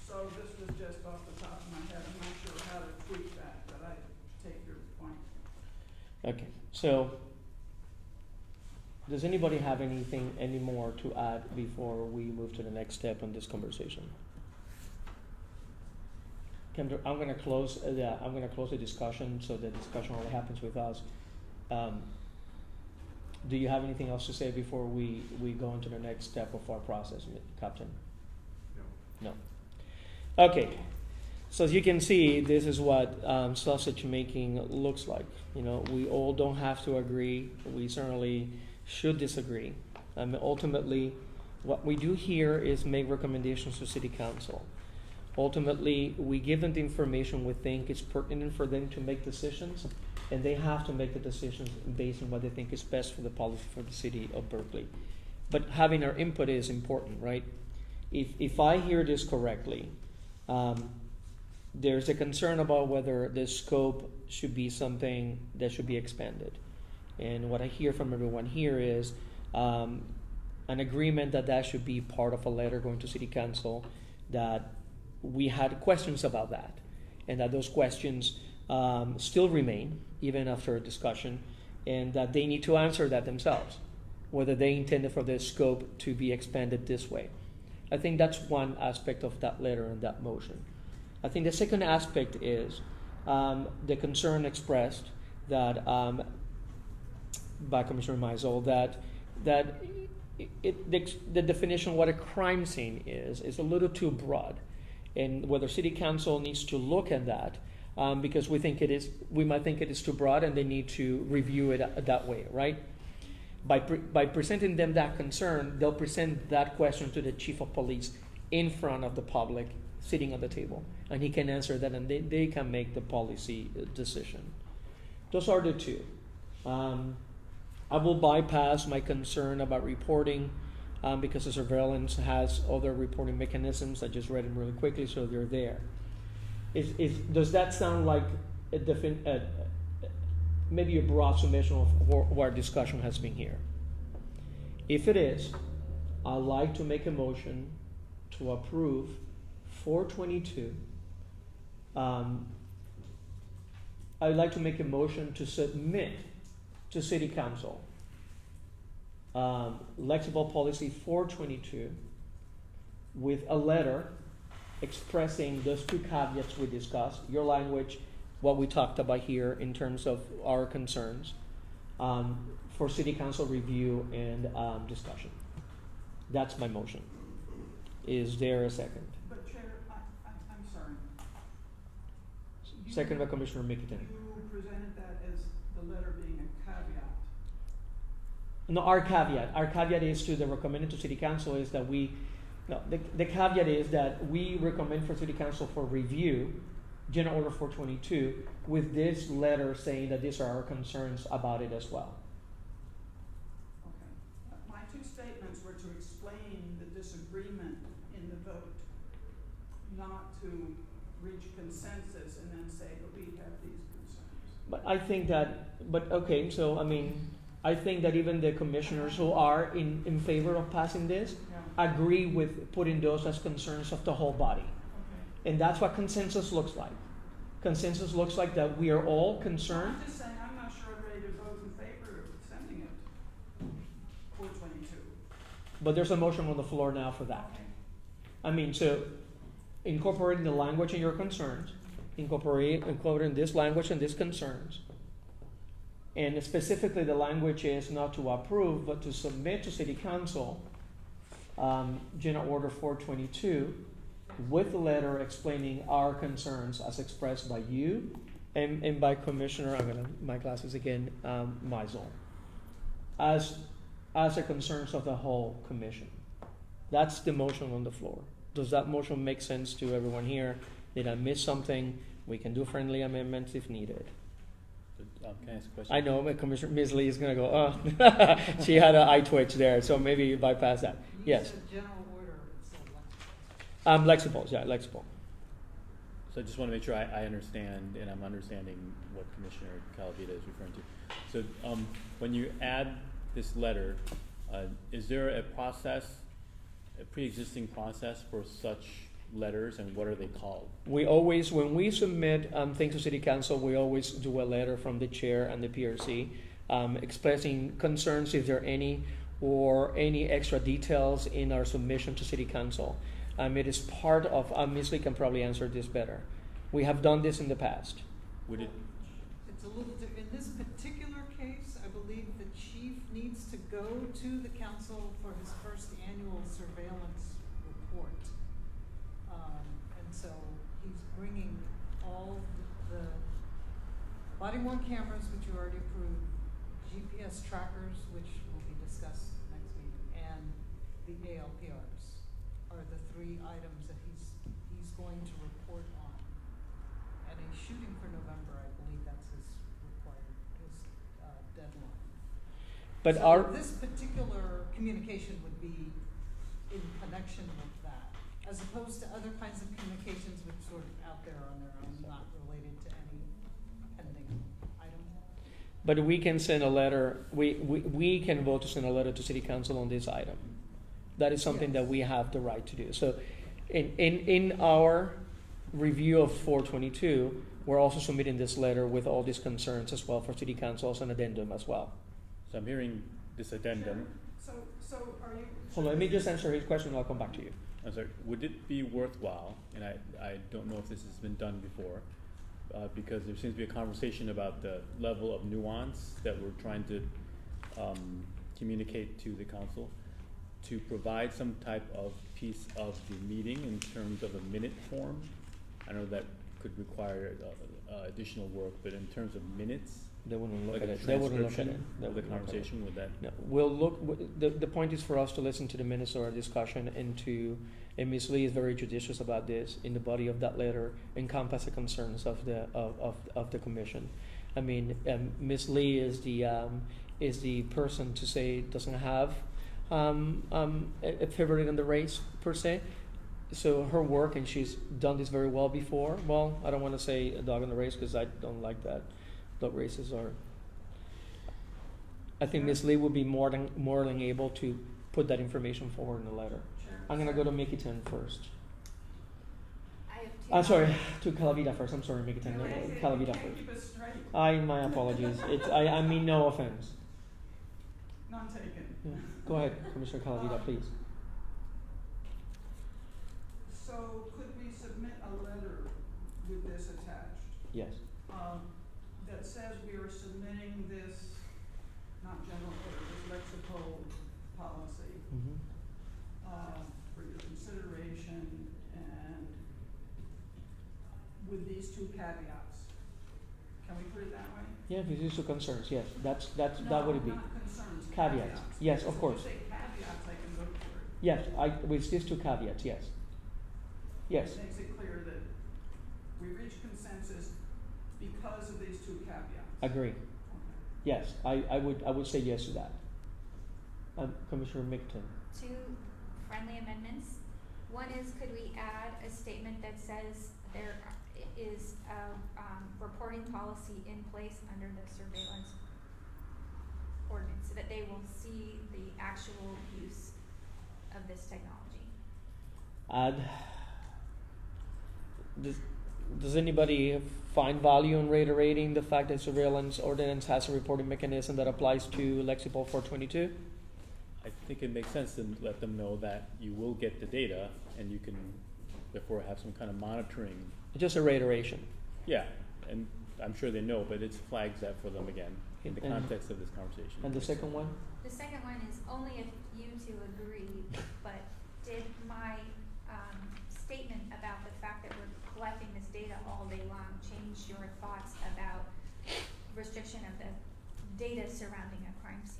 so this was just off the top of my head, I'm not sure how to tweak that, but I take your point. Okay. So, does anybody have any more to add before we move to the next step in this conversation? Kendra, I'm going to close the discussion, so the discussion only happens with us. Do you have anything else to say before we go into the next step of our process, Captain? No. Okay. So as you can see, this is what sausage making looks like. You know, we all don't have to agree. We certainly should disagree. Ultimately, what we do here is make recommendations to City Council. Ultimately, we give them the information we think is pertinent for them to make decisions, and they have to make the decisions based on what they think is best for the policy for the city of Berkeley. But having our input is important, right? If I hear this correctly, there's a concern about whether the scope should be something that should be expanded. And what I hear from everyone here is an agreement that should be part of a letter going to City Council, that we had questions about that, and that those questions still remain even after a discussion, and that they need to answer that themselves, whether they intended for the scope to be expanded this way. I think that's one aspect of that letter and that motion. I think the second aspect is the concern expressed that by Commissioner Meisel that the definition of what a crime scene is a little too broad, and whether City Council needs to look at that because we might think it is too broad, and they need to review it that way, right? By presenting them that concern, they'll present that question to the Chief of Police in front of the public, sitting at the table, and he can answer that, and they can make the policy decision. Those are the two. I will bypass my concern about reporting because the surveillance has other reporting mechanisms. I just read them really quickly, so they're there. Does that sound like maybe a broad summation of what our discussion has been here? If it is, I'd like to make a motion to approve 422. I'd like to make a motion to submit to City Council Lexible Policy 422 with a letter expressing those two caveats we discussed, your language, what we talked about here in terms of our concerns, for City Council review and discussion. That's my motion. Is there a second? But Chair, I'm sorry. Second by Commissioner Mikitin. You presented that as the letter being a caveat. No, our caveat is to the recommended to City Council is that the caveat is that we recommend for City Council for review General Order 422 with this letter saying that these are our concerns about it as well. Okay. My two statements were to explain the disagreement in the vote, not to reach consensus and then say that we have these concerns. But I think that, I think that even the commissioners who are in favor of passing this agree with putting those as concerns of the whole body. Okay. And that's what consensus looks like. Consensus looks like that we are all concerned. I'm just saying, I'm not sure I'm ready to vote in favor of sending it 422. But there's a motion on the floor now for that. Okay. So incorporating the language in your concerns, incorporating this language and these concerns, and specifically the language is not to approve, but to submit to City Council General Order 422 with a letter explaining our concerns as expressed by you and by Commissioner, my glasses again, Meisel, as the concerns of the whole commission. That's the motion on the floor. Does that motion make sense to everyone here? Did I miss something? We can do friendly amendments if needed. Can I ask a question? I know Commissioner Ms. Lee is going to go, oh, she had an eye twitch there, so maybe bypass that. Yes. said general order instead of lexible. Lexible, yeah, lexible. So I just want to make sure I understand, and I'm understanding what Commissioner Calavita is referring to. So when you add this letter, is there a process, a pre-existing process for such letters, and what are they called? We always, when we submit things to City Council, we always do a letter from the chair and the PRC expressing concerns, if there are any, or any extra details in our submission to City Council. It is part of, Ms. Lee can probably answer this better. We have done this in the past. Would it? It's a little different. In this particular case, I believe the chief needs to go to the council for his first annual surveillance report. And so he's bringing all the body-worn cameras, which you already approved, GPS trackers, which will be discussed next week, and the ALPRs are the three items that he's going to report on. And he's shooting for November, I believe that's his deadline. But so this particular communication would be in connection with that, as opposed to other kinds of communications which sort of out there on their own, not related to any pending item. But we can send a letter, we can vote to send a letter to City Council on this item. That is something that we have the right to do. So in our review of 422, we're also submitting this letter with all these concerns as well for City Council as an addendum as well. So I'm hearing this addendum. Sure. So are you? Hold on, let me just answer his question and I'll come back to you. I'm sorry, would it be worthwhile, and I don't know if this has been done before, because there seems to be a conversation about the level of nuance that we're trying to communicate to the council, to provide some type of piece of the meeting in terms of a minute form. I know that could require additional work, but in terms of minutes, They wouldn't look Like at a it. They wouldn't look at transcription it. They of the wouldn't look at it. conversation with that. No, we'll look, the point is for us to listen to the minutes of our discussion and Ms. Lee is very judicious about this, in the body of that letter, encompass the concerns of the commission. I mean, Ms. Lee is the person to say doesn't have a favorite in the race per se. So her work, and she's done this very well before. Well, I don't want to say a dog in the race because I don't like that. Dog races are. I think Ms. Lee would be more than able to put that information forward in the letter. I'm gonna go to Mickey 10 first. I have two. I'm sorry, to Calavita first. I'm sorry, Mickey 10. No, I say, Calavita you can't first. keep us straight. My apologies. I mean no offense. None taken. Yeah. Go ahead, Commissioner Calavita, please. So could we submit a letter with this attached? Yes. That says we are submitting this, not general order, this lexical policy, Mm-hmm. for your consideration and with these two caveats. Can we put it that way? Yeah, if it's two concerns, yes. That No, would it be. not concerns, Caveats. Yes, of course. If you say caveats, I can vote for it. Yes, with these two caveats, yes. Yes. It makes it clear that we reach consensus because of these two caveats. Agree. Okay. Yes, I would say yes to that. Commissioner Mickton. Two friendly amendments. One is, could we add a statement that says there is a reporting policy in place under the surveillance ordinance, so that they will see the actual use of this technology? Does anybody find value in reiterating the fact that surveillance ordinance has a reporting mechanism that applies to Lexipol 422? I think it makes sense to let them know that you will get the data and you can therefore have some kind of monitoring. Just a reiteration. Yeah, and I'm sure they know, but it flags that for them again in the And- context of this conversation. And the second one? The second one is only if you two agree, but did my statement about the fact that we're collecting this data all day long change your thoughts about restriction of the data surrounding a crime scene?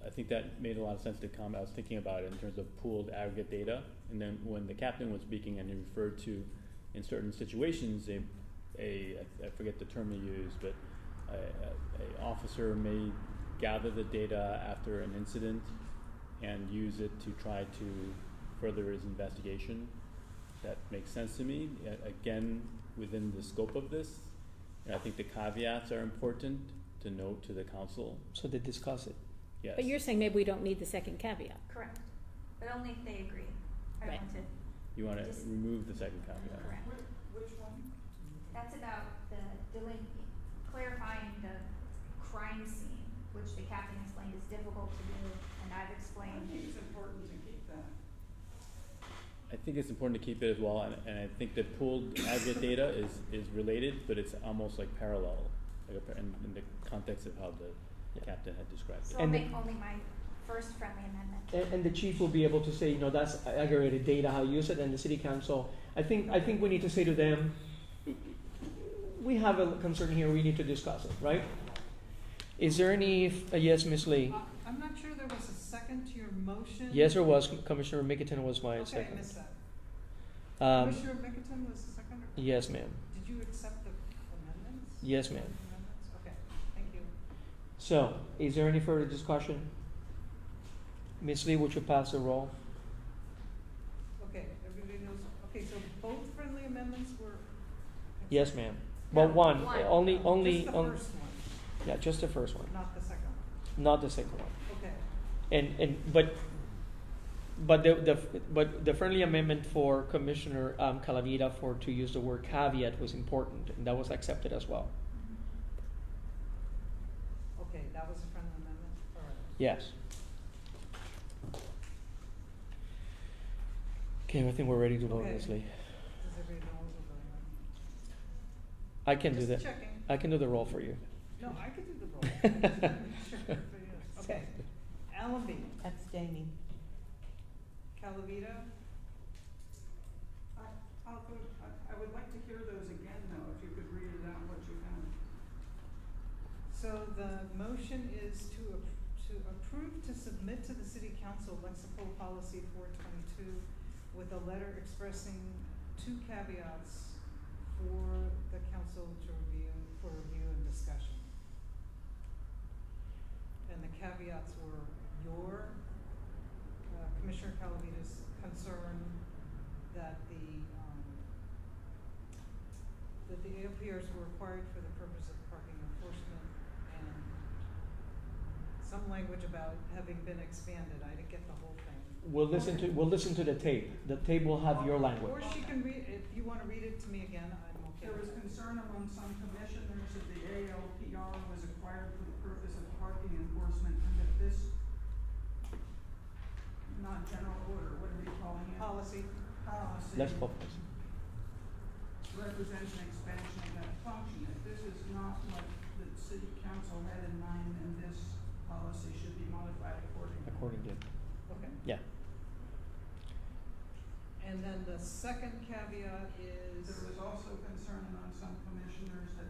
I think that made a lot of sense to come. I was thinking about it in terms of pooled aggregate data, and then when the captain was speaking and he referred to, in certain situations, I forget the term he used, but a officer may gather the data after an incident and use it to try to further his investigation. That makes sense to me. Again, within the scope of this, and I think the caveats are important to note to the council. So they discuss it. Yes. But you're saying maybe we don't need the second caveat. Correct, but only if they agree. I don't Right. want to. You want to Just- remove the second caveat. Correct. Which one? That's about clarifying the crime scene, which the captain explained is difficult to do, and I've I explained. think it's important to keep that. I think it's important to keep it as well, and I think that pooled aggregate data is related, but it's almost like parallel, like in the context of how the captain had described it. So I'll And make only my first friendly amendment. And the chief will be able to say, that's aggregated data, how you use it, and the city council. I think we need to say to them, we have a concern here, we need to discuss it, right? Is there any, yes, Ms. Lee? I'm not sure there was a second to your motion. Yes, there was. Commissioner Mickton was my Okay, I second. missed that. Commissioner Mickton was the second? Yes, ma'am. Did you accept the amendments? Yes, ma'am. Amendments? Okay, thank you. So, is there any further discussion? Ms. Lee, would you pass the roll? Okay, everybody knows, okay, so both friendly amendments were? Yes, ma'am. Well, No, one, one. only, Just the only, first one, yeah, just the first one, not the second one. not the second one. Okay, But the friendly amendment for Commissioner Calavita to use the word caveat was important, and that was accepted as well. okay, that was a friendly amendment, all right. Yes. Okay, I think we're ready to vote, Okay. Ms. Lee. Does everybody know what we're voting on? I can do Just that. checking. I can do the roll for you. No, I could do the roll. I just wanted to make sure everybody knows. Okay, Allenby, Abstaining. Calavita, I would like to hear those again, though, if you could read it out what you had. So the motion is to approve to submit to the city council lexical policy 422 with a letter expressing 2 caveats for the council to review and discussion. And the caveats were your, Commissioner Calavita's concern that the AOPRs were required for the purpose of parking enforcement, and some language about having been expanded. I didn't get the whole thing. We'll listen to the tape. The tape will have your language. Or she can read, if you wanna read it to me again, I'm okay. There was with it. concern among some commissioners that the ALPR was acquired for the purpose of parking enforcement, and that this, not general order, what are we calling it? Policy. Policy. Let's focus. Represents an expansion of that function. If this is not what the city council had in mind, then this policy should be modified accordingly. According to, Okay. yeah. And then the second caveat is. There was also concern among some commissioners that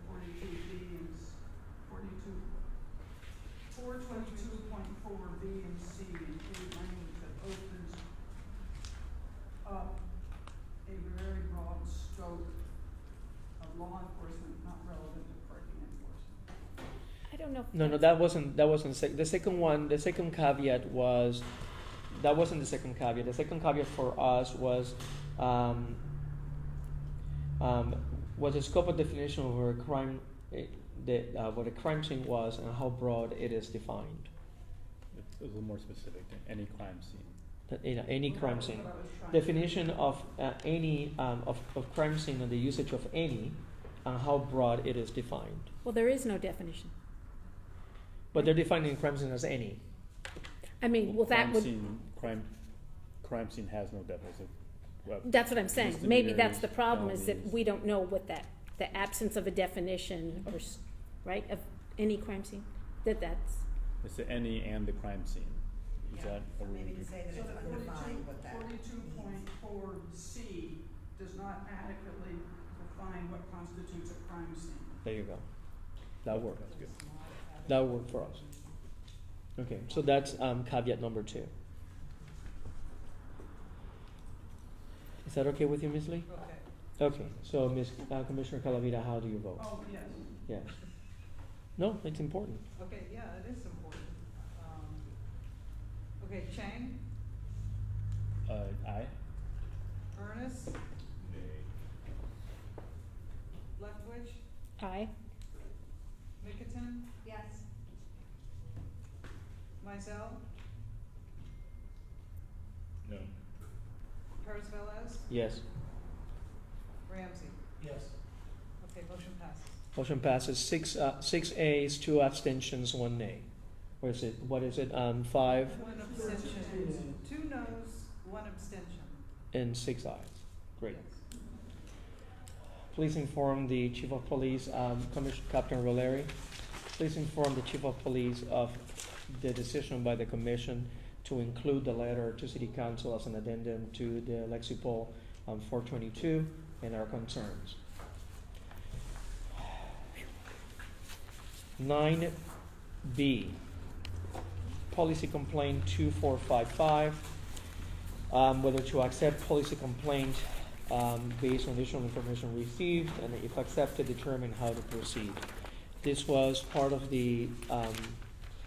422.4 B and C include language that opens up a very broad scope of law enforcement not relevant to parking enforcement. I don't know. If No, that wasn't the second one. The second caveat was, that wasn't the second caveat. The second caveat for us was what the scope of definition of where a crime, what a crime scene was and how broad it is defined. It's a little more specific than any crime scene. Any crime scene. Definition of any of crime scene and the usage of any and how broad it is defined. Well, there is no definition. But they're defining crime scene as any. I mean, well, that Crime would. scene, crime scene has no definition. Well, That's what I'm saying. Maybe that's the misdemeanors, problem, is that felonies. we don't know what the absence of a definition, or right, of any crime scene. That's. It's the any and the crime scene. Is that what we Maybe would to do? say that So it's that undefined what that means. 42.4C does not adequately define what constitutes a crime scene. There you go. That worked. That's good. That worked for us. Okay, so that's caveat number 2. Is that okay with you, Ms. Lee? Okay. Okay, so Commissioner Calavita, how do you vote? Oh, yes. Yes. No, it's important. Okay, yeah, it is important. Okay, Chang, Aye. Ernest, Nay. Leftwich, Aye. Mickelton, Yes. Mizell, No. Perez Velez, Yes. Ramsey. Yes. Okay, motion passes. Motion passes 6 A's, 2 abstentions, 1 nay. Or is it, what is it, 5 One abstention, 2 noes, 1 abstention. and 6 ayes? Great. Yes. Please inform the Chief of Police, Captain Roleri. Please inform the Chief of Police of the decision by the Commission to include the letter to City Council as an addendum to the Lexipol 422 and our concerns. 9B, Policy Complaint 2455. Whether to accept policy complaint based on additional information received, and if accepted, determine how to proceed. This was part of the,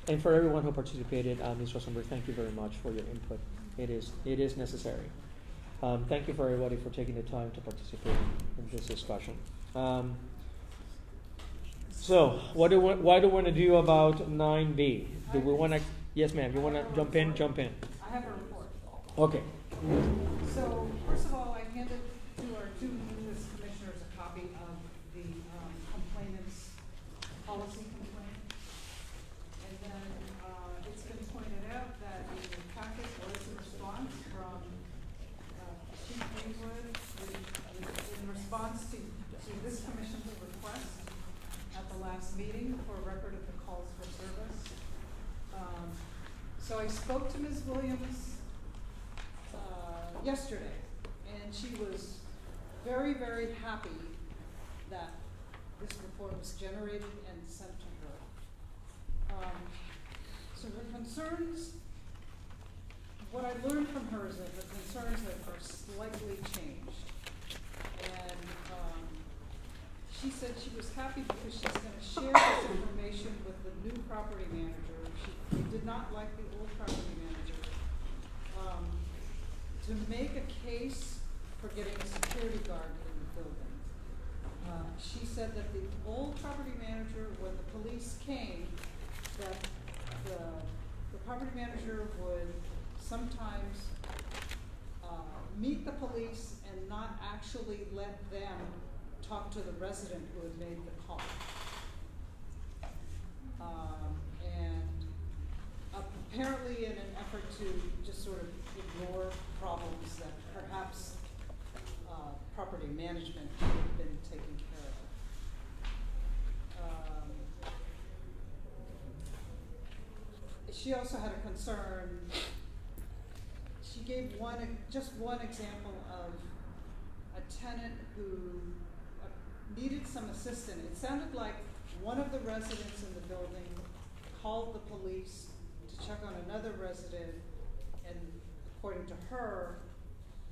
and for everyone who participated, Ms. Rosenberg, thank you very much for your input. It is necessary. Thank you for everybody for taking the time to participate in this discussion. So, why do we want to do about 9B? Do we want to? Yes, ma'am. You want to jump in? Jump in. I have a report. Okay. So, first of all, I handed to our 2 newest commissioners a copy of the complainant's policy complaint. And then it's been pointed out that in the packet was a response from Chief Greenwood in response to this commission's request at the last meeting for a record of the calls for service. So I spoke to Ms. Williams yesterday, and she was very, very happy that this report was generated and sent to her. So her concerns, what I learned from her is that her concerns are slightly changed. And she said she was happy because she's going to share this information with the new property manager. She did not like the old property manager. To make a case for getting a security guard in the building. She said that the old property manager, when the police came, that the property manager would sometimes meet the police and not actually let them talk to the resident who had made the call. And apparently in an effort to just sort of ignore problems that perhaps property management should have been taking care of. She also had a concern. She gave just one example of a tenant who needed some assistance. It sounded like one of the residents in the building called the police to check on another resident, and according to her,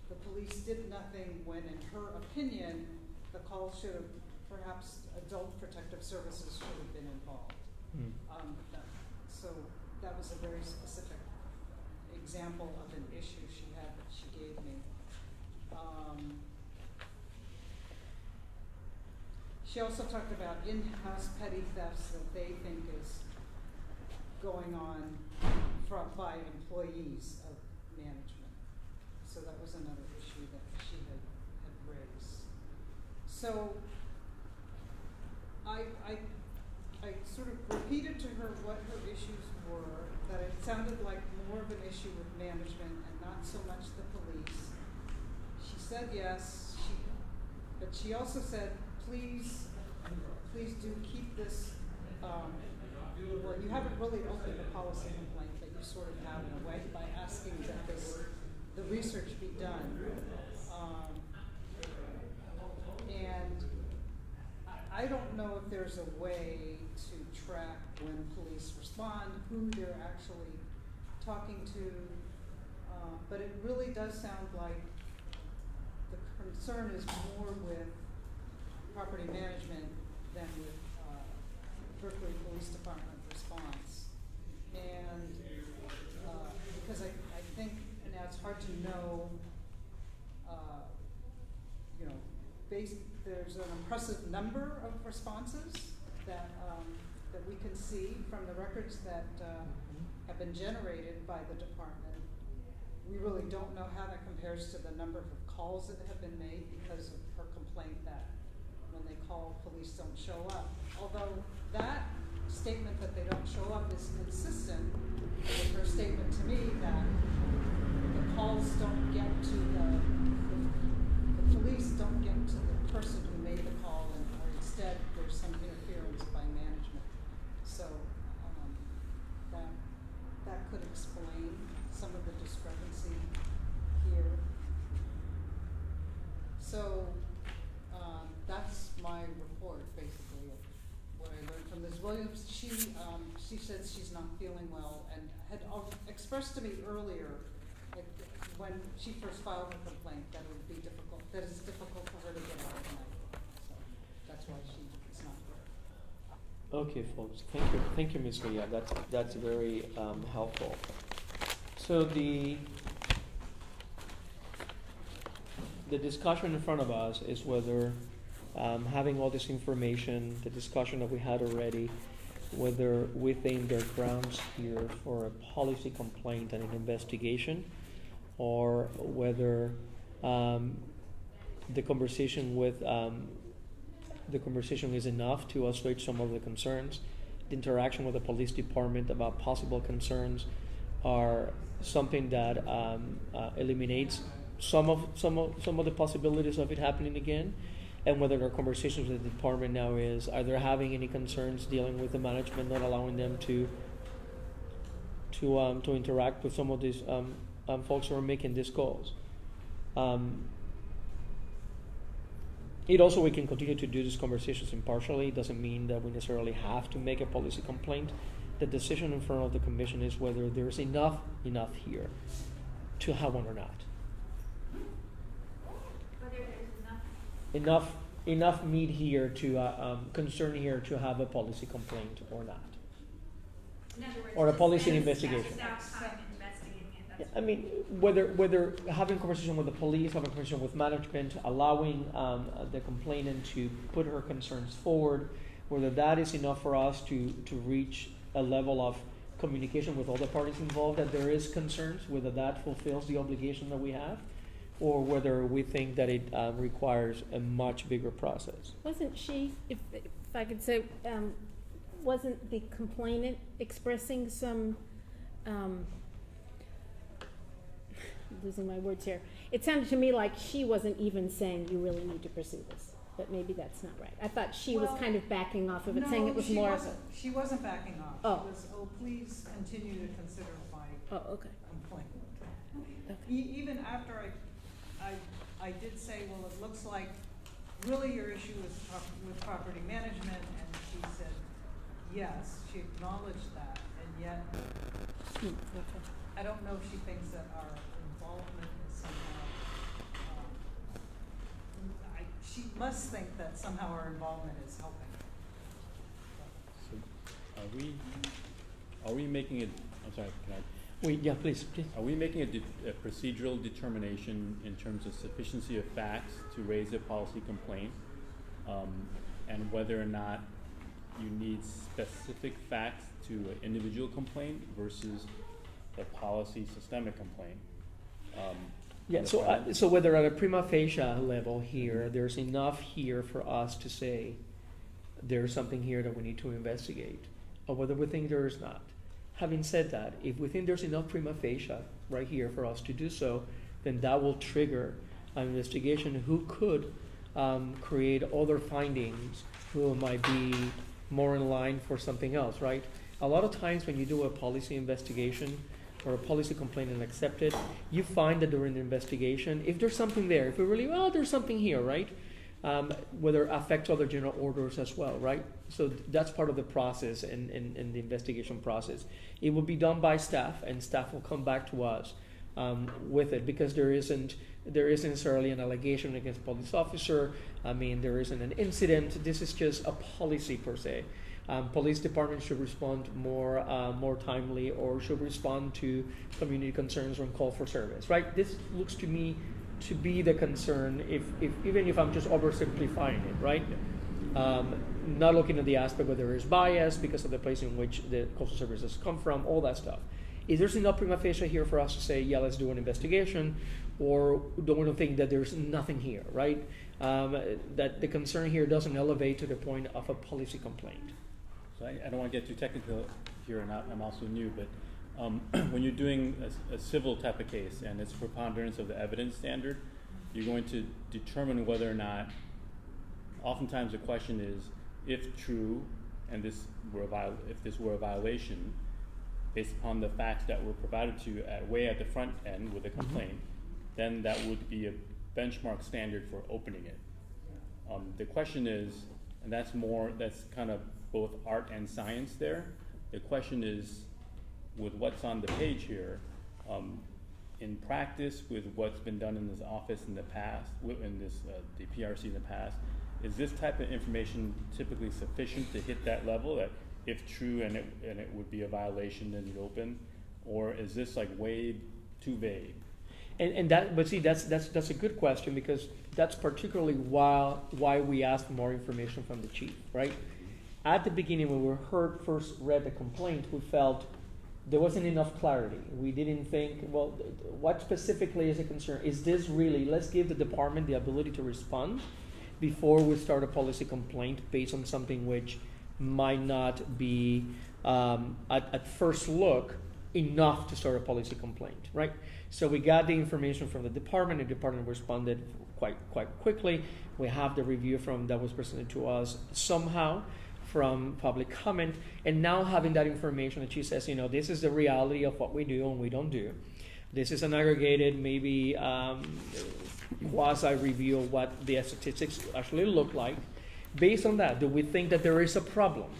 the police did nothing when, in her opinion, the call should have, perhaps adult protective services should have been involved. So that was a very specific example of an issue she had that she gave me. She also talked about in-house petty thefts that they think is going on by employees of management. So that was another issue that she had raised. So I sort of repeated to her what her issues were, that it sounded like more of an issue with management and not so much the police. She said yes, but she also said, please do keep this, well, you haven't really opened the policy complaint, but you sort of have in a way by asking that the research be done. And I don't know if there's a way to track when police respond, who they're actually talking to, but it really does sound like the concern is more with property management than with Berkeley Police Department response. And because I think now it's hard to know, there's an impressive number of responses that we can see from the records that have been generated by the department. We really don't know how that compares to the number of calls that have been made because of her complaint that when they call, police don't show up. Although that statement that they don't show up is consistent with her statement to me that the calls don't get to the police don't get to the person who made the call, or instead there's some interference by management. So that could explain some of the discrepancy here. So that's my report, basically, of what I learned from Ms. Williams. She said she's not feeling well and had expressed to me earlier, like, when she first filed her complaint, that it would be difficult, that it's difficult for her to get out tonight. So that's why she's not here. Okay, folks. Thank you, Ms. Leah. That's very helpful. So the discussion in front of us is whether having all this information, the discussion that we had already, whether we think there are grounds here for a policy complaint and an investigation, or whether the conversation is enough to assuage some of the concerns. The interaction with the police department about possible concerns are something that eliminates some of the possibilities of it happening again, and whether our conversations with the department now is, are they having any concerns dealing with the management not allowing them to interact with some of these folks who are making these calls. It also, we can continue to do these conversations impartially. It doesn't mean that we necessarily have to make a policy complaint. the decision in front of the commission is whether there's enough here to have one or not. Whether there's enough. Enough meat here to concern here to have a policy complaint or not. In other words, Or a to policy spend investigation. staff time investigating it, that's. I mean, whether having a conversation with the police, having a conversation with management, allowing the complainant to put her concerns forward, whether that is enough for us to reach a level of communication with all the parties involved that there is concerns, whether that fulfills the obligation that we have, or whether we think that it requires a much bigger process. Wasn't she, if I could say, wasn't the complainant expressing some, losing my words here. It sounded to me like she wasn't even saying you really need to pursue this, but maybe that's not right. I thought she was Well, kind of backing off of it, saying it was more. No, she wasn't backing off. Oh. She was, please continue to consider my Oh, okay. complaint. Okay. Even after I did say, well, it looks like really your issue is with property management, and she said, yes, she acknowledged that, and yet, Okay. I don't know if she thinks that our involvement is somehow, she must think that somehow our involvement is helping. So are we making it, I'm sorry, can I? Yeah, please. Are we making a procedural determination in terms of sufficiency of facts to raise a policy complaint, and whether or not you need specific facts to an individual complaint versus a policy systemic complaint? Yeah, so whether at a prima facie level here, there's enough here for us to say there's something here that we need to investigate, or whether we think there is not. Having said that, if we think there's enough prima facie right here for us to do so, then that will trigger an investigation who could create other findings who might be more in line for something else, right? A lot of times when you do a policy investigation or a policy complaint and accept it, you find that during the investigation, if there's something there, if we really, well, there's something here, right? Whether it affects other general orders as well, right? So that's part of the process and the investigation process. It will be done by staff, and staff will come back to us with it, because there isn't necessarily an allegation against a police officer. I mean, there isn't an incident. This is just a policy per se. Police department should respond more timely, or should respond to community concerns when call for service, right? This looks to me to be the concern, even if I'm just oversimplifying it, right? Not looking at the aspect whether there is bias because of the place in which the call for services come from, all that stuff. Is there enough prima facie here for us to say, yeah, let's do an investigation, or don't we think that there's nothing here, right? That the concern here doesn't elevate to the point of a policy complaint. So I don't want to get too technical here, and I'm also new, but when you're doing a civil type of case and it's preponderance of the evidence standard, you're going to determine whether or not, oftentimes the question is, if true, and if this were a violation, based upon the facts that were provided to you way at the front end with a complaint, then that would be a benchmark standard for opening it. The question is, and that's kind of both art and science there. The question is, with what's on the page here, in practice, with what's been done in this office in the past, in this the PRC in the past, is this type of information typically sufficient to hit that level, that if true and it would be a violation, then you'd open, or is this like way too vague? That's a good question, because that's particularly why we asked for more information from the chief, right? At the beginning, when we first read the complaint, we felt there wasn't enough clarity. We didn't think, well, what specifically is a concern? Is this really, let's give the department the ability to respond before we start a policy complaint based on something which might not be, at first look, enough to start a policy complaint, right? So we got the information from the department. The department responded quite quickly. We have the review that was presented to us somehow from public comment, and now having that information that she says, this is the reality of what we do and we don't do. This is an aggregated, maybe quasi review of what the statistics actually look like. Based on that, do we think that there is a problem?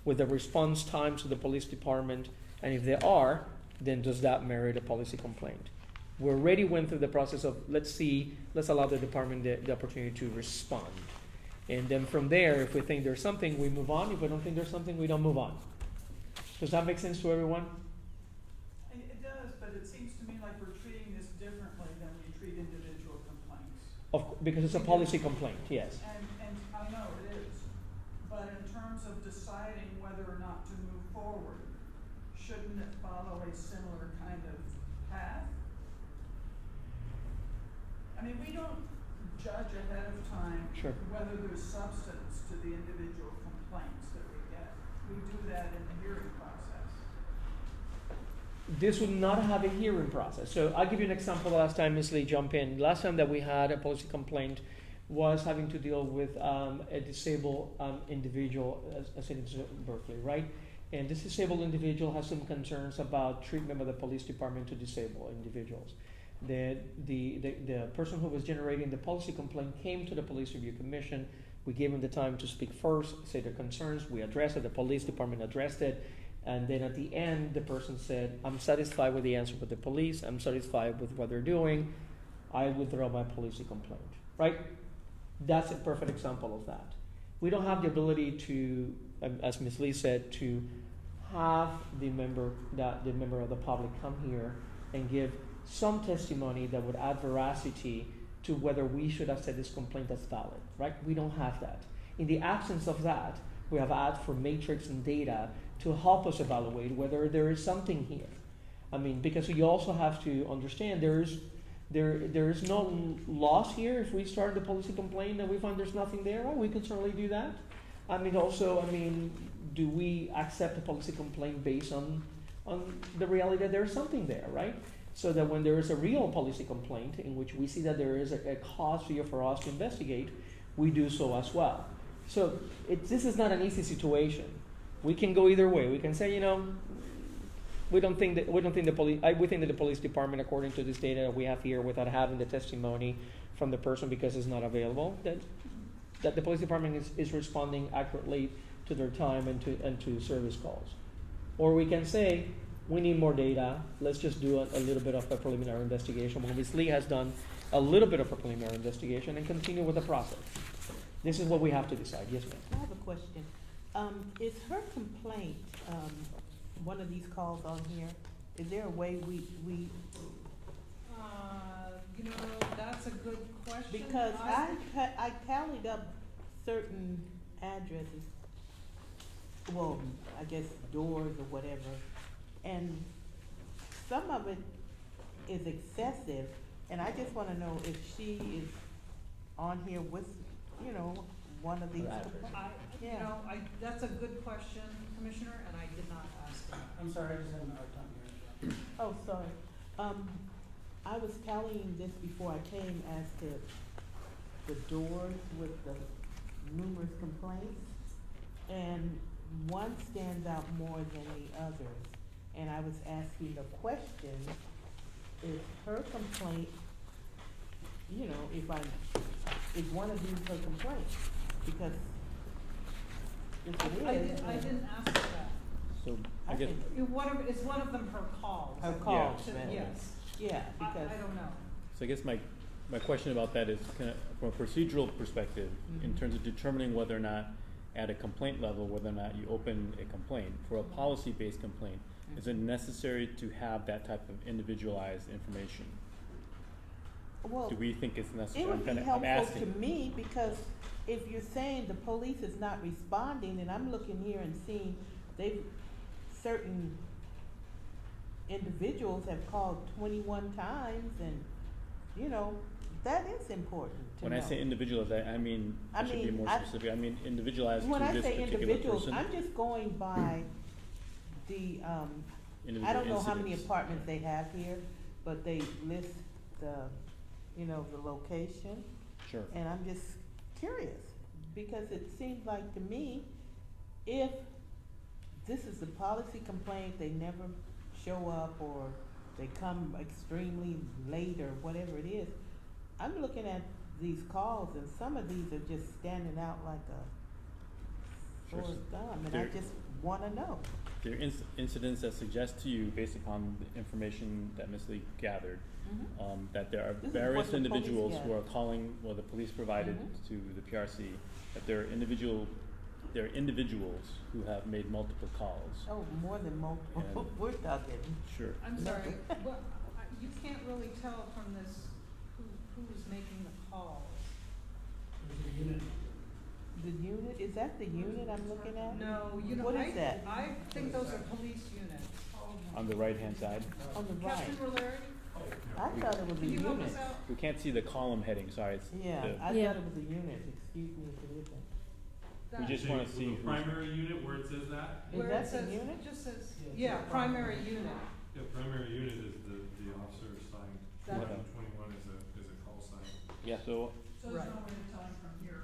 with the response times to the police department, and if they are, then does that merit a policy complaint? We already went through the process of, let's allow the department the opportunity to respond. And then from there, if we think there's something, we move on. If we don't think there's something, we don't move on. Does that make sense to everyone? It does, but it seems to me like we're treating this differently than we treat individual complaints. Because it's a policy complaint, yes. And I know it is, but in terms of deciding whether or not to move forward, shouldn't it follow a similar kind of path? I mean, we don't judge ahead of time Sure. whether there's substance to the individual complaints that we get. We do that in the hearing process. This would not have a hearing process. So I'll give you an example. Last time, Ms. Lee, jump in. Last time that we had a policy complaint was having to deal with a disabled individual, as in Berkeley, right? And this disabled individual has some concerns about treatment by the police department to disabled individuals. The person who was generating the policy complaint came to the Police Review Commission. We gave them the time to speak first, say their concerns. We addressed it. The police department addressed it. And then at the end, the person said, I'm satisfied with the answer with the police. I'm satisfied with what they're doing. I withdraw my policy complaint, right? That's a perfect example of that. We don't have the ability to, as Ms. Lee said, to have the member of the public come here and give some testimony that would add veracity to whether we should have said this complaint as valid, right? We don't have that. In the absence of that, we have asked for matrix and data to help us evaluate whether there is something here. I mean, because you also have to understand there is no loss here if we start the policy complaint and we find there's nothing there. Well, we can certainly do that. I mean, do we accept a policy complaint based on the reality that there's something there, right? So that when there is a real policy complaint in which we see that there is a cause here for us to investigate, we do so as well. So this is not an easy situation. We can go either way. We can say, we think that the police department, according to this data that we have here, without having the testimony from the person because it's not available, that the police department is responding accurately to their time and to service calls. Or we can say, we need more data. Let's just do a little bit of a preliminary investigation. Well, Ms. Lee has done a little bit of a preliminary investigation and continue with the process. This is what we have to decide. Yes, ma'am. I have a question. Is her complaint, one of these calls on here, is there a way we That's a good question. because I tallied up certain addresses, well, I guess doors or whatever, and some of it is excessive, and I just wanna know if she is on here with, one of these. That's a good question, Commissioner, and I did not ask that. I'm sorry, I just had a hard time hearing. Oh, sorry. I was tallying this before I came as to the doors with the numerous complaints, and one stands out more than the others. And I was asking the question, is her complaint, is one of these her complaints? Because if it is. I didn't ask that. So I guess, Is one of them her calls? Her calls, So, man. yes. Yeah, because. I don't know. so I guess my question about that is kind of from a procedural perspective, in terms of determining whether or not at a complaint level, whether or not you open a complaint. For a policy-based complaint, is it necessary to have that type of individualized information? Well, Do we think it's necessary? it would be I'm helpful asking. to me, because if you're saying the police is not responding, and I'm looking here and seeing certain individuals have called 21 times, and, that is important to When know. I say individuals, I mean, I should be more specific. I mean individualized When to I this say particular individuals, person. I'm just going by the, I Individual don't know how many incidents. apartments they have here, but they list the location. Sure. And I'm just curious, because it seems like to me, if this is a policy complaint, they never show up, or they come extremely late, or whatever it is, I'm looking at these calls, and some of these are just standing out like a Sure. sore thumb, and I There- just wanna know. There are incidents that suggest to you, based upon the information that Ms. Lee gathered, that there are This is various what the police individuals who are gathered. calling, well, the police provided to the PRC, that there are individuals who have made multiple calls. Oh, more than multiple, And- we're talking. Sure. I'm sorry, well, you can't really tell from this who's making the calls. The unit, is that the unit I'm looking at? No, you know, What is that? I think those are police units. On the right-hand side. On the right. Captain Roleri, I thought it was a can you help unit. us out? We can't see the column heading, sorry, it's Yeah, the, I Yeah. thought it was a unit, excuse me if it isn't. we just wanna see The who's, primary unit where it says that? Is Where that it the says, unit? it just says, yeah, primary unit. Yeah, primary unit is the officer assigned. That- 21 is a call sign. yeah, so, So there's no way to tell from here.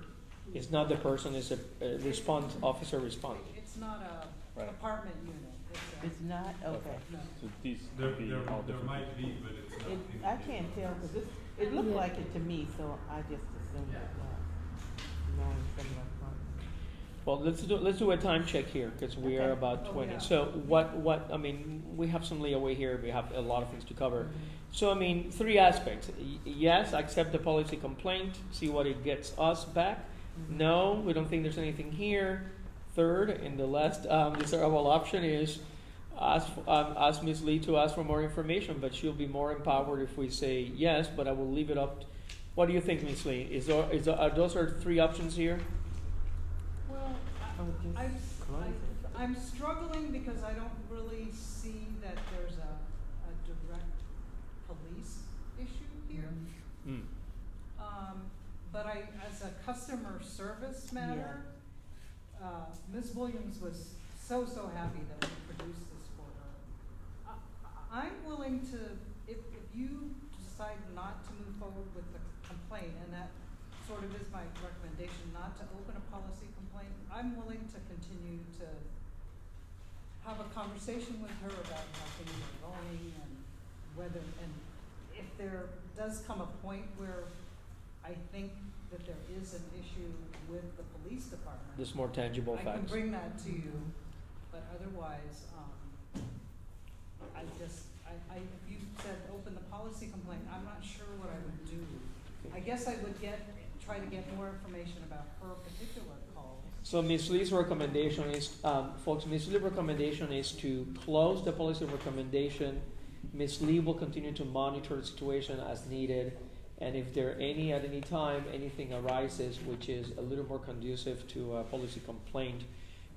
It's not the person, it's a response, officer response. It's not a Right. apartment unit, It's not, okay. no. so these There, could be there, all there different. might be, but it's not. It, I can't tell, cause it looked like it to me, so I just assumed it was. Knowing some of our partners. Well, let's do a time check here, because we are Okay. about Oh, 20. yeah. So I mean, we have some leeway here, we have a lot of things to cover. So I mean, three aspects. Yes, accept the policy complaint, see what it gets us back. No, we don't think there's anything here. Third, and the last desirable option is ask Ms. Lee to ask for more information, but she'll be more empowered if we say yes, but I will leave it up. What do you think, Ms. Lee? Are those are three options here? Well, Or just close it. I'm struggling because I don't really see that there's a direct police issue here. Hmm. But as a customer service matter, Ms. Williams was so happy that we produced this for her. I'm willing to, if you decide not to move forward with the complaint, and that sort of is my recommendation, not to open a policy complaint, I'm willing to continue to have a conversation with her about how things are going and whether, and if there does come a point where I think that there is an issue with the police department, There's more tangible I can facts. bring that to you, but otherwise, if you said open the policy complaint, I'm not sure what I would do. I guess I would try to get more information about her particular calls. So Ms. Lee's recommendation is, folks, Ms. Lee's recommendation is to close the policy recommendation. Ms. Lee will continue to monitor the situation as needed, and if there at any time, anything arises which is a little more conducive to a policy complaint,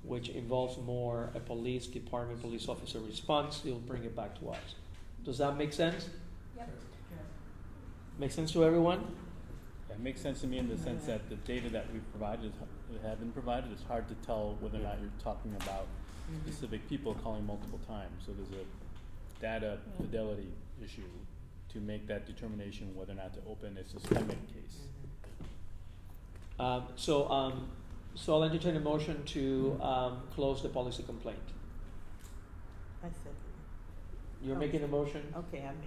which involves more a police department, police officer response, he'll bring it back to us. Does that make sense? Yep. Make sense to everyone? It makes sense to me in the sense that the data that we've provided, have been provided, it's hard to tell whether or not you're talking about specific people calling multiple times. So there's a data fidelity issue to make that determination whether or not to open a systemic case. So I'll entertain a motion to close the policy complaint. I said, You're Oh. making a motion? okay, I'm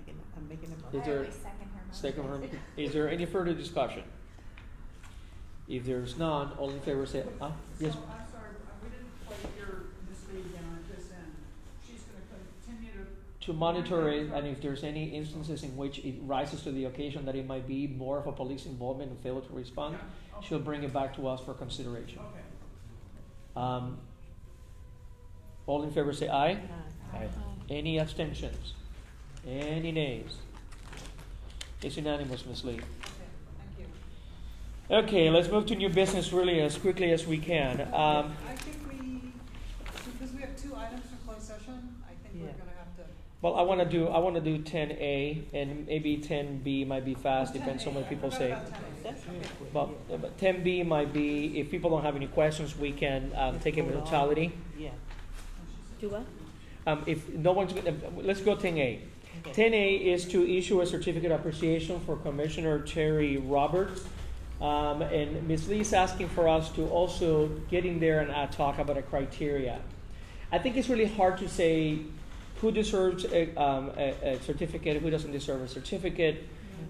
making a Is motion. I there- always second her motion. Second room. Is there any further discussion? If there's none, all in favor say, yes. So, I'm sorry, we didn't quite hear Ms. Lee again on this end. She's gonna continue To monitor it, and if there's any instances in which it rises to the occasion that it might be more of a police involvement and failure to respond, Yeah, okay. she'll bring it back to us for consideration. Okay. All in favor say aye. Aye. Any abstentions? Any nays? It's unanimous, Ms. Lee. Okay, thank you. Okay, let's move to new business really as quickly as we can. I think because we have two items for closed session, I think we're Yeah. gonna have to. Well, I want to do 10A, and maybe 10B might be fast, depends on what people say. That's real quick. But 10B might be, if people don't have any questions, we can take it in totality. Yeah. Do what? If no one's gonna, let's go 10A. 10A is to issue a certificate of appreciation for Commissioner Terry Roberts. And Ms. Lee is asking for us to also get in there and talk about a criteria. I think it's really hard to say who deserves a certificate, who doesn't deserve a certificate.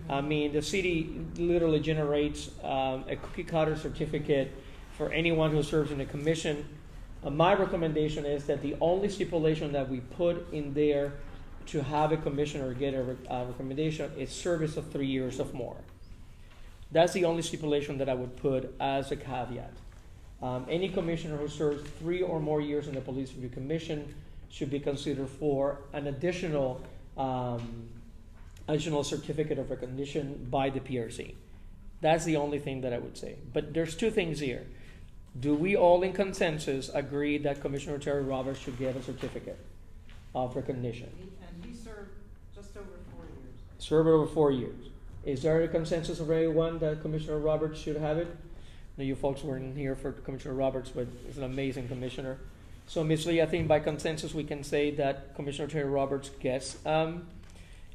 I mean, the city literally generates a cookie cutter certificate for anyone who serves in a commission. My recommendation is that the only stipulation that we put in there to have a commissioner get a recommendation is service of 3 years or more. That's the only stipulation that I would put as a caveat. Any commissioner who serves 3 or more years in the Police Review Commission should be considered for an additional certificate of recognition by the PRC. That's the only thing that I would say. But there's 2 things here. Do we all in consensus agree that Commissioner Terry Roberts should get a certificate of recognition? And he served just over 4 years. Served over 4 years. Is there a consensus of everyone that Commissioner Roberts should have it? Now, you folks weren't here for Commissioner Roberts, but he's an amazing commissioner. So, Ms. Lee, I think by consensus we can say that Commissioner Terry Roberts gets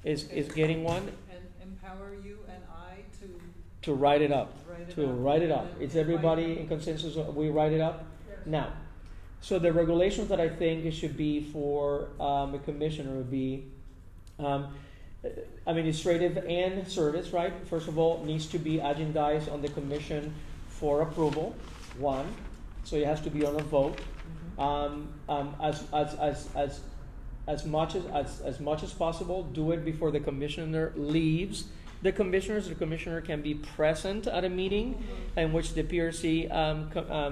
is getting one. And empower you and I To write it up. write it up. Is everybody in consensus? We write it up? Yes. Now, so the regulations that I think it should be for a commissioner would be administrative and service, right? First of all, needs to be agendized on the commission for approval, 1. So it has to be on a vote. As much as possible, do it before the commissioner leaves. The commissioner can be present at a meeting in which the PRC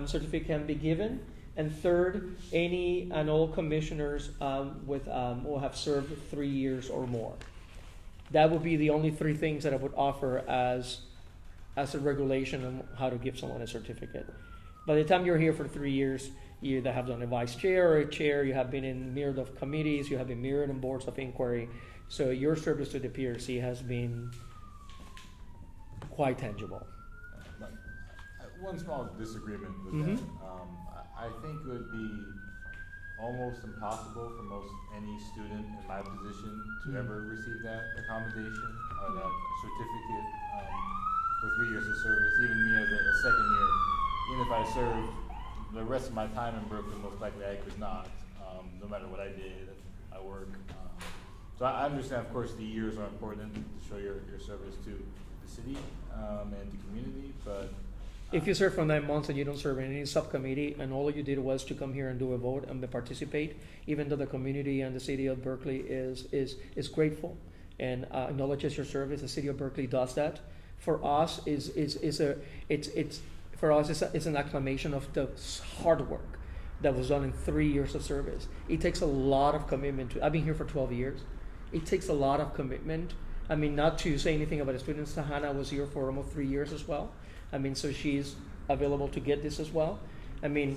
certificate can be given. And third, any and all commissioners will have served 3 years or more. That would be the only 3 things that I would offer as a regulation on how to give someone a certificate. By the time you're here for 3 years, you either have done a vice chair or a chair, you have been in myriad of committees, you have been myriad in boards of inquiry. So your service to the PRC has been quite tangible. One small disagreement with Mhm. that. I think it would be almost impossible for most any student in my position to ever receive that accommodation or that certificate for 3 years of service. Even me as a second year, even if I served the rest of my time in Berkeley, most likely I could not, no matter what I did, I work. So I understand, of course, the years are important to show your service to the city and the community, but If you serve for 9 months and you don't serve in any subcommittee and all you did was to come here and do a vote and participate, even though the community and the city of Berkeley is grateful and acknowledges your service, the city of Berkeley does that. For us, it's an acclamation of the hard work that was done in 3 years of service. It takes a lot of commitment. I've been here for 12 years. It takes a lot of commitment. I mean, not to say anything about the students, Sahana was here for almost 3 years as well. I mean, so she's available to get this as well. I mean,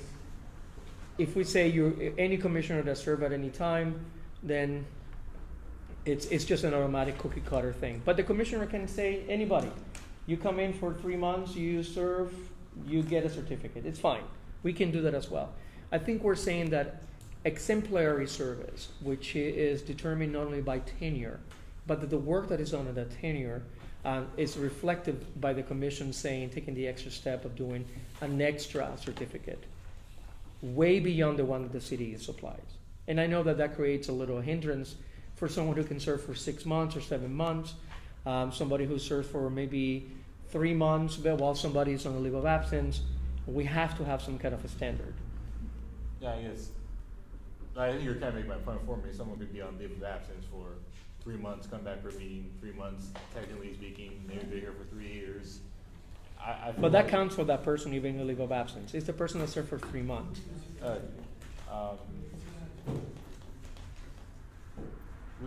if we say any commissioner that served at any time, then it's just an automatic cookie cutter thing. But the commissioner can say anybody. You come in for 3 months, you serve, you get a certificate. It's fine. We can do that as well. I think we're saying that exemplary service, which is determined not only by tenure, but that the work that is done in that tenure is reflected by the commission taking the extra step of doing an extra certificate, way beyond the one that the city supplies. And I know that creates a little hindrance for someone who can serve for 6 months or 7 months, somebody who serves for maybe 3 months, but while somebody is on a leave of absence. We have to have some kind of a standard. yeah, I guess I think you're kind of making my point for me. Someone could be on leave of absence for 3 months, come back for a meeting, 3 months, technically speaking, maybe they're here for 3 years. I feel But that like- counts for that person even a leave of absence. It's the person that served for 3 months.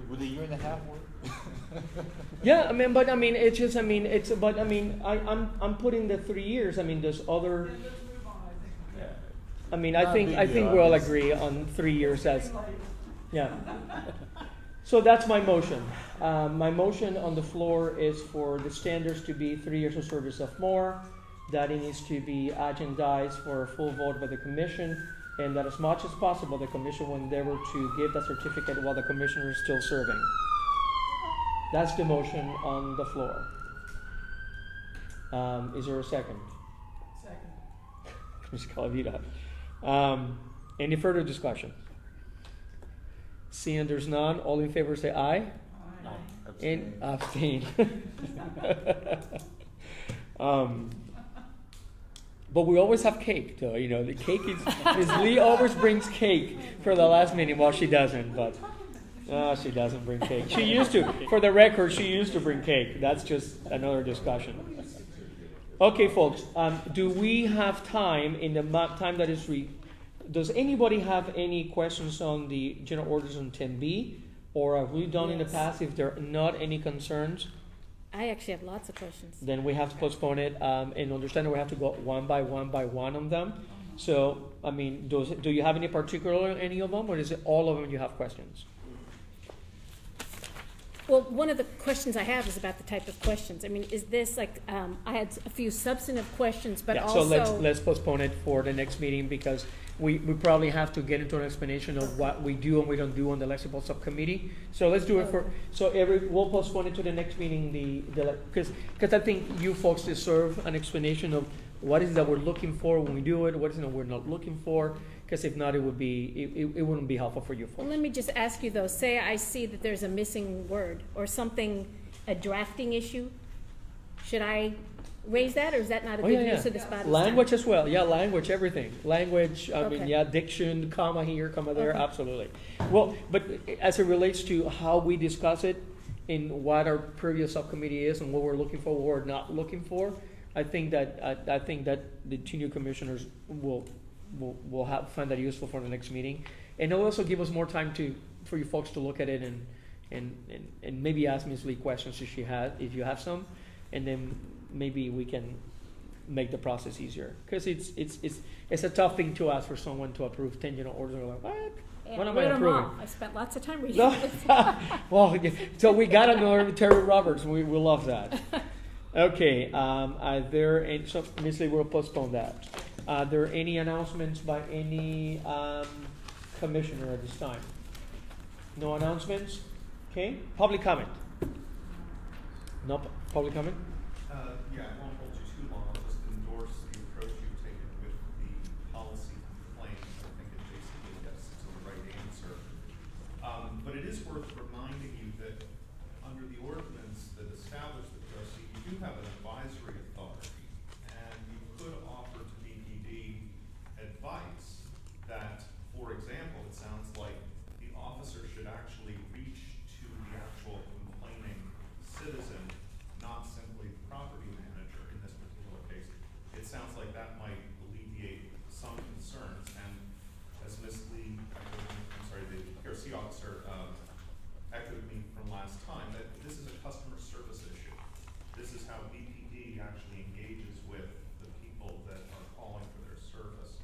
Would a year and a half work? Yeah, I'm putting the 3 years. I mean, there's other. Let's move on, I think. Yeah. I mean, Not I a think big deal, we all I'm just- agree on 3 years as. Getting late. Yeah. So that's my motion. My motion on the floor is for the standards to be 3 years of service of more, that it needs to be agendized for a full vote by the commission, and that as much as possible the commission will endeavor to give that certificate while the commissioner is still serving. That's the motion on the floor. Is there a second? Second. Ms. Calavita. Any further discussion? Seeing there's none, all in favor say aye. And abstain. But we always have cake, though. You know, the cake is Ms. Lee always brings cake for the last meeting. Well, she doesn't, but she doesn't bring cake. She used to. For the record, she used to bring cake. That's just another discussion. Okay, folks. Do we have time in the time that is free? Does anybody have any questions on the general orders on 10B, or have we done in the past? If there are not any concerns, I actually have lots of questions. then we have to postpone it, and understand that we have to go one by one on them. So, I mean, do you have any particular any of them, or is it all of them you have questions? Well, one of the questions I have is about the type of questions. I mean, is this like, I had a few substantive questions, but Yeah, also. so let's postpone it for the next meeting, because we probably have to get into an explanation of what we do and we don't do on the Lexical Subcommittee. So let's do it we'll postpone it to the next meeting, because I think you folks deserve an explanation of what is it that we're looking for when we do it, what is it that we're not looking for, because if not, it wouldn't be helpful for you Well, folks. let me just ask you though, say I see that there's a missing word or something, a drafting issue. Should I raise that, or is that not a good use of the spot? Language as well, language, everything. Language, Okay. diction, comma here, comma there, Okay. absolutely. Well, but as it relates to how we discuss it, in what our previous subcommittee is and what we're looking for, what we're not looking for, I think that the two new commissioners will find that useful for the next meeting, and it'll also give us more time for you folks to look at it and maybe ask Ms. Lee questions if you have some, and then maybe we can make the process easier, because it's a tough thing to ask for someone to approve 10 general orders. They're like, what? And What am read I 'em approving? all. I spent lots of time reading No. this. Well, so we got another Terry Roberts. We love that. Okay. So Ms. Lee, we'll postpone that. Are there any announcements by any commissioner at this time? No announcements? Okay. Public comment? No public comment? Yeah, I won't hold you too long. I'll just endorse the approach you've taken with the policy complaint. I think it basically gets to the right answer. But it is worth reminding you that under the ordinance that established the PRC, you do have an advisory authority, and you could offer to BPD advice that, for example, it sounds like the officer should actually reach to the actual complaining citizen, not simply the property manager in this particular case. It sounds like that might alleviate some concerns, and as Ms. Lee, the PRC officer echoed me from last time, that this is a customer service issue. This is how BPD actually engages with the people that are calling for their service.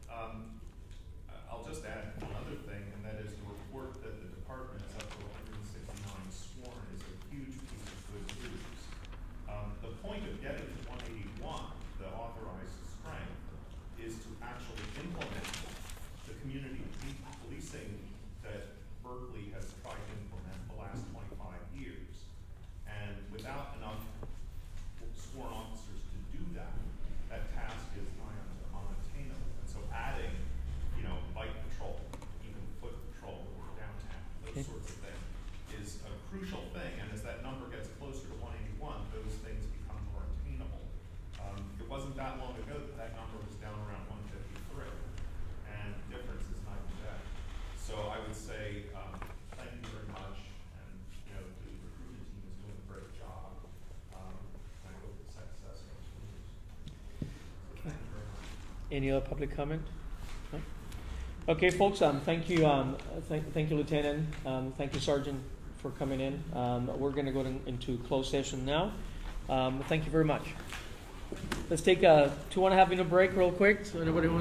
I'll just add one other thing, and that is the report that the department is up to 169 sworn is a huge piece of good news. The point of getting to 181, the authorized strength, is to actually implement the community policing that Berkeley has tried to implement the last 25 years. And without enough sworn officers to do that, that task is unattainable. And so adding, bike patrol, even foot patrol or downtown, those sorts of things, is a crucial thing. And as that number gets closer to 181, those things become more attainable. It wasn't that long ago that number was down around 153, and the difference is night and day. So I would say thank you very much, and the recruitment team is doing a great job. I hope the success continues. So thank you very much. Any other public comment? No? Okay, folks. Thank you. Thank you, Lieutenant. Thank you, Sergeant, for coming in. We're going to go into closed session now. Thank you very much. Let's take a 2.5 minute break real quick. So anybody want